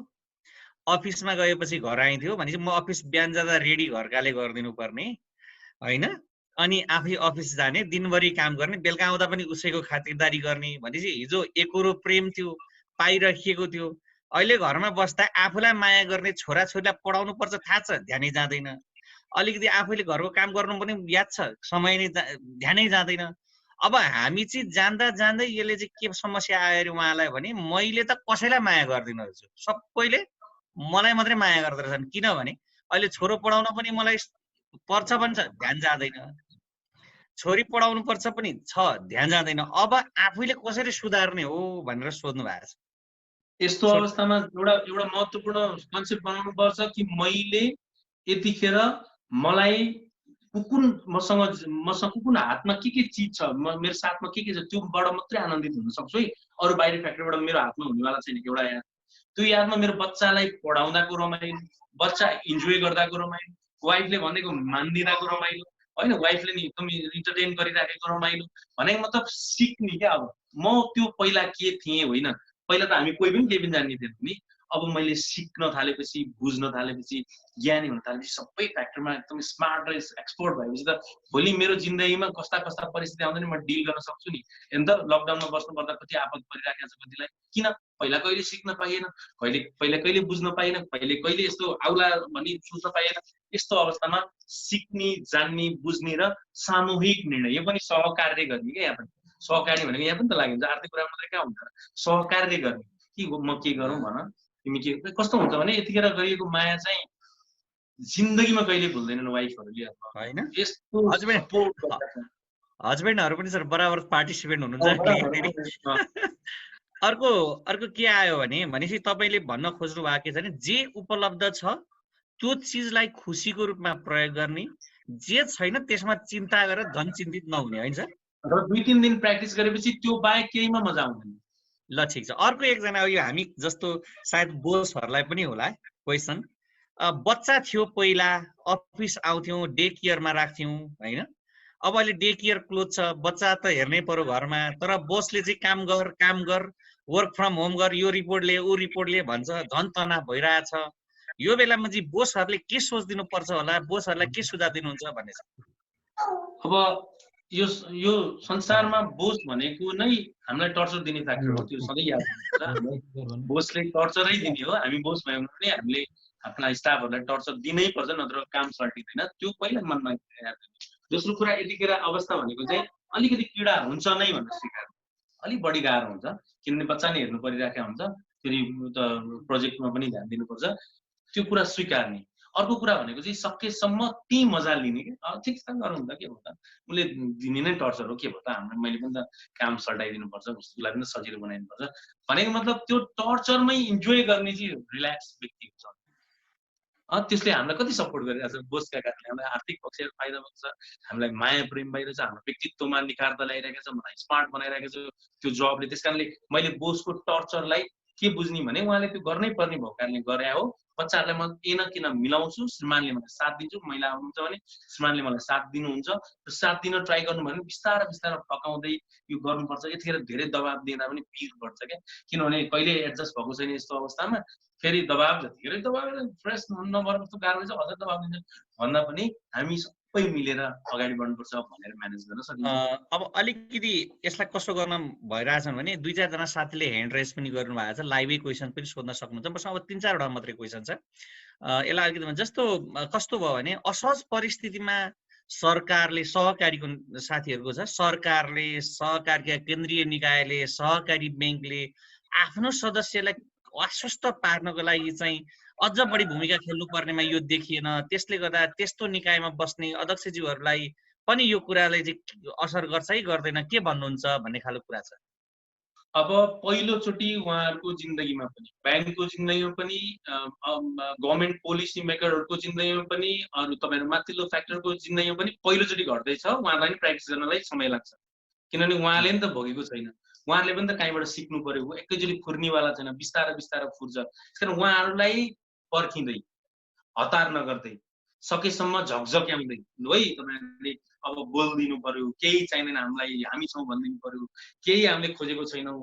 अफिसमा गएपछि घर आइन्थ्यो भनेपछि म अफिस बिहान जाँदा रेडी घरकाले गरिदिनु पर्ने होइन, अनि आफै अफिस जाने, दिनभरि काम गर्ने, बेलुका आउँदा पनि उसैको खातिरदारी गर्ने भनेपछि हिजो एकोरो प्रेम थियो, पाइराखिएको थियो। अहिले घरमा बस्दा आफूलाई माया गर्ने छोराछोरीलाई पढाउनु पर्छ थाहा छ, ध्यानै जाँदैन। अलिकति आफैले घरको काम गर्नु पनि याद छ, समय नै ध्यानै जाँदैन। अब हामी चाहिँ जान्दा जान्दै यसले चाहिँ के समस्या आयो अरे उहाँलाई भने, मैले त कसैलाई माया गर्दिनँ रहेछु, सबैले मलाई मात्रै माया गर्दो रहेछन्। किनभने अहिले छोरो पढाउन पनि मलाई पर्छ भन्छ, ध्यान जाँदैन। छोरी पढाउनु पर्छ पनि छ, ध्यान जाँदैन। अब आफैले कसरी सुधार्ने हो भनेर सोध्नु भएको छ। यस्तो अवस्थामा एउटा महत्त्वपूर्ण कन्सेप्ट बनाउनु पर्छ कि मैले यतिखेर मलाई मसँग कुन हातमा के चिज छ, मेरो साथमा के छ, त्योबाट मात्रै आनन्दित हुन सक्छु है। अरू बाहिरी फ्याक्टरबाट मेरो हातमा हुनेवाला छैन। एउटा याद, त्यो यादमा मेरो बच्चालाई पढाउँदाको रमाइलो, बच्चा इन्जोय गर्दाको रमाइलो, वाइफले भनेको मानिदिँदाको रमाइलो, होइन, वाइफले नि एकदम इन्टरटेन गरिराखेको रमाइलो भनेको मतलब सिक्ने क्या। अब म त्यो पहिला के थिएँ होइन, पहिला त हामी कोही पनि केही पनि जान्ने थिएन नि। अब मैले सिक्न थालेपछि, बुझ्न थालेपछि, ज्ञानी हुन थालेपछि, सबै फ्याक्टरमा एकदम स्मार्ट र एक्सपर्ट भएपछि त भोलि मेरो जिन्दगीमा कस्ता कस्ता परिस्थिति आउँदा नि म डिल गर्न सक्छु नि। हेर्नु त, लकडाउनमा बस्नु पर्दा कति आपद परिराखेको छ कतिलाई। किन? पहिला कहिले सिक्न पाइएन, पहिला कहिले बुझ्न पाइएन, कहिले यस्तो आउला भनी सोच्न पाइएन। यस्तो अवस्थामा सिक्ने, जान्ने, बुझ्ने र सामूहिक निर्णय, यो पनि सहकार्य गर्ने क्या। यहाँ पनि सहकारी भनेको यहाँ पनि त लागिन्छ, आर्थिक कुरा मात्रै कहाँ हुन्छ, सहकार्य गर्ने। कि म के गरौँ भन, तिमी के। कस्तो हुन्छ भने यतिखेर गरिएको माया चाहिँ जिन्दगीमा कहिले भुल्दैनन् वाइफहरूले। होइन, यस्तो हस्बेन्डहरू पनि सर बराबर पार्टिसिपेन्ट हुनुहुन्छ। अर्को के आयो भनेपछि तपाईँले भन्न खोज्नु भएको के छ भने, जे उपलब्ध छ त्यो चिजलाई खुसीको रूपमा प्रयोग गर्ने, जे छैन त्यसमा चिन्ता गरेर धन चिन्तित नहुने, होइन सर? र 2-3 दिन प्र्याक्टिस गरेपछि त्यो बाहेक केहीमा मजा आउँदैन। ल ठिक छ। अर्को एकजना, यो हामी जस्तो सायद बोसहरूलाई पनि होला क्वेसन। बच्चा थियो पहिला, अफिस आउँथ्यौँ, डे केयरमा राख्थ्यौँ, होइन? अब अहिले डे केयर क्लोज छ, बच्चा त हेर्नै पर्यो घरमा, तर बोसले चाहिँ काम गर, वर्क फ्रम होम गर, यो रिपोर्टले ऊ रिपोर्टले भन्छ, झन् तनाव भइरहेछ। यो बेलामा चाहिँ बोसहरूले के सोचिदिनु पर्छ होला, बोसहरूलाई के सुझाव दिनुहुन्छ भन्ने छ? अब यो संसारमा बोस भनेको नै हामीलाई टर्चर दिने फ्याक्टर हो, त्यो सधैँ याद गर्नुपर्छ। बोसले टर्चरै दिने हो, हामी बोस भयौँ भने हामीले आफ्ना स्टाफहरूलाई टर्चर दिनै पर्छ, नत्र काम सल्टिँदैन। त्यो पहिला मनमा याद गर्नु। दोस्रो कुरा, यतिखेर अवस्था भनेको चाहिँ अलिकति पीडा हुन्छ नै भनेर स्वीकार, अलिक बढी गाह्रो हुन्छ, किनभने बच्चा नै हेर्नु परिराखेको हुन्छ, फेरि त प्रोजेक्टमा पनि ध्यान दिनुपर्छ, त्यो कुरा स्वीकार्ने। अर्को कुरा भनेको चाहिँ सकेसम्म त्यही मजा लिने कि ठिक छ गरौँ त, के हो त, उसले दिने नै टर्चर हो, के भयो त, हाम्रो मैले पनि त काम सल्टाइदिनु पर्छ, उसलाई पनि सजिलो बनाइदिनु पर्छ भनेको मतलब त्यो टर्चरमै इन्जोय गर्ने चाहिँ रिल्याक्स व्यक्ति हुन्छ। त्यसले हामीलाई कति सपोर्ट गरिरहेको छ, बोसका कारणले हामीलाई आर्थिक पक्षबाट फाइदा भएको छ, हामीलाई माया प्रेम बाहिर छ, हाम्रो व्यक्तित्वमा निखारता ल्याइरहेको छ, मलाई स्मार्ट बनाइरहेको छ त्यो जबले। त्यस कारणले मैले बोसको टर्चरलाई के बुझ्ने भने उहाँले त्यो गर्नै पर्ने भएको कारणले गरे हो। बच्चाहरूलाई म किन मिलाउँछु, श्रीमानले मलाई साथ दिन्छु, महिला हुनुहुन्छ भने श्रीमानले मलाई साथ दिनुहुन्छ, र साथ दिन ट्राई गर्नु भने बिस्तारै बिस्तारै फकाउँदै यो गर्नुपर्छ। यतिखेर धेरै दबाब दिँदा पनि पिर पर्छ क्या, किनभने कहिले एडजस्ट भएको छैन यस्तो अवस्थामा, फेरि दबाब जतिखेरै दबाब फ्रेस नभएर कस्तो गाह्रो छ, अझै दबाब दिन्छ भन्दा पनि हामी सबै मिलेर अगाडि बढ्नुपर्छ भनेर म्यानेज गर्न सकिन्छ। अब अलिकति यसलाई कस्तो गर्न भइरहेछन् भने 2-4 जना साथीले ह्यान्ड रेज पनि गर्नु भएको छ, लाइभै क्वेसन पनि सोध्न सक्नुहुन्छ। मसँग अब 3-4वटा मात्रै क्वेसन छ। यसलाई अलिकति जस्तो कस्तो भयो भने, असहज परिस्थितिमा सरकारले, सहकारीको साथीहरूको छ, सरकारले, सहकारीका केन्द्रीय निकायले, सहकारी ब्याङ्कले आफ्नो सदस्यलाई आश्वस्त पार्नको लागि चाहिँ अझ बढी भूमिका खेल्नु पर्नेमा यो देखिएन। त्यसले गर्दा त्यस्तो निकायमा बस्ने अध्यक्षज्यूहरूलाई पनि यो कुराले चाहिँ असर गर्छ कि गर्दैन, के भन्नुहुन्छ भन्ने खालको कुरा छ। अब पहिलोचोटि उहाँहरूको जिन्दगीमा पनि, ब्याङ्कको जिन्दगीमा पनि, गभर्मेन्ट पोलिसी मेकरहरूको जिन्दगीमा पनि, अरू तपाईँहरू माथिल्लो फ्याक्टरको जिन्दगीमा पनि पहिलोचोटि घट्दैछ। उहाँहरूलाई पनि प्र्याक्टिस गर्नलाई समय लाग्छ, किनभने उहाँले नि त भोगेको छैन, उहाँहरूले पनि त कहीँबाट सिक्नु पर्यो, एकैचोटि फुर्नेवाला छैन, बिस्तारै बिस्तारै फुर्छ। त्यस कारण उहाँहरूलाई पर्खिँदै, हतार नगर्दै, सकेसम्म झकझक्याउँदै, लु है तपाईँहरूले अब बोलिदिनु पर्यो, केही चाहिँदैन हामीलाई, हामी छौँ भनिदिनु पर्यो, केही हामीले खोजेको छैनौँ,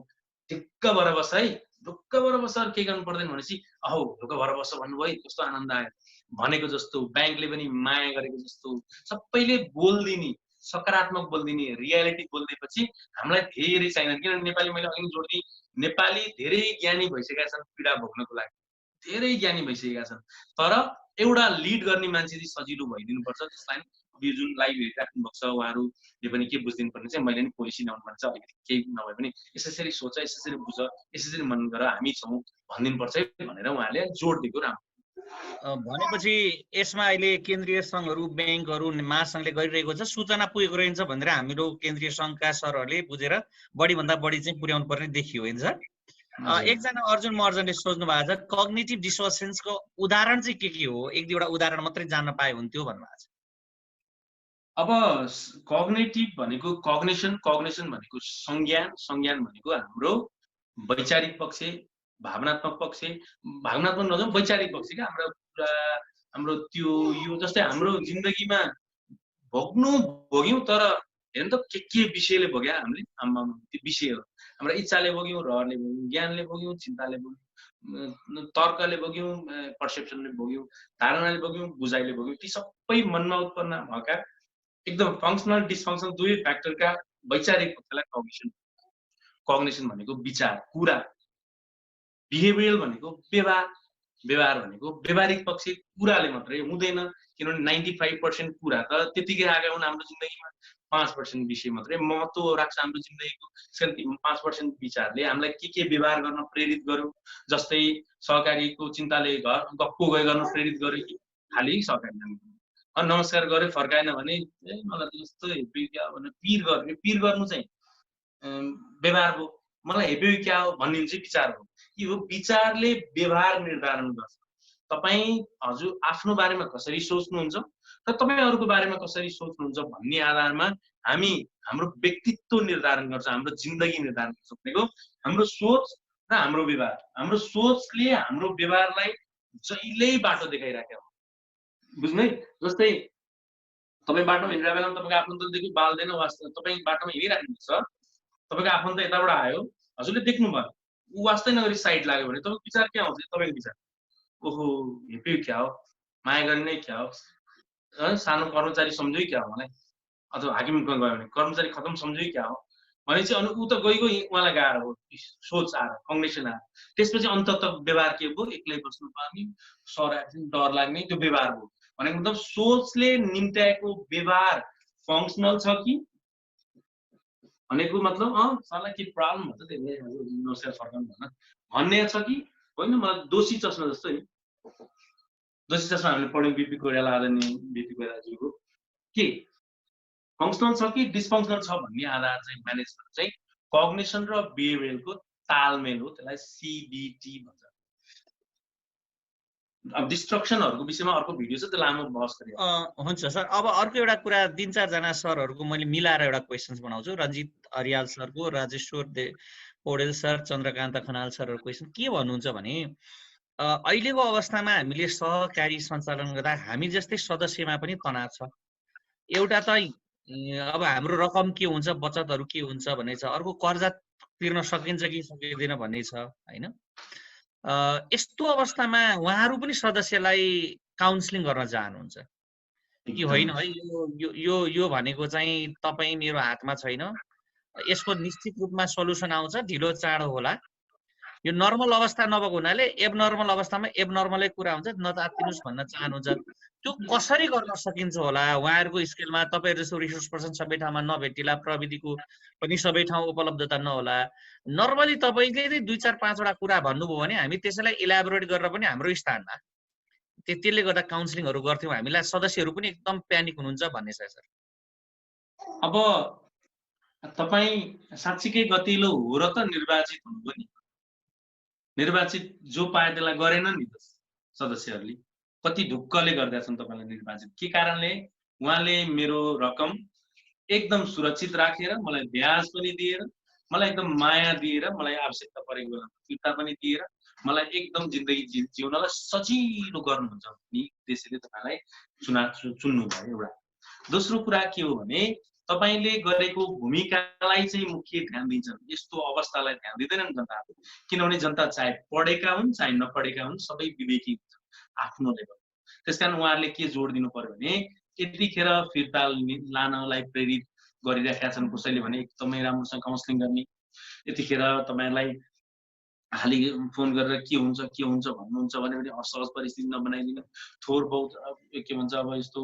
ढुक्क भएर बस है, ढुक्क भएर बस, केही गर्नु पर्दैन भनेपछि अहो ढुक्क भएर बस भन्नुभयो, कस्तो आनन्द आयो। भनेको जस्तो, ब्याङ्कले पनि माया गरेको जस्तो सबैले बोल्दिने, सकारात्मक बोल्दिने, रियालिटी बोल्दिएपछि हामीलाई धेरै चाहिँदैन। किनभने नेपाली, मैले अघि जोड्ने, नेपाली धेरै ज्ञानी भइसकेका छन् पीडा भोग्नको लागि, धेरै ज्ञानी भइसकेका छन्। तर एउटा लिड गर्ने मान्छे चाहिँ सजिलो भइदिनुपर्छ। जसलाई यो जुन लाइभ हेरिराख्नु भएको छ उहाँहरूले पनि के बुझिदिनु पर्ने चाहिँ मैले नि पोलिसी ल्याउनु पर्छ, अलिकति केही नभए पनि यसरी सोच, यसरी बुझ, यसरी मन गर, हामी छौँ भनिदिनुपर्छ भनेर उहाँले जोड दिएको राम्रो। भनेपछि यसमा अहिले केन्द्रीय सङ्घहरू, ब्याङ्कहरू, महासङ्घले गरिरहेको छ, सूचना पुगेको रहन्छ भनेर हाम्रो केन्द्रीय सङ्घका सरहरूले बुझेर बढीभन्दा बढी चाहिँ पुर्याउनु पर्ने देखियो होइन सर? एकजना अर्जुन महर्जनले सोध्नु भएको छ कग्निटिभ डिसोसिएसनको उदाहरण चाहिँ के हो? एक दुईवटा उदाहरण मात्रै जान्न पाए हुन्थ्यो भन्नुभएको छ। अब कग्नेटिभ भनेको कग्नेसन भनेको संज्ञान भनेको हाम्रो वैचारिक पक्ष, भावनात्मक पक्ष, भावनात्मक नजाउँ वैचारिक पक्ष क्या हाम्रो त्यो यो जस्तै हाम्रो जिन्दगीमा भोग्यौँ तर हेर्नु त के विषयले भोग्या हामीले, त्यो विषयहरू हाम्रो इच्छाले भोग्यौँ, रहरले भोग्यौँ, ज्ञानले भोग्यौँ, चिन्ताले भोग्यौँ, तर्कले भोग्यौँ, पर्सेप्सनले भोग्यौँ, धारणाले भोग्यौँ, बुझाइले भोग्यौँ। ती सबै मनमा उत्पन्न भएका एकदम फङ्सनल डिसफङ्सनल दुवै फ्याक्टरका वैचारिक पक्षलाई कग्निसन भनेको विचार, कुरा, बिहेभियरल भनेको व्यवहार भनेको व्यवहारिक पक्ष, कुराले मात्रै हुँदैन। किनभने 95% कुरा त त्यतिकै आएका हुन् हाम्रो जिन्दगीमा, 5% विषय मात्रै महत्त्व राख्छ हाम्रो जिन्दगीको। 5% विचारले हामीलाई के व्यवहार गर्न प्रेरित गर्यो, जस्तै सहकारीको चिन्ताले गफको गए गर्न प्रेरित गर्यो कि खालि सहकारी नमस्कार गरे फर्काएन भने मलाई जस्तो हेप्पी क्या भनेर पिर गर्नु चाहिँ व्यवहार हो। मलाई हेप्पी क्या हो भन्ने चाहिँ विचार हो। यो विचारले व्यवहार निर्धारण गर्छ। तपाईँ हजुर आफ्नो बारेमा कसरी सोच्नुहुन्छ र तपाईँ अरूको बारेमा कसरी सोच्नुहुन्छ भन्ने आधारमा हामी हाम्रो व्यक्तित्व निर्धारण गर्छ, हाम्रो जिन्दगी निर्धारण गर्छ। भनेको हाम्रो सोच र हाम्रो व्यवहार, हाम्रो सोचले हाम्रो व्यवहारलाई जहिल्यै बाटो देखाइराखेको हो। बुझ्नु है? जस्तै तपाईँ बाटोमा हिँडिरहेको बेलामा तपाईँको आफन्तदेखि बाल्दैन, वास्तव तपाईँ बाटोमा हिँडिराख्नु छ, तपाईँको आफन्त यताबाट आयो, हजुरले देख्नुभयो, ऊ वास्तै नगरी साइड लाग्यो भने तपाईँको विचार के आउँछ? तपाईँको विचार ओहो हेप्पी क्या हो, माया गरिनै क्या हो, सानो कर्मचारी सम्झ्यो क्या हो मलाई, अथवा हाकिममा गयो भने कर्मचारी खतम सम्झ्यो क्या हो भने चाहिँ अनि ऊ त गइगयो, उहाँलाई गाह्रो हो, सोच आएर, कग्निसन आएर। त्यसपछि अन्तत व्यवहार के भयो? एक्लै बस्नु पर्ने, डर लाग्ने, त्यो व्यवहार भयो। भनेको मतलब सोचले निम्त्याएको व्यवहार फङ्सनल छ कि भनेको मतलब साला के प्रब्लम हुन्छ त्यसले नोसेल फर्काउनु भन्ने छ कि होइन? मलाई दोषी चस्मा जस्तो नि, दोषी चस्मा हामीले पढ्यौँ बिपी कोइराला, आदरणीय बिपी कोइरालाज्यूको, के फङ्सनल छ कि डिसफङ्सनल छ भन्ने आधार चाहिँ म्यानेज गर्नु चाहिँ कग्निसन र बिहेभियरको तालमेल हो। त्यसलाई CBT भन्छ। अब डिस्ट्रक्सनहरूको विषयमा अर्को भिडियो छ, त्यो लामो बहस गरे। हुन्छ सर। अब अर्को एउटा कुरा, 3-4 सरहरूको मैले मिलाएर एउटा क्वेसन्स बनाउँछु। रञ्जित अरियाल सरको, राजेश्वर पौडेल सर, चन्द्रकान्त खनाल सरहरूको क्वेसन के भन्नुहुन्छ भने अहिलेको अवस्थामा हामीले सहकारी सञ्चालन गर्दा हामी जस्तै सदस्यमा पनि तनाव छ। एउटा त अब हाम्रो रकम के हुन्छ, बचतहरू के हुन्छ भन्ने छ, अर्को कर्जा तिर्न सकिन्छ कि सकिँदैन भन्ने छ होइन। यस्तो अवस्थामा उहाँहरू पनि सदस्यलाई काउन्सिलिङ गर्न चाहनुहुन्छ कि होइन है यो भनेको चाहिँ तपाईँ मेरो हातमा छैन, यसको निश्चित रूपमा सल्युसन आउँछ, ढिलो चाँडो होला। यो नर्मल अवस्था नभएको हुनाले एबनर्मल अवस्थामा एबनर्मलै कुरा हुन्छ, नतातिनुस् भन्न चाहनुहुन्छ। त्यो कसरी गर्न सकिन्छ होला उहाँहरूको स्केलमा? तपाईँहरू जस्तो रिसोर्स पर्सन सबै ठाउँमा नभेटिला, प्रविधिको पनि सबै ठाउँ उपलब्धता नहोला। नर्मली तपाईँले 2-4-5वटा कुरा भन्नुभयो भने हामी त्यसैलाई इलाबोरेट गरेर पनि हाम्रो स्थानमा त्यसले गर्दा काउन्सिलिङहरू गर्थ्यौँ। हामीलाई सदस्यहरू पनि एकदम प्यानिक हुनुहुन्छ भन्ने छ सर। अब तपाईँ साँच्चीकै गतिलो हो र त निर्वाचित हुनुभयो नि, निर्वाचित जो पाए त्यसलाई गरेन नि त सदस्यहरूले। कति ढुक्कले गर्दैछन् तपाईँलाई निर्वाचित? के कारणले? उहाँले मेरो रकम एकदम सुरक्षित राखेर, मलाई ब्याज पनि दिएर, मलाई एकदम माया दिएर, मलाई आवश्यकता परेको बेलामा फिर्ता पनि दिएर, मलाई एकदम जिन्दगी जिउनलाई सजिलो गर्नुहुन्छ नि, त्यसैले तपाईँलाई चुन्नु भयो। एउटा दोस्रो कुरा के हो भने तपाईले गरेको भूमिकालाई चाहिँ मुख्य ध्यान दिन्छन्। यस्तो अवस्थालाई ध्यान दिँदैनन् जनताले, किनभने जनता चाहे पढेका हुन् चाहे नपढेका हुन् सबै विवेकी हुन्छन् आफ्नो लेभल। त्यसकारण उहाँहरूले के जोड दिनु पर्यो भने यतिखेर फिर्ता लानलाई प्रेरित गरिरहेका छन् कसैले भने एकदमै राम्रोसँग काउन्सिलिङ गर्ने, यतिखेर तपाईँहरूलाई हालि फोन गरेर के हुन्छ भन्नुहुन्छ भने पनि असहज परिस्थिति नबनाइदिनु, थोर बहुत के भन्छ अब यस्तो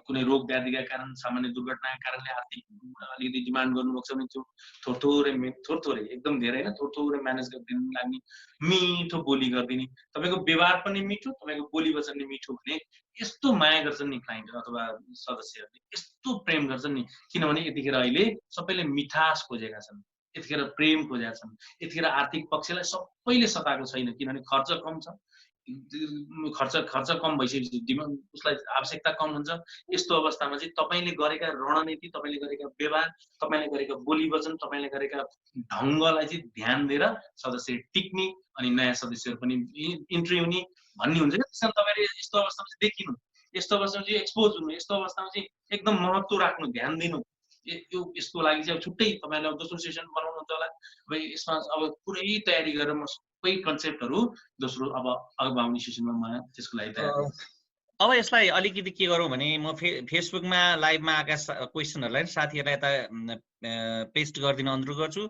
कुनै रोग व्याधिका कारण सामान्य दुर्घटनाका कारणले आर्थिक अलिकति डिमान्ड गर्नुभएको छ भने त्यो थोरै एकदम धेरै होइन थोरै म्यानेज गरिदिनु लाग्ने, मिठो बोली गरिदिने, तपाईँको व्यवहार पनि मिठो, तपाईँको बोली वचन नि मिठो भने यस्तो माया गर्छन् नि क्लाइन्ट अथवा सदस्यहरूले, यस्तो प्रेम गर्छन् नि। किनभने यतिखेर अहिले सबैले मिठास खोजेका छन्, यतिखेर प्रेम खोजेका छन्, यतिखेर आर्थिक पक्षलाई सबैले सताएको छैन किनभने खर्च कम छ, खर्च कम भइसकेपछि डिमान्ड उसलाई आवश्यकता कम हुन्छ। यस्तो अवस्थामा चाहिँ तपाईँले गरेका रणनीति, तपाईँले गरेका व्यवहार, तपाईँले गरेका बोली वचन, तपाईँले गरेका ढङ्गलाई चाहिँ ध्यान दिएर सदस्य टिक्ने अनि नयाँ सदस्यहरू पनि इन्ट्री हुने भन्ने हुन्छ। त्यसकारण तपाईँले यस्तो अवस्थामा चाहिँ देखिनु, यस्तो अवस्थामा चाहिँ एक्सपोज हुनु, यस्तो अवस्थामा चाहिँ एकदम महत्त्व राख्नु, ध्यान दिनु। यसको लागि चाहिँ अब छुट्टै तपाईँले दोस्रो सेसन बनाउनुहुन्छ होला, अब यसमा अब पुरै तयारी गरेर म सबै कन्सेप्टहरू दोस्रो अब आउने सेसनमा म त्यसको लागि तयार। अब यसलाई अलिकति के गरौँ भने म फेसबुकमा लाइभमा आएका क्वेसनहरूलाई साथीहरूलाई यता पेस्ट गरिदिन अनुरोध गर्छु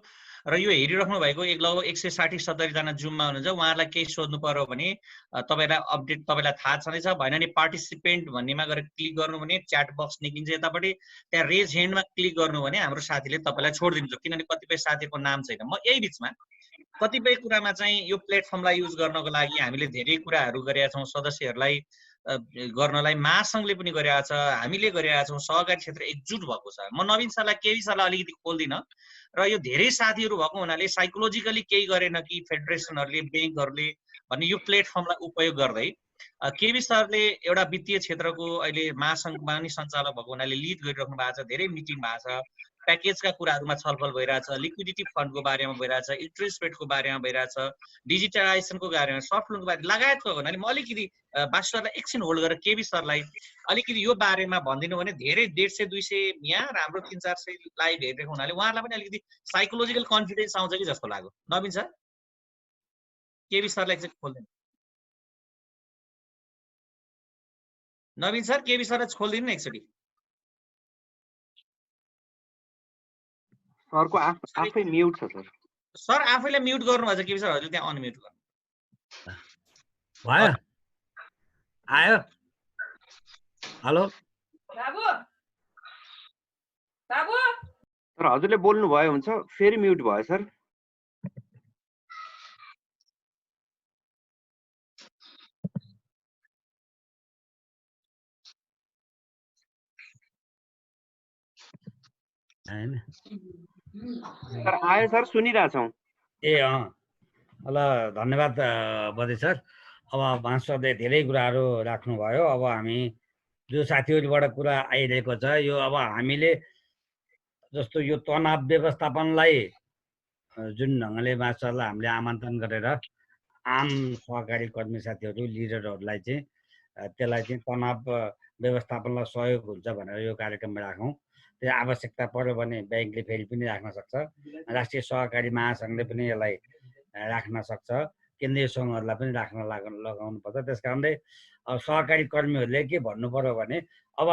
र यो हेरिराख्नु भएको लगभग 160-70 जना जुममा हुनुहुन्छ, उहाँहरूलाई केही सोध्नु पर्यो भने तपाईँलाई अपडेट तपाईँलाई थाहा छँदैछ, भएन नि पार्टिसिपेन्ट भन्नेमा गएर क्लिक गर्नु भने च्याट बक्स निक्लिन्छ यतापट्टि, त्यहाँ रेज ह्यान्डमा क्लिक गर्नु भने हाम्रो साथीले तपाईँलाई छोडिदिन्छ, किनभने कतिपय साथीहरूको नाम छैन। म यही बिचमा कतिपय कुरामा चाहिँ यो प्लेटफर्मलाई युज गर्नको लागि हामीले धेरै कुराहरू गरेका छौँ, सदस्यहरूलाई गर्नलाई महासङ्घले पनि गरेका छ, हामीले गरेका छौँ, सहकारी क्षेत्र एकजुट भएको छ। म नवीन सरलाई केही सरलाई अलिकति खोल्दिनँ र यो धेरै साथीहरू भएको हुनाले साइकोलोजिकली केही गरेन कि फेडरेसनहरूले ब्याङ्कहरूले भन्ने यो प्लेटफर्मलाई उपयोग गर्दै केबी सरले एउटा वित्तीय क्षेत्रको अहिले महासङ्घमा पनि सञ्चालक भएको हुनाले लिड गरिराख्नु भएको छ, धेरै मिटिङ भएको छ, प्याकेजका कुराहरूमा छलफल भइरहेछ, लिक्विडिटी फन्डको बारेमा भइरहेछ, इन्ट्रेस्ट रेटको बारेमा भइरहेछ, डिजिटलाइजेसनको बारेमा, सफ्ट लोनको बारेमा लगायतको हुनाले म अलिकति बासु सरलाई एकछिन होल्ड गरेर केबी सरलाई अलिकति यो बारेमा भनिदिनु भने धेरै 150-200 यहाँ र हाम्रो 300-400 लाइभ हेरिरहेको हुनाले उहाँहरूलाई पनि अलिकति साइकोलोजिकल कन्फिडेन्स आउँछ कि जस्तो लाग्यो। नवीन सर, केबी सरलाई एकचोटि खोल्दैन। नवीन सर, केबी सरलाई खोलिदिनु न एकचोटि। सरको आफै म्युट छ सर। सर आफैलाई म्युट गर्नुभएको छ केबी सर, हजुर त्यहाँ अनम्युट गर्नु भयो। आयो हेलो सर हजुरले बोल्नु भयो हुन्छ, फेरि म्युट भयो सर। सर आयो सर, सुनिरहेछौँ। ए ल धन्यवाद बद्री सर। अब भान्सरले धेरै कुराहरू राख्नुभयो। अब हामी जो साथीहरूबाट कुरा आइरहेको छ यो अब हामीले जस्तो यो तनाव व्यवस्थापनलाई जुन ढङ्गले भान्सरलाई हामीले आमन्त्रण गरेर आम सहकारी कर्मी साथीहरू लिडरहरूलाई चाहिँ त्यसलाई चाहिँ तनाव व्यवस्थापनलाई सहयोग हुन्छ भनेर यो कार्यक्रम राखौँ। त्यो आवश्यकता पर्यो भने ब्याङ्कले फेरि पनि राख्न सक्छ, राष्ट्रिय सहकारी महासङ्घले पनि यसलाई राख्न सक्छ, केन्द्रीय सङ्घहरूलाई पनि राख्न लगाउनु पर्छ। त्यस कारणले सहकारी कर्मीहरूले के भन्नु पर्यो भने अब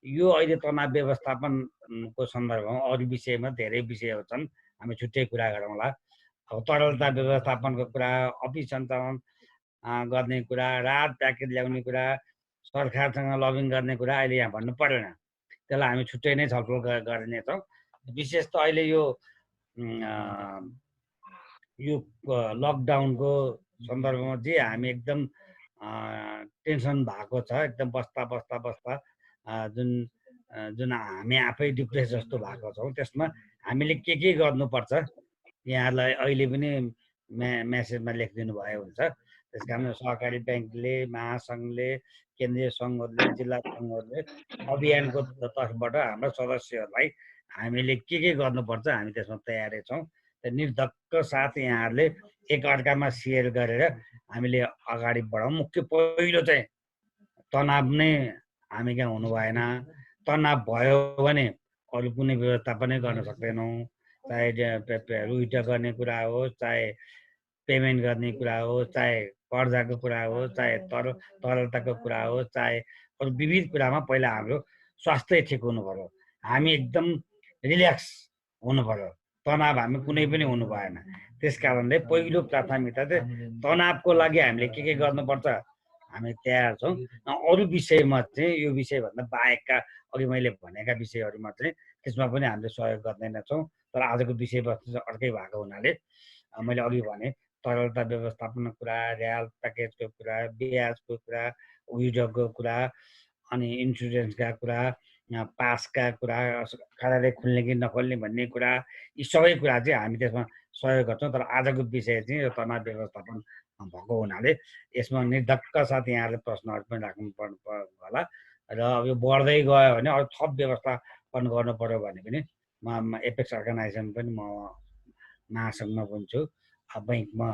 यो अहिले तनाव व्यवस्थापनको सन्दर्भमा अरू विषयमा धेरै विषयहरू छन्, हामी छुट्टै कुरा गरौँला। अब तरलता व्यवस्थापनको कुरा, अफिस सञ्चालन गर्ने कुरा, राहत प्याकेज ल्याउने कुरा, सरकारसँग लबिङ गर्ने कुरा अहिले यहाँ भन्नु परेन, त्यसलाई हामी छुट्टै नै छलफल गरिनेछौँ। विशेष त अहिले यो लकडाउनको सन्दर्भमा चाहिँ हामी एकदम टेन्सन भएको छ, एकदम बस्दा जुन हामी आफै डिप्रेस जस्तो भएको छौँ। त्यसमा हामीले के गर्नुपर्छ यहाँलाई अहिले पनि मेसेजमा लेखिदिनु भयो हुन्छ। त्यस कारण सहकारी ब्याङ्कले, महासङ्घले, केन्द्रीय सङ्घहरूले, जिल्ला सङ्घहरूले अभियानको तर्फबाट हाम्रो सदस्यहरूलाई हामीले के गर्नुपर्छ हामी त्यसमा तयारी छौँ। निर्धक्क साथ यहाँहरूले एकअर्कामा सेयर गरेर हामीले अगाडि बढाउँ। मुख्य पहिलो चाहिँ तनाव नै हामी कहाँ हुनु भएन। तनाव भयो भने अरू कुनै व्यवस्थापनै गर्न सक्दैनौँ, चाहे विड्रा गर्ने कुरा हो, चाहे पेमेन्ट गर्ने कुरा हो, चाहे पर्दाको कुरा हो, चाहे तरलताको कुरा हो, चाहे अरू विविध कुरामा पहिला हाम्रो स्वास्थ्य ठिक हुनु पर्यो। हामी एकदम रिल्याक्स हुनु पर्यो, तनाव हामी कुनै पनि हुनु भएन। त्यस कारणले पहिलो प्राथमिकता चाहिँ तनावको लागि हामीले के गर्नुपर्छ हामी तयार छौँ। अरू विषयमा चाहिँ यो विषयभन्दा बाहेकका अघि मैले भनेका विषयहरूमा चाहिँ त्यसमा पनि हामीले सहयोग गर्दैनछौँ। तर आजको विषयवस्तु चाहिँ अर्कै भएको हुनाले मैले अघि भने तरलता व्यवस्थापनको कुरा, र्याल प्याकेजको कुरा, ब्याजको कुरा, उद्योगको कुरा, अनि इन्सुरेन्सका कुरा, पासका कुरा, कार्यालय खुल्ने कि नखोल्ने भन्ने कुरा, यी सबै कुरा चाहिँ हामी त्यसमा सहयोग गर्छौँ। तर आजको विषय चाहिँ यो तनाव व्यवस्थापन भएको हुनाले यसमा निर्धक्क साथ यहाँले प्रश्नहरू पनि राख्नु पर्नु होला। र अब यो बढ्दै गयो भने अरू थप व्यवस्थापन गर्नु पर्यो भने पनि म एपेक्स अर्गनाइजेसन पनि म महासङ्घमा पनि छु, बैङ्कमा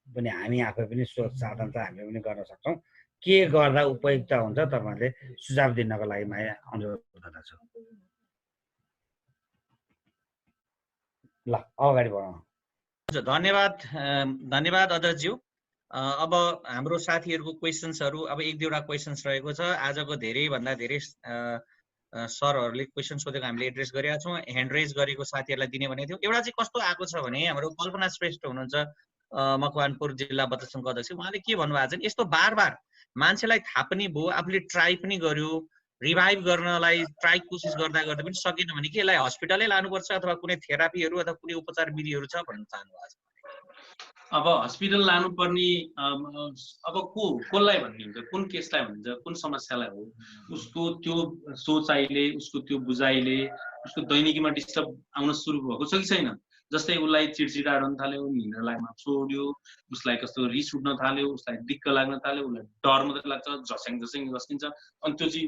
पनि हामी आफै पनि स्रोत साधन चाहिँ हामीले पनि गर्न सक्छौँ। के गर्दा उपयुक्त हुन्छ तपाईँहरूले सुझाव दिनको लागि म अनुरोध गर्दछु। ल अगाडि बढाउँ। धन्यवाद अध्यक्षज्यू। अब हाम्रो साथीहरूको क्वेसन्सहरू अब एक दुईवटा क्वेसन्स रहेको छ। आजको धेरैभन्दा धेरै सरहरूले क्वेसन सोधेको हामीले एड्रेस गरेका छौँ। ह्यान्ड रेज गरेको साथीहरूलाई दिने भनेको थियौँ। एउटा चाहिँ कस्तो आएको छ भने हाम्रो कल्पना श्रेष्ठ हुनुहुन्छ मकवानपुर जिल्ला बचत सङ्घको अध्यक्ष, उहाँले के भन्नुभएको छ यस्तो बार बार मान्छेलाई थाहा पनि भयो, आफूले ट्राई पनि गर्यो, रिभाइभ गर्नलाई ट्राई कोसिस गर्दा गर्दा पनि सकेन भने कि यसलाई हस्पिटलै लानुपर्छ अथवा कुनै थेरापीहरू अथवा कुनै उपचार विधिहरू छ भन्न चाहनु भएको छ। अब हस्पिटल लानुपर्ने अब कसलाई भन्ने हुन्छ, कुन केसलाई भन्छ, कुन समस्यालाई हो, उसको त्यो सोचाइले, उसको त्यो बुझाइले उसको दैनिकीमा डिस्टर्ब आउन सुरु भएको छ कि छैन। जस्तै उसलाई चिडचिडाहरू हुन थाल्यो, निन्द्रा लाग्न छोड्यो, उसलाई कस्तो रिस उठ्न थाल्यो, उसलाई दिक्क लाग्न थाल्यो, उसलाई डर मात्रै लाग्छ, झस्याङ झस्किन्छ। अनि त्यो चाहिँ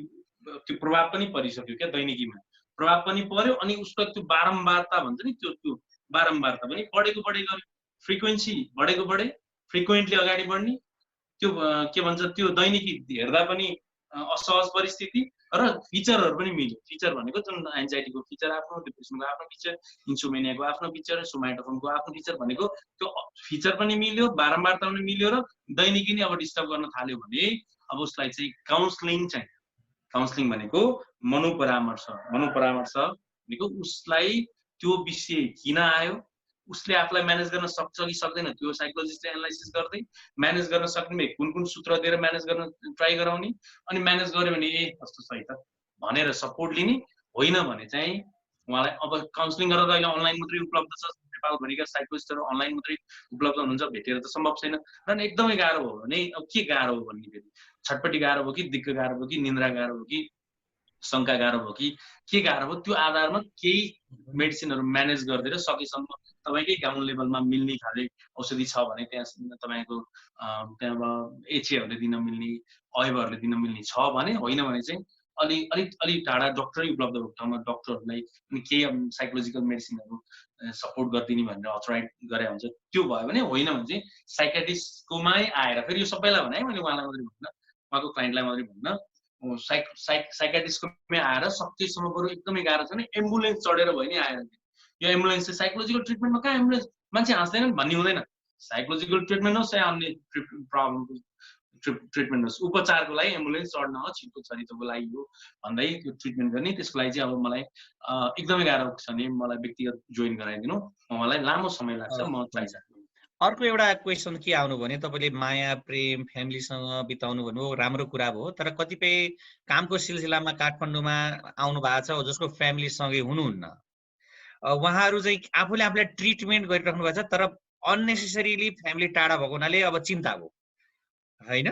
त्यो प्रभाव पनि परिसक्यो क्या, दैनिकीमा प्रभाव पनि पर्यो। अनि उसको त्यो बारम्बारता भन्छ नि, त्यो बारम्बारता पनि बढेको गऱ्यो, फ्रिक्वेन्सी बढेको बढे, फ्रिक्वेन्टली अगाडि बढ्ने, त्यो के भन्छ त्यो दैनिकी हेर्दा पनि असहज परिस्थिति र फिचरहरू पनि मिल्यो। फिचर भनेको जुन एन्जाइटीको फिचर आफ्नो, डिप्रेसनको आफ्नो फिचर, इन्सोमेनियाको आफ्नो फिचर, सोमाटोफोनको आफ्नो फिचर भनेको त्यो फिचर पनि मिल्यो, बारम्बारता पनि मिल्यो र दैनिकी नै अब डिस्टर्ब गर्न थाल्यो भने अब उसलाई चाहिँ काउन्सलिङ चाहिँ, काउन्सलिङ भनेको मनोपरामर्श भनेको उसलाई त्यो विषय किन आयो, उसले आफूलाई म्यानेज गर्न सक्छ कि सक्दैन, त्यो साइकोलोजिस्टले एनालाइसिस गर्दै म्यानेज गर्न सक्ने कुन कुन सूत्र दिएर म्यानेज गर्न ट्राई गराउने, अनि म्यानेज गर्यो भने ए कस्तो सही त भनेर सपोर्ट लिने, होइन भने चाहिँ उहाँलाई अब काउन्सलिङ गरेर अहिले अनलाइन मात्रै उपलब्ध छ, नेपालभरिका साइकोलोजिस्टहरू अनलाइन मात्रै उपलब्ध हुनुहुन्छ, भेटेर त सम्भव छैन। र एकदमै गाह्रो हो भने अब के गाह्रो हो भन्ने फेरि छटपट्टि गाह्रो भयो कि, दिक्क गाह्रो भयो कि, निन्द्रा गाह्रो भयो कि, शङ्का गाह्रो भयो कि, के गाह्रो भयो, त्यो आधारमा केही मेडिसिनहरू म्यानेज गरिदिएर सकेसम्म तपाईँकै गाउँ लेभलमा मिल्ने खाले औषधि छ भने त्यहाँ तपाईँको त्यहाँ एचएहरूले दिन मिल्ने, अयबहरूले दिन मिल्ने छ भने, होइन भने चाहिँ अलिक टाढा डक्टरै उपलब्ध भएको ठाउँमा डक्टरहरूलाई अनि केही साइकोलोजिकल मेडिसिनहरू सपोर्ट गरिदिने भनेर अथोराइज गरे हुन्छ। त्यो भयो भने, होइन भने चाहिँ साइकाट्रिस्टकोमै आएर, फेरि यो सबैलाई भने मैले उहाँलाई मात्रै भन्न, उहाँको क्लाइन्टलाई मात्रै भन्न, साइकाट्रिस्टकोमै आएर सकेसम्म बरु एकदमै गाह्रो छ भने एम्बुलेन्स चढेर भयो नि आएर, यो एम्बुलेन्स चाहिँ साइकोलोजिकल ट्रिटमेन्टमा कहाँ एम्बुलेन्स मान्छे हाँस्दैनन् भन्ने हुँदैन। साइकोलोजिकल ट्रिटमेन्ट होस् या अन्य प्रब्लमको ट्रिटमेन्ट होस्, उपचारको लागि एम्बुलेन्स चढ्न हो, छिटो छरितोको लागि हो भन्दै त्यो ट्रिटमेन्ट गर्ने। त्यसको लागि चाहिँ अब मलाई एकदमै गाह्रो छ भने मलाई व्यक्तिगत जोइन गराइदिनु, मलाई लामो समय लाग्छ, म चाहिन्छ। अर्को एउटा क्वेसन के आउनु भने तपाईँले माया प्रेम फ्यामिलीसँग बिताउनु भन्नुभयो, राम्रो कुरा भयो, तर कतिपय कामको सिलसिलामा काठमाडौँमा आउनु भएको छ जसको फ्यामिलीसँगै हुनुहुन्न, उहाँहरू चाहिँ आफूलाई ट्रिटमेन्ट गरिराख्नु भएको छ, तर अननेसेसरीली फ्यामिली टाढा भएको हुनाले अब चिन्ता भयो होइन।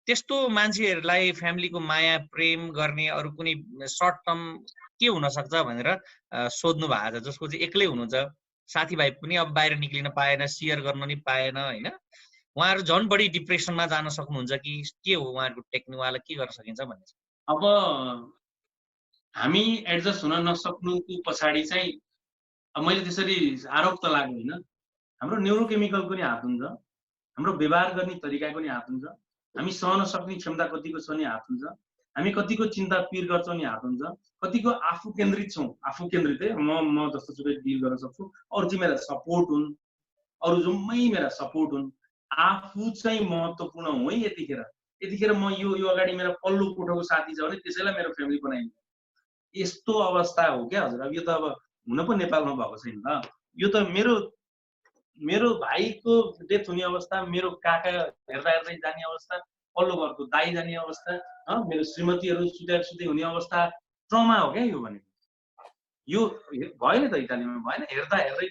त्यस्तो मान्छेहरूलाई फ्यामिलीको माया प्रेम गर्ने अरू कुनै सर्ट टर्म के हुनसक्छ भनेर सोध्नु भएको छ, जसको चाहिँ एक्लै हुनुहुन्छ, साथीभाइ पनि अब बाहिर निक्लिन पाएन, सेयर गर्न नि पाएन होइन, उहाँहरू झन् बढी डिप्रेसनमा जान सक्नुहुन्छ कि के हो, उहाँहरूको टेक्निक, उहाँलाई के गर्न सकिन्छ भन्ने। अब हामी एडजस्ट हुन नसक्नुको पछाडि चाहिँ मैले त्यसरी आरोप त लाग्दैन, हाम्रो न्युरोकेमिकलको नि हात हुन्छ, हाम्रो व्यवहार गर्ने तरिकाको नि हात हुन्छ, हामी सहन सक्ने क्षमता कतिको छ नि हात हुन्छ, हामी कतिको चिन्ता पिर गर्छौँ नि हात हुन्छ, कतिको आफू केन्द्रित छौँ, आफू केन्द्रित है म जस्तो सुकै डिल गर्न सक्छु, अरू चाहिँ मेरा सपोर्ट हुन्, अरू जम्मै मेरा सपोर्ट हुन्, आफू चाहिँ महत्त्वपूर्ण हो यतिखेर म यो अगाडि मेरो पल्लो कोठाको साथी छ भने त्यसैलाई मेरो फ्यामिली बनाइन्छ। यस्तो अवस्था हो क्या हजुर। अब यो त अब हुन पो नेपालमा भएको छैन त। यो त मेरो भाइको डेथ हुने अवस्था, मेरो काका हेर्दै जाने अवस्था, पल्लो घरको दाइ जाने अवस्था, मेरो श्रीमतीहरू सुत्दै हुने अवस्था, ट्रमा हो क्या यो भनेको। यो भयो नि त इटालीमा, भएन? हेर्दै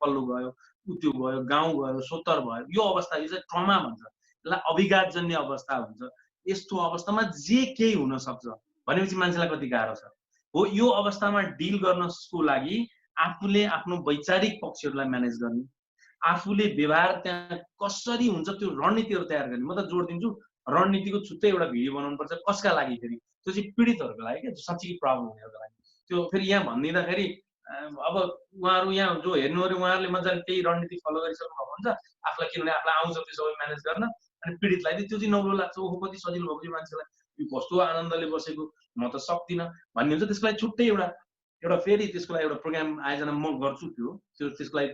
पल्लो गयो, त्यो गयो, गाउँ गयो, सोत्तर भयो, यो अवस्था यो चाहिँ ट्रमा भन्छ। यसलाई अभिघातजन्य अवस्था भन्छ। यस्तो अवस्थामा जे केही हुन सक्छ भनेपछि मान्छेलाई कति गाह्रो छ हो। यो अवस्थामा डिल गर्नको लागि आफूले आफ्नो वैचारिक पक्षहरूलाई म्यानेज गर्ने, आफूले व्यवहार त्यहाँ कसरी हुन्छ त्यो रणनीतिहरू तयार गर्ने। म त जोड दिन्छु रणनीतिको छुट्टै एउटा भिडियो बनाउनु पर्छ। कसका लागि? फेरि त्यो चाहिँ पीडितहरूको लागि क्या, साँच्चै प्रब्लम हुनेहरूको लागि। त्यो फेरि यहाँ भनिदिँदाखेरि अब उहाँहरू यहाँ जो हेर्नुहरू उहाँहरूले मजाले त्यही रणनीति फलो गरिसक्नु भएको हुन्छ आफूलाई, किनभने आफूलाई आउँछ त्यो सबै म्यानेज गर्न। अनि पीडितलाई चाहिँ त्यो चाहिँ नौलो लाग्छ। ओहो कति सजिलो भएको यो मान्छेलाई, यो कस्तो आनन्दले बसेको, म त सक्दिनँ भन्ने हुन्छ। त्यसको लागि छुट्टै एउटा फेरि त्यसको लागि एउटा प्रोग्राम आयोजना म गर्छु। त्यसको लागि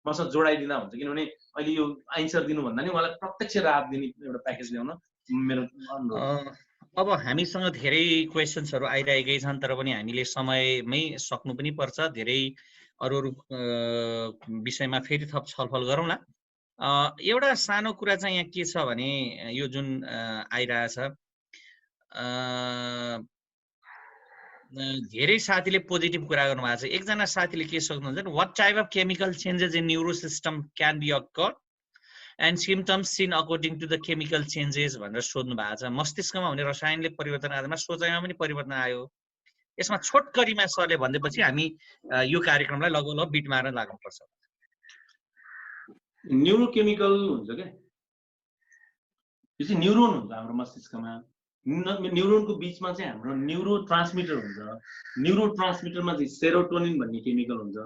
मसँग जोडाइदिँदा हुन्छ, किनभने अहिले यो आन्सर दिनुभन्दा नि उहाँलाई प्रत्यक्ष राहत दिने एउटा प्याकेज ल्याउन मेरो अनुरोध। अब हामीसँग धेरै क्वेसन्सहरू आइरहेकै छन्, तर पनि हामीले समयमै सक्नु पनि पर्छ। धेरै अरू विषयमा फेरि थप छलफल गरौँला। एउटा सानो कुरा चाहिँ यहाँ के छ भने यो जुन आइरहेछ, धेरै साथीले पोजिटिभ कुरा गर्नुभएको छ। एकजना साथीले के सोध्नुहुन्छ, what type of chemical changes in neuro system can be occur and symptoms seen according to the chemical changes भनेर सोध्नु भएको छ। मस्तिष्कमा हुने रसायनले परिवर्तन आधारमा सोचाइमा पनि परिवर्तन आयो। यसमा छोटकरीमा सरले भन्दैपछि हामी यो कार्यक्रमलाई लगभग बिट मार्न लाग्नुपर्छ। न्युरोकेमिकल हुन्छ क्या, यो चाहिँ न्युरोन हुन्छ हाम्रो मस्तिष्कमा। न्युरोनको बिचमा चाहिँ हाम्रो न्युरो ट्रान्समिटर हुन्छ। न्युरो ट्रान्समिटरमा चाहिँ सेरोटोनिन भन्ने केमिकल हुन्छ।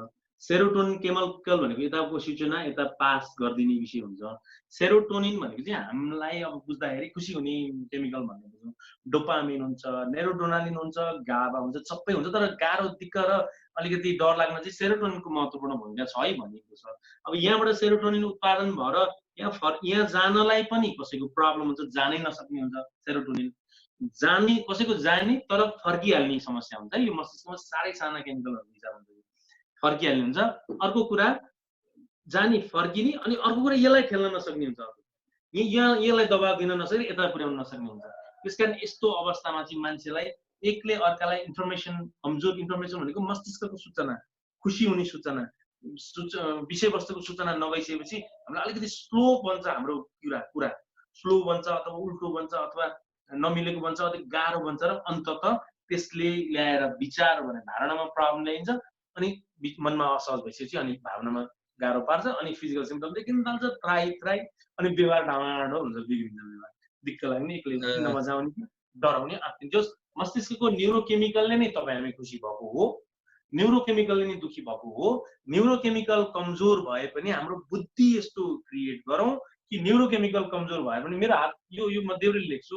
सेरोटोनिन केमिकल भनेको यताको सूचना यता पास गरिदिने विषय हुन्छ। सेरोटोनिन भनेको चाहिँ हामीलाई अब बुझ्दाखेरि खुसी हुने केमिकल भन्ने बुझ्छौँ। डोपामिन हुन्छ, नेरोडोनालिन हुन्छ, गाबा हुन्छ, सबै हुन्छ। तर गाह्रो दिक्क र अलिकति डर लाग्न चाहिँ सेरोटोनिनको महत्त्वपूर्ण भूमिका छ है भनिएको छ। अब यहाँबाट सेरोटोनिन उत्पादन भएर यहाँ जानलाई पनि कसैको प्रब्लम हुन्छ, जानै नसक्ने हुन्छ। सेरोटोनिन जाने कसैको जाने तर फर्किहाल्ने समस्या हुन्छ। यो मस्तिष्कमा साह्रै साना केमिकलहरू हिसाब हुन्छ, फर्किहाल्ने हुन्छ। अर्को कुरा जाने फर्किने, अनि अर्को कुरा यसलाई खेल्न नसक्ने हुन्छ। यसलाई दबाब दिन नसक्ने, यता पुर्याउन नसक्ने हुन्छ। त्यसकारण यस्तो अवस्थामा चाहिँ मान्छेलाई एकले अर्कालाई इन्फर्मेसन, कमजोर इन्फर्मेसन भनेको मस्तिष्कको सूचना, खुसी हुने सूचना, विषयवस्तुको सूचना नगइसकेपछि हामीलाई अलिकति स्लो बन्छ। हाम्रो कुरा स्लो बन्छ, अथवा उल्टो बन्छ, अथवा नमिलेको बन्छ, अलिक गाह्रो बन्छ, र अन्तत त्यसले ल्याएर विचार भने धारणामा प्रब्लम ल्याइन्छ। अनि मनमा असहज भइसकेपछि अनि भावनामा गाह्रो पार्छ, अनि फिजिकल सिम्पटम देखिन थाल्छ, त्राई, अनि व्यवहार डाँडो हुन्छ, बिग्रिन्छ व्यवहार, दिक्क लाग्ने, एक्लै नमजाउने, डराउने, आत्तिने। जस मस्तिष्कको न्युरोकेमिकलले नै तपाईँ हामी खुसी भएको हो, न्युरोकेमिकलले नै दुखी भएको हो। न्युरोकेमिकल कमजोर भए पनि हाम्रो बुद्धि यस्तो क्रिएट गरौँ कि न्युरोकेमिकल कमजोर भए पनि मेरो हात यो म देउरीले लेख्छु,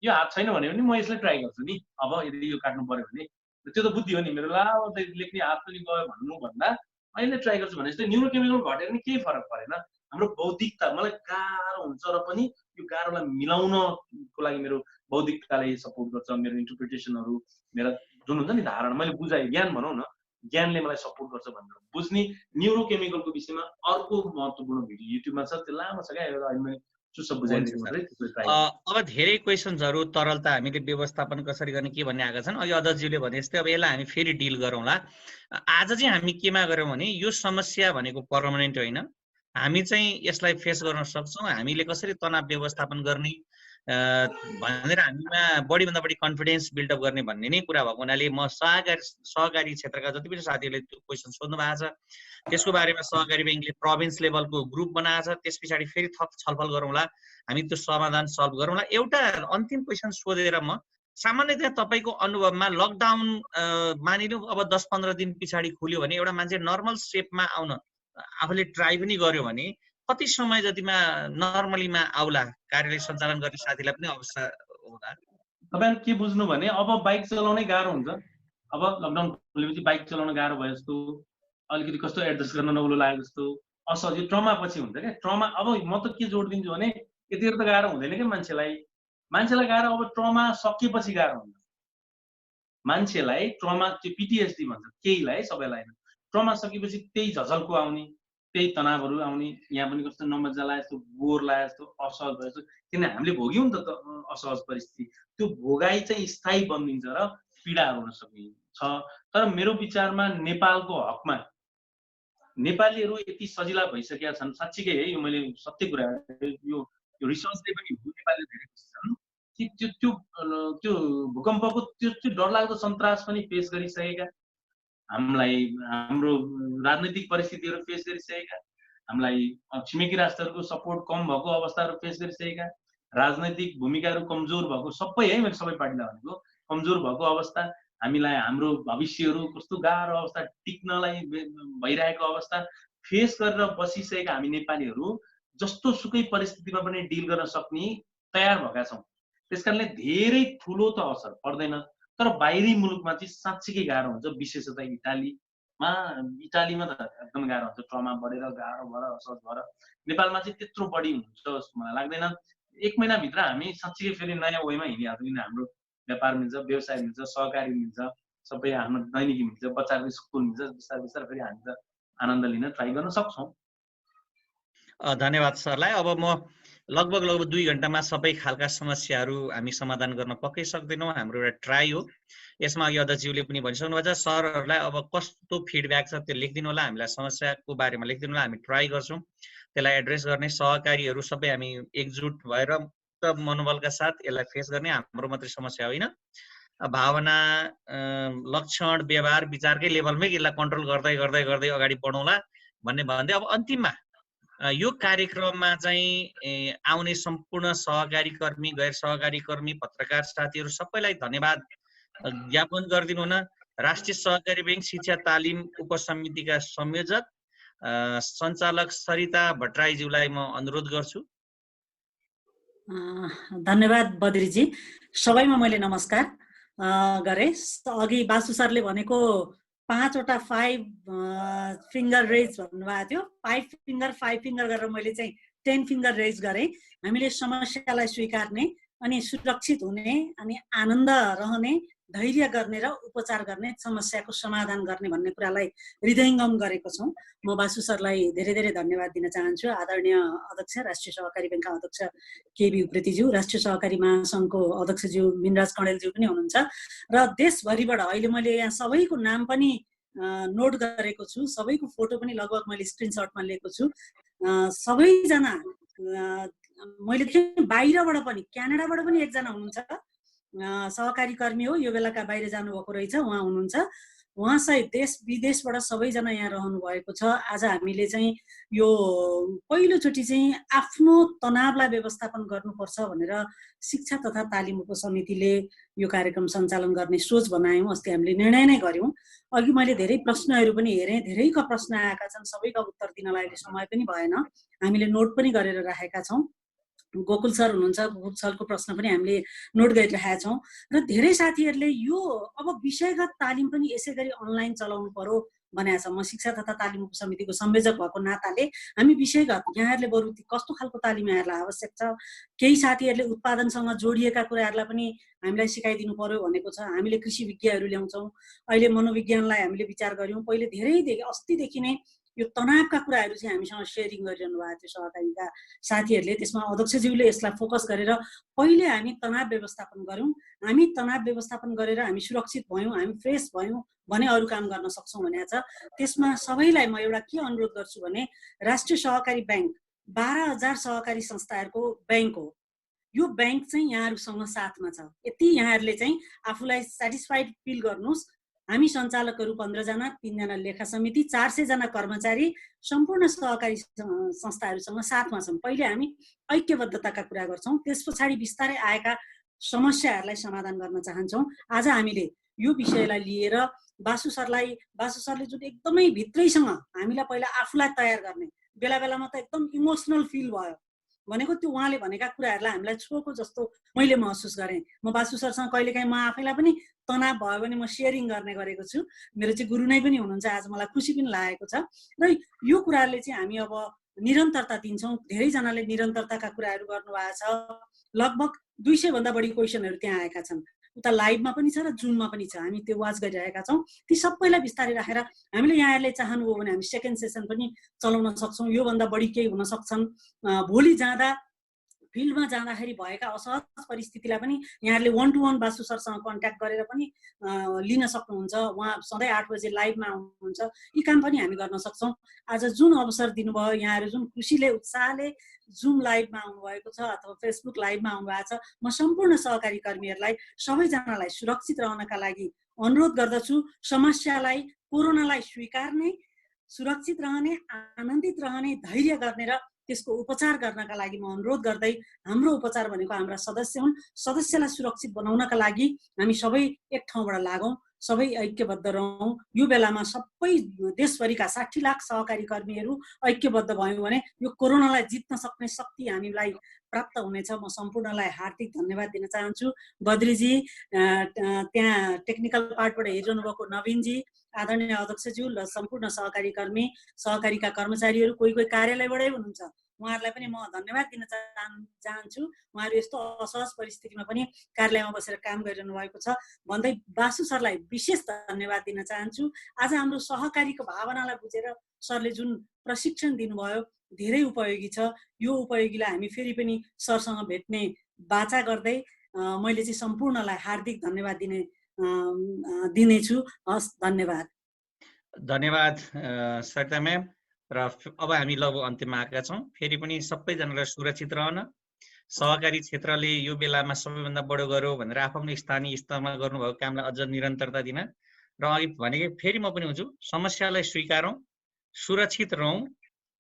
यो हात छैन भने पनि म यसलाई ट्राई गर्छु नि। अब यदि यो काट्नु पर्यो भने त्यो त बुद्धि हो नि मेरो। लेख्ने हात पनि गयो भन्नुभन्दा अहिले ट्राई गर्छु भने जस्तै न्युरोकेमिकल घटेर नि केही फरक परेन। हाम्रो बौद्धिकता, मलाई गाह्रो हुन्छ र पनि यो गाह्रोलाई मिलाउनको लागि मेरो बौद्धिकताले सपोर्ट गर्छ। मेरो इन्टरप्रिटेसनहरू, मेरा जुन हुन्छ नि धारणा, मैले बुझाएँ, ज्ञान भनौँ न, ज्ञानले मलाई सपोर्ट गर्छ भनेर बुझ्ने न्युरोकेमिकलको विषयमा अर्को महत्त्वपूर्ण भिडियो युट्युबमा छ। त्यो लामो छ क्या, मैले चुस्स बुझाइदिनु मात्रै। अब धेरै क्वेसन्सहरू तरलता हामीले व्यवस्थापन कसरी गर्ने के भन्ने आएका छन्। अघि अध्यक्षज्यूले भने जस्तै अब यसलाई हामी फेरि डिल गरौँला। आज चाहिँ हामी केमा गऱ्यौँ भने यो समस्या भनेको पर्मानेन्ट होइन, हामी चाहिँ यसलाई फेस गर्न सक्छौँ। हामीले कसरी तनाव व्यवस्थापन गर्ने भनेर हामीमा बढीभन्दा बढी कन्फिडेन्स बिल्डअप गर्ने भन्ने नै कुरा भएको हुनाले म सहकारी क्षेत्रका जति पनि साथीहरूले त्यो क्वेसन सोध्नु भएको छ, त्यसको बारेमा सहकारी ब्याङ्कले प्रोभिन्स लेभलको ग्रुप बनाएको छ। त्यस पछाडि फेरि थप छलफल गरौँला, हामी त्यो समाधान सल्भ गरौँला। एउटा अन्तिम क्वेसन सोधेर म सामान्यतया तपाईँको अनुभवमा लकडाउन मानिलिउँ अब 10-15 दिन पछाडि खुल्यो भने एउटा मान्छे नर्मल सेपमा आउन आफूले ट्राई पनि गर्यो भने कति समय जतिमा नर्मलीमा आउला? कार्यालय सञ्चालन गर्ने साथीलाई पनि अवस्था होला। तपाईहरु के बुझ्नु भने अब बाइक चलाउनै गाह्रो हुन्छ। अब लकडाउन खुलेपछि बाइक चलाउन गाह्रो भयो जस्तो, अलिकति कस्तो एडजस्ट गर्न नौलो लाग्यो जस्तो, असहज, यो ट्रमा पछि हुन्छ क्या। ट्रमा अब म त के जोड दिन्छु भने यतिखेर त गाह्रो हुँदैन क्या मान्छेलाई गाह्रो अब ट्रमा सकिएपछि गाह्रो हुन्छ मान्छेलाई। ट्रमा त्यो पिटिएसडी भन्छ केहीलाई, सबैलाई होइन। ट्रमा सकेपछि त्यही झझल्को आउने, त्यही तनावहरू आउने, यहाँ पनि कस्तो नमजा लाए जस्तो, बोर लाए जस्तो, असहज भयो जस्तो, किन हामीले भोग्यौँ नि त असहज परिस्थिति। त्यो भोगाइ चाहिँ स्थायी बनिन्छ र पीडाहरू हुन सकिन्छ। तर मेरो विचारमा नेपालको हकमा नेपालीहरू यति सजिला भइसकेका छन्, साँच्चीकै है, यो मैले सत्य कुरा, यो रिसर्चले पनि नेपालीले धेरै खुसी छन् कि त्यो भूकम्पको त्यो डरलाग्दो सन्तास पनि फेस गरिसकेका, हामीलाई हाम्रो राजनैतिक परिस्थितिहरू फेस गरिसकेका, हामीलाई छिमेकी राष्ट्रहरूको सपोर्ट कम भएको अवस्थाहरू फेस गरिसकेका, राजनैतिक भूमिकाहरू कमजोर भएको, सबै है, मैले सबै पार्टीलाई भनेको कमजोर भएको अवस्था, हामीलाई हाम्रो भविष्यहरू कस्तो गाह्रो अवस्था, टिक्नलाई भइरहेको अवस्था फेस गरेर बसिसकेका हामी नेपालीहरू जस्तो सुकै परिस्थितिमा पनि डिल गर्न सक्ने तयार भएका छौँ। त्यसकारणले धेरै ठुलो त असर पर्दैन, तर बाहिरी मुलुकमा चाहिँ साँच्चीकै गाह्रो हुन्छ। विशेषतः इटालीमा त एकदम गाह्रो हुन्छ, ट्रमा बढेर गाह्रो भएर असहज भएर। नेपालमा चाहिँ त्यत्रो बढी हुन्छ जस्तो मलाई लाग्दैन। 1 महिनाभित्र हामी साँच्चीकै फेरि नयाँ वेमा हिँडिहाल्छौँ, किन हाम्रो व्यापार मिल्छ, व्यवसाय मिल्छ, सहकारी मिल्छ, सबै हाम्रो दैनिकी मिल्छ, बच्चाहरूको स्कुल मिल्छ, बिस्तारै बिस्तारै फेरि हामी त आनन्द लिन ट्राई गर्न सक्छौँ। धन्यवाद सरलाई। अब म लगभग 2 घण्टामा सबै खालका समस्याहरू हामी समाधान गर्न पक्कै सक्दैनौँ, हाम्रो एउटा ट्राई हो। यसमा अघि अध्यक्षज्यूले पनि भनिसक्नु भएको छ, सरहरूलाई अब कस्तो फिडब्याक छ त्यो लेखिदिनु होला, हामीलाई समस्याको बारेमा लेखिदिनु होला, हामी ट्राई गर्छौँ त्यसलाई एड्रेस गर्ने। सहकारीहरू सबै हामी एकजुट भएर मनोबलका साथ यसलाई फेस गर्ने, हाम्रो मात्रै समस्या होइन। भावना, लक्षण, व्यवहार, विचारकै लेभलमै यसलाई कन्ट्रोल गर्दै गर्दै गर्दै अगाडि बढौँला भन्दै अब अन्तिममा यो कार्यक्रममा चाहिँ आउने सम्पूर्ण सहकारी कर्मी, गैर सहकारी कर्मी, पत्रकार साथीहरू सबैलाई धन्यवाद ज्ञापन गरिदिनु हुन। राष्ट्रिय सहकारी बैंक शिक्षा तालिम उपसमितिका संयोजक सञ्चालक सरिता भट्टराईज्यूलाई म अनुरोध गर्छु। धन्यवाद बद्रीजी। सबैमा मैले नमस्कार गरे। अघि बासु सरले भनेको 5वटा 5 फिङ्गर रेज भन्नुभएको थियो, 5 फिङ्गर गरेर मैले चाहिँ 10 फिङ्गर रेज गरेँ। हामीले समस्यालाई स्वीकार्ने अनि सुरक्षित हुने अनि आनन्द रहने, धैर्य गर्ने र उपचार गर्ने, समस्याको समाधान गर्ने भन्ने कुरालाई हृदयङ्गम गरेको छौँ। म बासु सरलाई धेरै धेरै धन्यवाद दिन चाहन्छु। आदरणीय अध्यक्ष, राष्ट्रिय सहकारी बैंकका अध्यक्ष केबी उप्रेतीज्यू, राष्ट्रिय सहकारी महासङ्घको अध्यक्षज्यू मिनराज कणेलज्यू पनि हुनुहुन्छ र देशभरिबाट अहिले मैले यहाँ सबैको नाम पनि नोट गरेको छु, सबैको फोटो पनि लगभग मैले स्क्रिनसटमा लिएको छु। सबैजना मैले बाहिरबाट पनि, क्यानाडाबाट पनि एकजना हुनुहुन्छ, सहकारी कर्मी हो, यो बेलाका बाहिर जानुभएको रहेछ, उहाँ हुनुहुन्छ। उहाँ सहित देश विदेशबाट सबैजना यहाँ रहनु भएको छ। आज हामीले चाहिँ यो पहिलोचोटि चाहिँ आफ्नो तनावलाई व्यवस्थापन गर्नुपर्छ भनेर शिक्षा तथा तालिम उपसमितिले यो कार्यक्रम सञ्चालन गर्ने सोच बनायौँ। अस्ति हामीले निर्णय नै गऱ्यौँ। अघि मैले धेरै प्रश्नहरू पनि हेरेँ, धेरैका प्रश्न आएका छन्, सबैका उत्तर दिनलाई अहिले समय पनि भएन, हामीले नोट पनि गरेर राखेका छौँ। गोकुल सर हुनुहुन्छ, गोकुल सरको प्रश्न पनि हामीले नोट गरिरहेका छौँ र धेरै साथीहरूले यो अब विषयगत तालिम पनि यसै गरी अनलाइन चलाउनु पर्यो भनेको छ। म शिक्षा तथा तालिम उपसमितिको संयोजक भएको नाताले हामी विषयगत, यहाँहरूले बरु कस्तो खालको तालिम यहाँहरूलाई आवश्यक छ, केही साथीहरूले उत्पादनसँग जोडिएका कुराहरूलाई पनि हामीलाई सिकाइदिनु पर्यो भनेको छ। हामीले कृषि विज्ञहरू ल्याउँछौँ, अहिले मनोविज्ञानलाई हामीले विचार गऱ्यौँ। पहिले धेरैदेखि अस्तिदेखि नै यो तनावका कुराहरू चाहिँ हामीसँग सेयरिङ गरिरहनु भएको थियो सहकारीका साथीहरूले। त्यसमा अध्यक्षज्यूले यसलाई फोकस गरेर पहिले हामी तनाव व्यवस्थापन गऱ्यौँ। हामी तनाव व्यवस्थापन गरेर हामी सुरक्षित भयौँ, हामी फ्रेस भयौँ भने अरू काम गर्न सक्छौँ भनेको छ। त्यसमा सबैलाई म एउटा के अनुरोध गर्छु भने, राष्ट्रिय सहकारी बैंक 12,000 सहकारी संस्थाहरूको बैंक हो। यो बैंक चाहिँ यहाँहरूसँग साथमा छ। यति यहाँहरूले चाहिँ आफूलाई सेटिस्फाइड फिल गर्नुहोस्। हामी सञ्चालकहरू 15 जना, 3 जना लेखा समिति, 400 जना कर्मचारी सम्पूर्ण सहकारी संस्थाहरूसँग साथमा छौँ। पहिले हामी ऐक्यबद्धताका कुरा गर्छौँ, त्यस पछाडि बिस्तारै आएका समस्याहरूलाई समाधान गर्न चाहन्छौँ। आज हामीले यो विषयलाई लिएर बासु सरले जुन एकदमै भित्रैसँग हामीलाई पहिला आफूलाई तयार गर्ने, बेला बेलामा त एकदम इमोसनल फिल भयो, भनेको त्यो उहाँले भनेका कुराहरूलाई हामीलाई छोएको जस्तो मैले महसुस गरेँ। म बासु सरसँग कहिलेकाहीँ म आफैलाई पनि तनाव भयो भने म सेयरिङ गर्ने गरेको छु। मेरो चाहिँ गुरु नै पनि हुनुहुन्छ, आज मलाई खुसी पनि लागेको छ। र यो कुराहरूले चाहिँ हामी अब निरन्तरता दिन्छौँ। धेरैजनाले निरन्तरताका कुराहरू गर्नुभएको छ। लगभग 200 भन्दा बढी क्वेसनहरू त्यहाँ आएका छन्। उता लाइभमा पनि छ र जुममा पनि छ। हामी त्यो वाच गरिरहेका छौँ। ती सबैलाई बिस्तारै राखेर हामीले यहाँहरूले चाहनुभयो भने हामी सेकेन्ड सेसन पनि चलाउन सक्छौँ। योभन्दा बढी केही हुन सक्छन्। भोलि जाँदा फिल्डमा जाँदाखेरि भएका असहज परिस्थितिलाई पनि यहाँहरूले 1-to-1 बासु सरसँग कन्ट्याक्ट गरेर पनि लिन सक्नुहुन्छ। उहाँ सधैँ 8 बजे लाइभमा आउनुहुन्छ। यी काम पनि हामी गर्न सक्छौँ। आज जुन अवसर दिनुभयो, यहाँहरू जुन खुसीले उत्साहले जुम लाइभमा आउनुभएको छ अथवा फेसबुक लाइभमा आउनुभएको छ, म सम्पूर्ण सहकारी कर्मीहरूलाई सबैजनालाई सुरक्षित रहनका लागि अनुरोध गर्दछु। समस्यालाई, कोरोनालाई स्वीकार्ने, सुरक्षित रहने, आनन्दित रहने, धैर्य गर्ने र त्यसको उपचार गर्नका लागि म अनुरोध गर्दै, हाम्रो उपचार भनेको हाम्रा सदस्य हुन्। सदस्यलाई सुरक्षित बनाउनका लागि हामी सबै एक ठाउँबाट लागौँ, सबै ऐक्यबद्ध रहौँ। यो बेलामा सबै देशभरिका 60 लाख सहकारी कर्मीहरू ऐक्यबद्ध भयौँ भने यो कोरोनालाई जित्न सक्ने शक्ति हामीलाई प्राप्त हुनेछ। म सम्पूर्णलाई हार्दिक धन्यवाद दिन चाहन्छु। बद्रीजी, त्यहाँ टेक्निकल पार्टबाट हेरिरहनु भएको नवीनजी, आदरणीय अध्यक्षज्यू र सम्पूर्ण सहकारी कर्मी, सहकारीका कर्मचारीहरू, कोही कोही कार्यालयबाटै हुनुहुन्छ, उहाँहरूलाई पनि म धन्यवाद दिन चाहन्छु। उहाँहरू यस्तो असहज परिस्थितिमा पनि कार्यालयमा बसेर काम गरिरहनु भएको छ भन्दै बासु सरलाई विशेष धन्यवाद दिन चाहन्छु। आज हाम्रो सहकारीको भावनालाई बुझेर सरले जुन प्रशिक्षण दिनुभयो धेरै उपयोगी छ। यो उपयोगीलाई हामी फेरि पनि सरसँग भेट्ने बाचा गर्दै मैले चाहिँ सम्पूर्णलाई हार्दिक धन्यवाद दिनेछु। हस्, धन्यवाद। धन्यवाद सरिता म्याम। र अब हामी लगभग अन्त्यमा आएका छौँ। फेरि पनि सबैजनालाई सुरक्षित रहन, सहकारी क्षेत्रले यो बेलामा सबैभन्दा बढो गर्यो भनेर आफ्नो स्थानीय स्तरमा गर्नुभएको कामलाई अझ निरन्तरता दिन र अघि भनेको फेरि म पनि हुन्छु, समस्यालाई स्वीकारौँ, सुरक्षित रहौँ,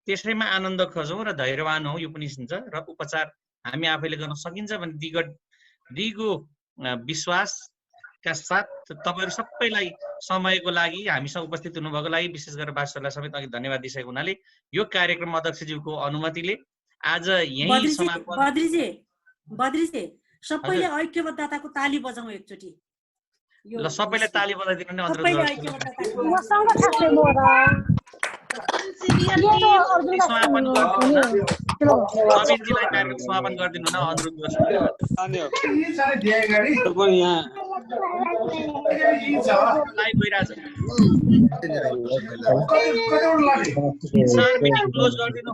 त्यसैमा आनन्द खोजौँ र धैर्यवान हौँ। यो पनि हुन्छ र उपचार हामी आफैले गर्न सकिन्छ भने दिगो विश्वासका साथ तपाईहरु सबैलाई समयको लागि हामीसँग उपस्थित हुनुभएको लागि विशेष गरेर बासुलाई समेत अघि धन्यवाद दिइसकेको हुनाले यो कार्यक्रम अध्यक्षज्यूको अनुमतिले आज यही समापन। बद्रीजी सबैले ऐक्यबद्धताको ताली बजाउँ एकचोटी। ल सबैले ताली बजाइदिनु नि अनुरोध गर्छु। समापन गर्दिनु न नवीनजीलाई कार्यक्रम समापन गरिदिनु न अनुरोध गर्छु। लाइभ भइरहेछ सर, मिटिङ क्लोज गरिदिनु।